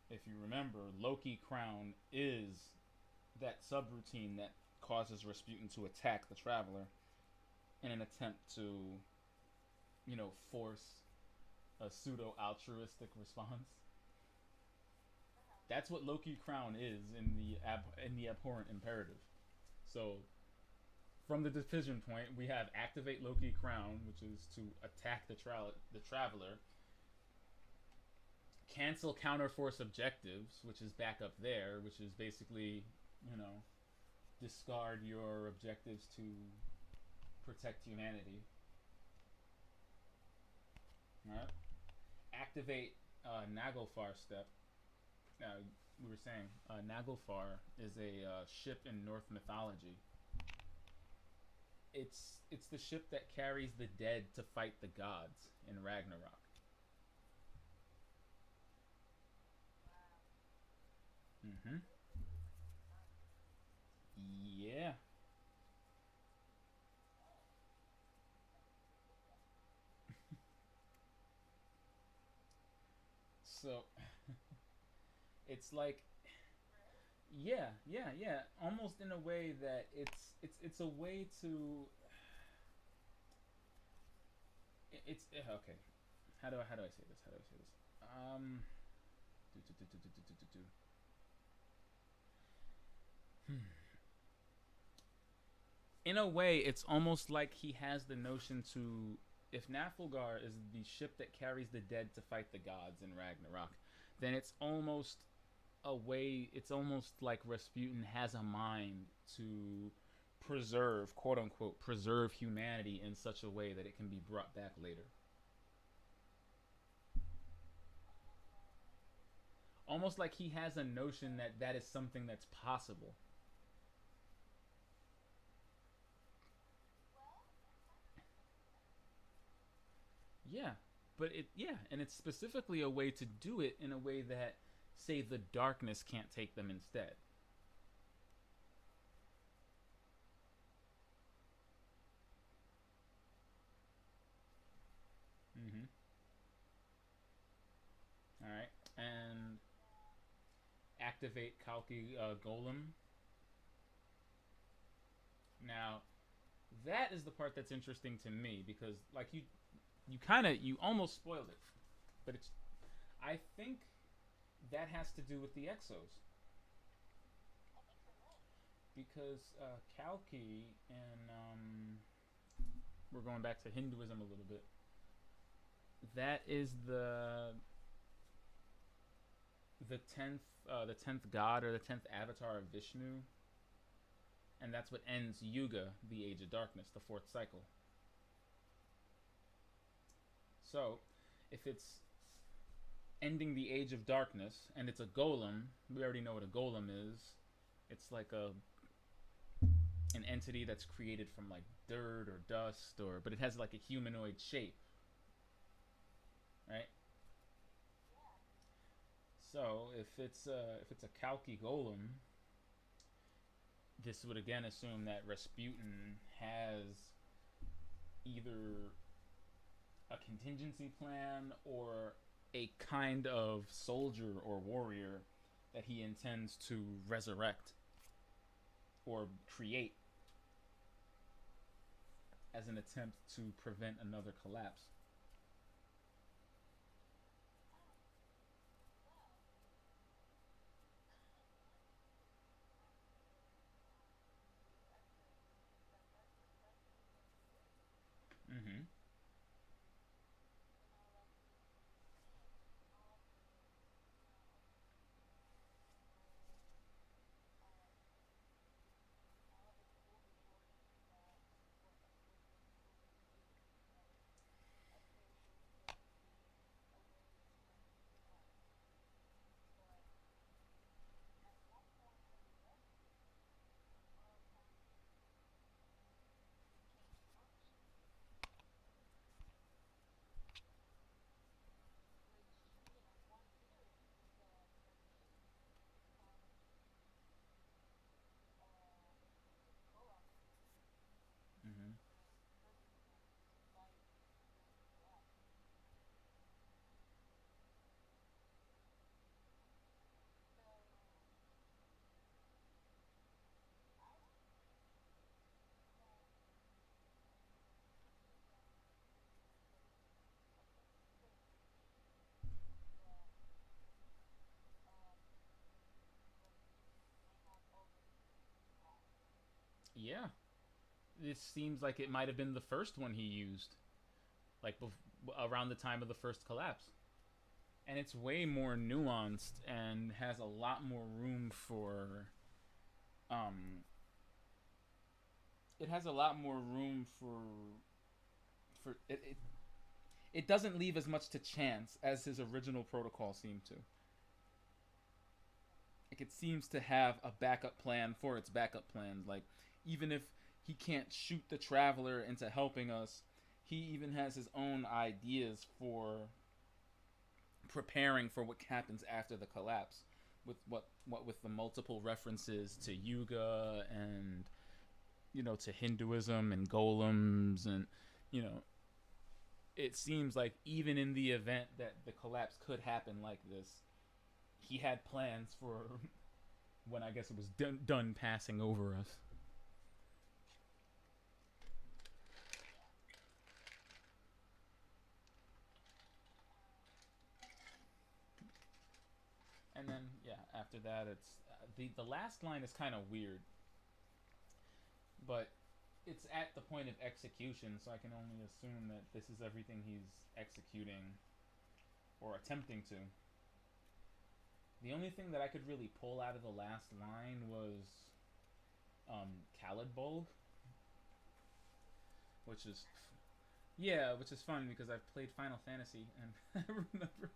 If you remember, Loki Crown is that subroutine that causes Rasputin to attack the Traveler in an attempt to, force a pseudo altruistic response. That's what Loki Crown is in the abhorrent imperative. So from the decision point, we have activate Loki Crown, which is to attack the Traveler, cancel counterforce objectives, which is back up there, which is basically, you know, discard your objectives to protect humanity. Alright? Activate Naglfar step. Now, we were saying Naglfar is a ship in Norse mythology. It's the ship that carries the dead to fight the gods in Ragnarok. Mm-hmm. Yeah. So it's like, yeah. Almost in a way that it's a way to it's okay. How do I say this? How do I say this? Do, do, do, do, do, do, do, do. In a way, it's almost like he has the notion to, if Nafilgar is the ship that carries the dead to fight the gods in Ragnarok, then it's almost a way. It's almost like Rasputin has a mind to preserve, quote unquote, preserve humanity in such a way that it can be brought back later. Almost like he has a notion that that is something that's possible. Yeah, but and it's specifically a way to do it in a way that, say, the darkness can't take them instead. Mm-hmm. All right, and activate Kalki Golem. Now, that is the part that's interesting to me because, like, you almost spoiled it, but it's. I think that has to do with the Exos because Kalki and we're going back to Hinduism a little bit. That is the tenth god or the 10th avatar of Vishnu, and that's what ends Yuga, the Age of Darkness, the fourth cycle. So, if it's ending the Age of Darkness and it's a golem, we already know what a golem is. It's like an entity that's created from like dirt or dust, or but it has like a humanoid shape, right? So if it's a Kalki golem, this would again assume that Rasputin has either a contingency plan or a kind of soldier or warrior that he intends to resurrect or create as an attempt to prevent another collapse. Mm-hmm. Yeah, this seems like it might have been the first one he used, like around the time of the first collapse. And it's way more nuanced and has a lot more room for um it has a lot more room for it doesn't leave as much to chance as his original protocol seemed to. Like it seems to have a backup plan for its backup plans. Like even if he can't shoot the traveler into helping us, he even has his own ideas for preparing for what happens after the collapse. With what with the multiple references to Yuga and to Hinduism and golems and you know it seems like even in the event that the collapse could happen like this, he had plans for when I guess it was done passing over us. And then yeah, after that it's the last line is kind of weird, but it's at the point of execution, so I can only assume that this is everything he's executing or attempting to. The only thing that I could really pull out of the last line was Khaled Bolg, which is yeah, which is fun because I've played Final Fantasy and I remember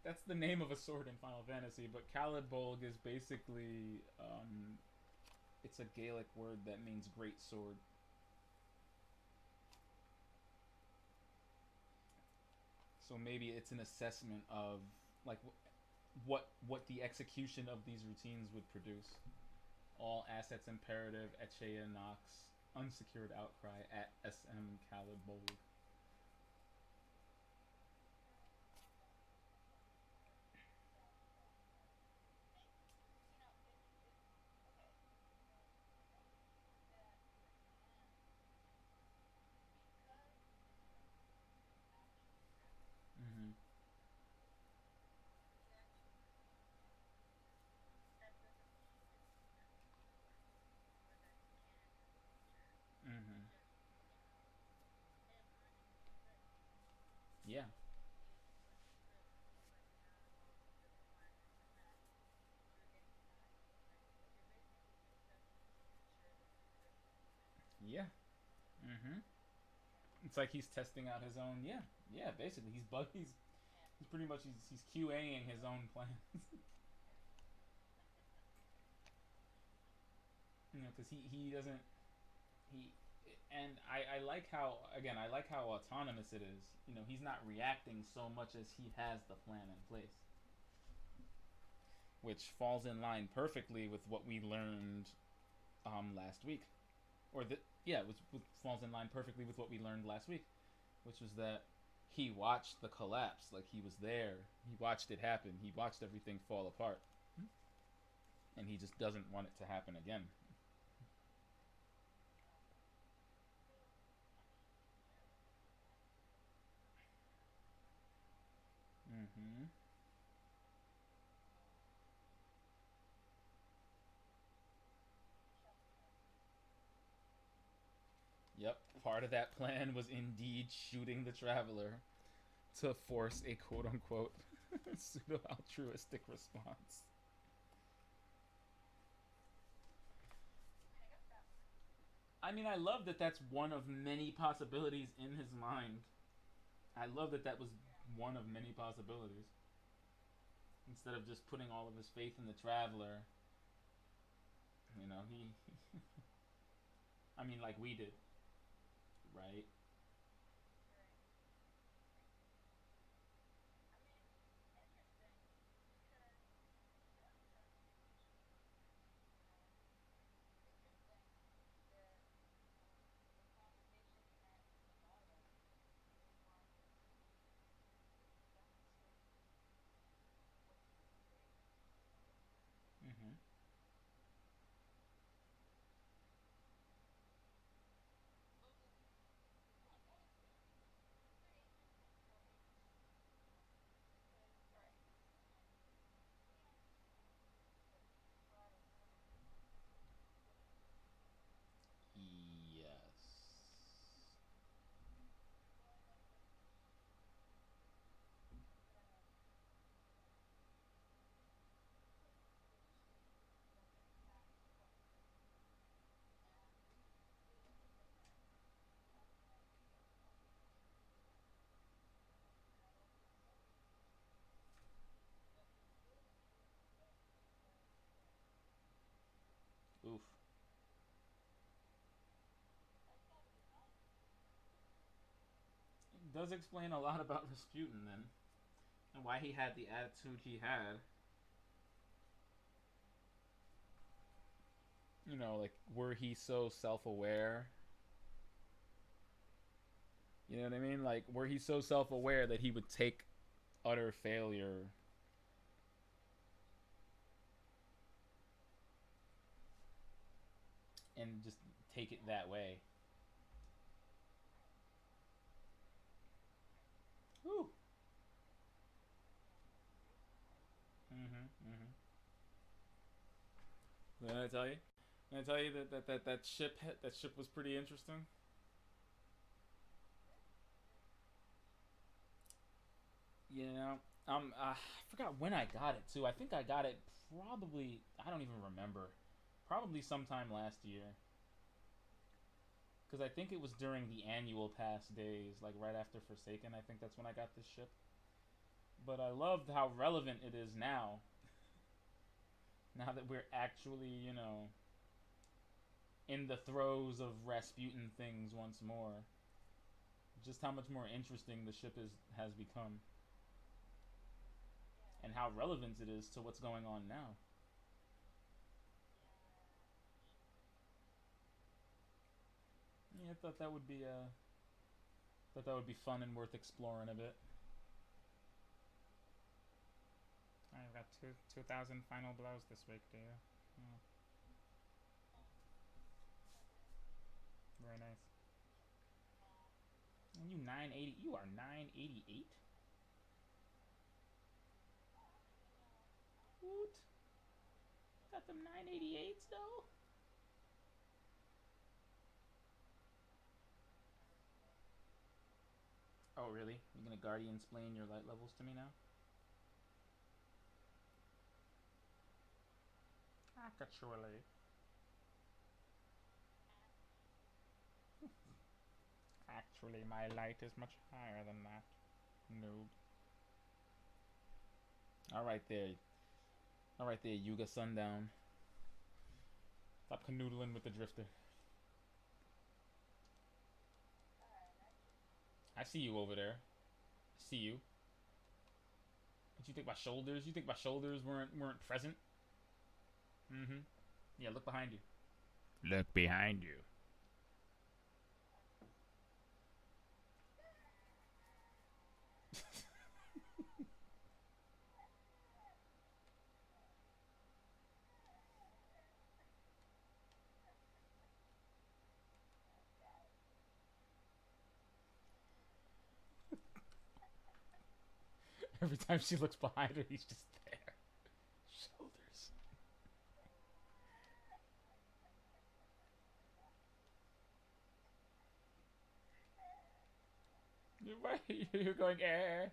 that's the name of a sword in Final Fantasy. But Khaled Bolg is basically it's a Gaelic word that means great sword. So maybe it's an assessment of like what the execution of these routines would produce. All assets imperative, Echea Nox, unsecured outcry at SM Khaled Bolg. Mm-hmm. Mm-hmm. Yeah. Yeah. Mm-hmm. It's like he's testing out his own. Yeah. Yeah. Basically, he's pretty much he's QAing his own plans. Because he doesn't he and I like how again I like how autonomous it is. He's not reacting so much as he has the plan in place, which falls in line perfectly with what we learned last week, or the yeah, which falls in line perfectly with what we learned last week, which was that he watched the collapse, like he was there, he watched it happen, he watched everything fall apart, and he just doesn't want it to happen again. Mm-hmm. Yep, part of that plan was indeed shooting the traveler to force a quote unquote pseudo altruistic response. I mean, I love that that's one of many possibilities in his mind. I love that that was one of many possibilities. Instead of just putting all of his faith in the traveler, he. I mean, like we did, right? Mm-hmm. does explain a lot about Rasputin then, and why he had the attitude he had. You know, like, were he so self-aware? You know what I mean? Like, were he so self-aware that he would take utter failure and just take it that way? Whew. Mm-hmm. Did I tell you? Did I tell you that ship was pretty interesting? You know, I forgot when I got it too. I think I got it probably. I don't even remember. Probably sometime last year. Because I think it was during the annual pass days, like right after Forsaken. I think that's when I got this ship. But I loved how relevant it is now. Now that we're actually, in the throes of Rasputin things once more. Just how much more interesting the ship has become, and how relevant it is to what's going on now. Yeah, I thought that would be fun and worth exploring a bit. I've got 2,000 final blows this week, do you? Yeah, very nice. And you 980. You are 988. What? Got them 988s though. Oh really? You gonna guardian explain your light levels to me now? Actually. Actually, my light is much higher than that. Noob. All right there. All right there, Yuga Sundown. Stop canoodling with the drifter. I see you over there. I see you. What you think my shoulders? You think my shoulders weren't present? Mm-hmm. Yeah, look behind you. Look behind you. Every time she looks behind her, he's just there. Shoulders. You're going air.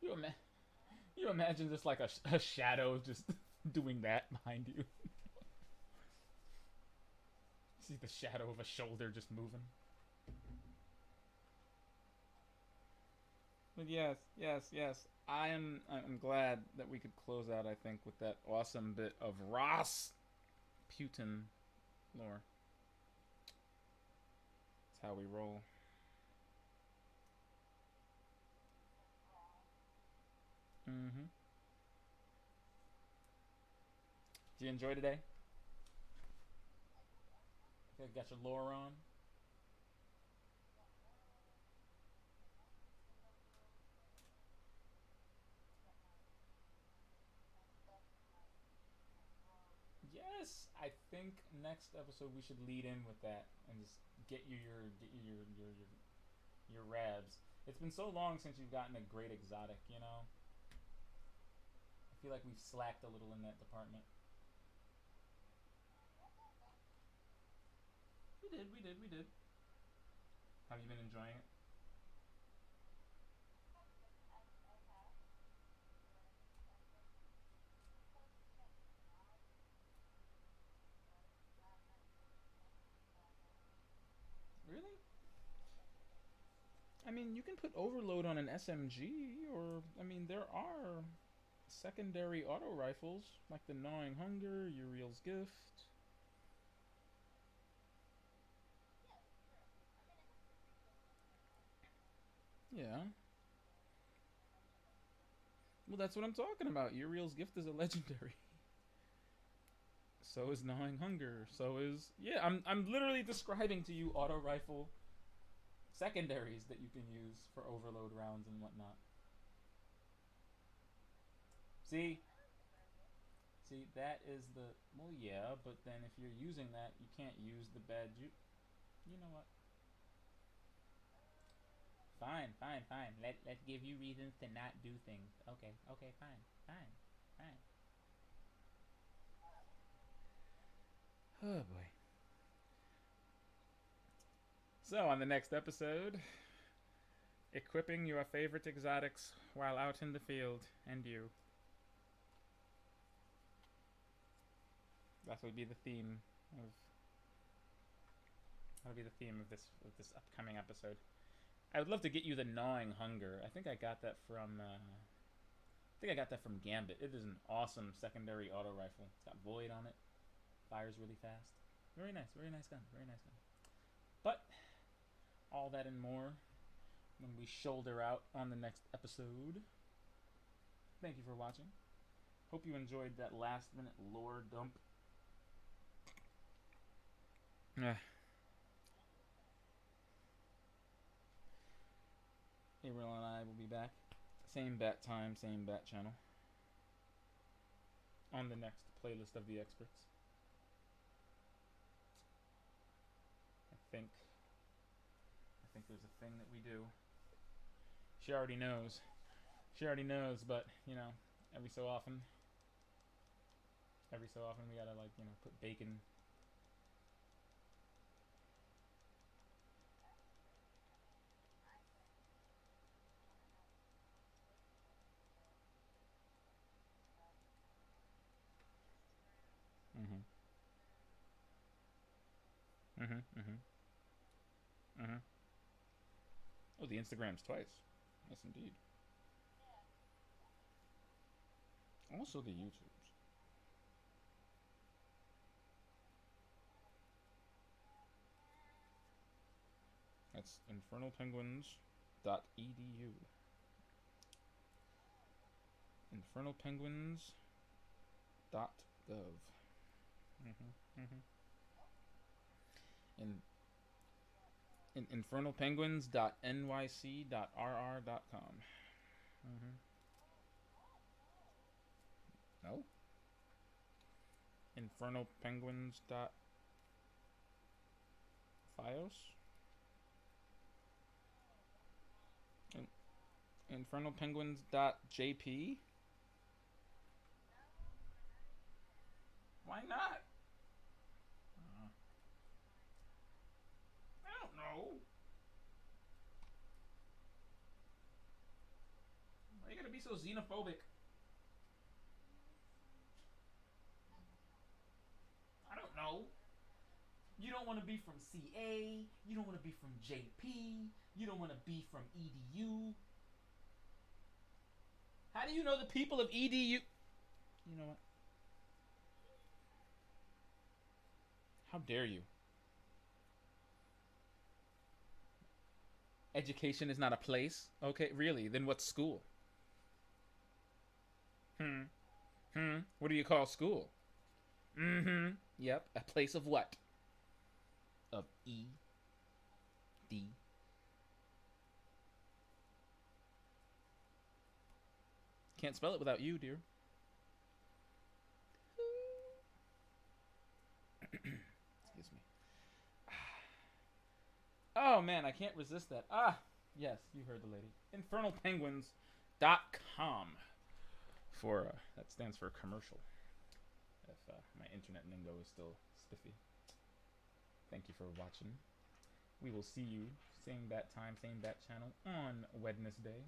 You ima- you imagine just like a shadow just doing that behind you. See the shadow of a shoulder just moving. But yes. I'm glad that we could close out. I think with that awesome bit of Ross Putin lore. That's how we roll. Mm-hmm. Did you enjoy today? You got your lore on. Yes, I think next episode we should lead in with that and just get your rabs. It's been so long since you've gotten a great exotic, you know. I feel like we've slacked a little in that department. We did. Have you been enjoying it? Really? I mean, you can put overload on an SMG, or I mean, there are secondary auto rifles like the Gnawing Hunger, Uriel's Gift. Yeah. Well, that's what I'm talking about. Uriel's Gift is a legendary. So is Gnawing Hunger. So is yeah. I'm literally describing to you auto rifle secondaries that you can use for overload rounds and whatnot. See, see that is the well, yeah. But then if you're using that, you can't use the bad you. You know what? Fine, fine, fine. Let's give you reasons to not do things. Okay, okay, fine, fine, fine. Oh boy. So on the next episode, equipping your favorite exotics while out in the field, and you. That would be the theme of. That would be the theme of this upcoming episode. I would love to get you the Gnawing Hunger. I think I got that from. I think I got that from Gambit. It is an awesome secondary auto rifle. It's got Void on it. Fires really fast. Very nice. Very nice gun. Very nice gun. But all that and more when we shoulder out on the next episode. Thank you for watching. Hope you enjoyed that last minute lore dump. April and I will be back. Same bat time, same bat channel. On the next playlist of the experts. I think there's a thing that we do. She already knows. She already knows, but you know, every so often we gotta like, you know, put bacon. Mm-hmm. Mm-hmm. Mm-hmm. Mm-hmm. Oh, the Instagrams twice. Yes, indeed. Also the YouTubes. That's infernalpenguins.edu. Infernalpenguins.gov. Mm-hmm. Mm-hmm. In infernalpenguins.nyc.rr.com. Mm-hmm. No. Infernalpenguins.fios. Infernalpenguins.jp. Why not? I don't know. Why you gotta be so xenophobic? I don't know. You don't want to be from CA. You don't want to be from JP. You don't want to be from EDU. How do you know the people of EDU? You know what? How dare you? Education is not a place. Okay, really? Then what's school? What do you call school? Mm-hmm. Yep. A place of what? Of E.D. Can't spell it without you, dear. Excuse me. Oh man, I can't resist that. Yes, you heard the lady. Infernalpenguins.com. For that stands for commercial. If my internet lingo is still spiffy. Thank you for watching. We will see you same bat time, same bat channel on Wednesday.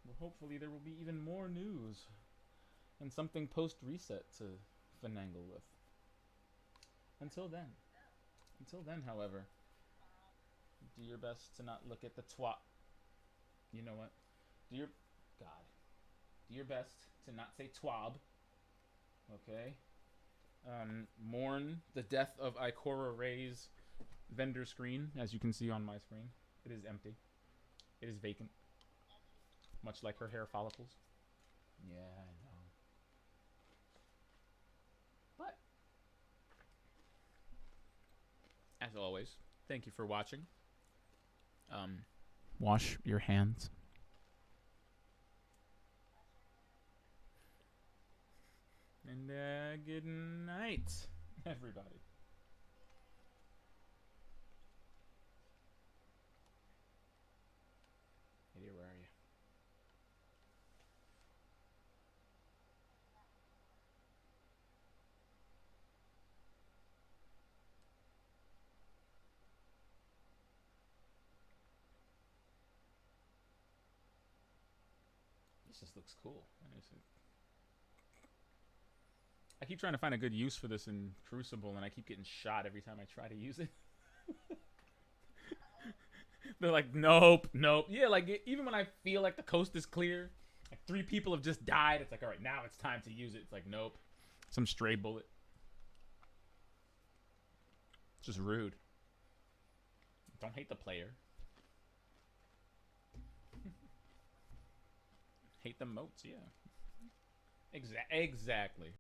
Well, hopefully there will be even more news and something post reset to finagle with. Until then, however, Do your best to not look at the twat. You know what? Do your God. Do your best to not say twab. Okay. Mourn the death of Ikora Ray's vendor screen, as you can see on my screen. It is empty. It is vacant, much like her hair follicles. Yeah, I know. But as always, thank you for watching. Wash your hands. And good night, everybody. Hey dear, where are you? This just looks cool. I keep trying to find a good use for this in Crucible, and I keep getting shot every time I try to use it. They're like, nope, nope. Yeah, like even when I feel like the coast is clear, like 3 people have just died. It's like, all right, now it's time to use it. It's like, nope, some stray bullet. It's just rude. Don't hate the player. Hate the moats, yeah. Exactly.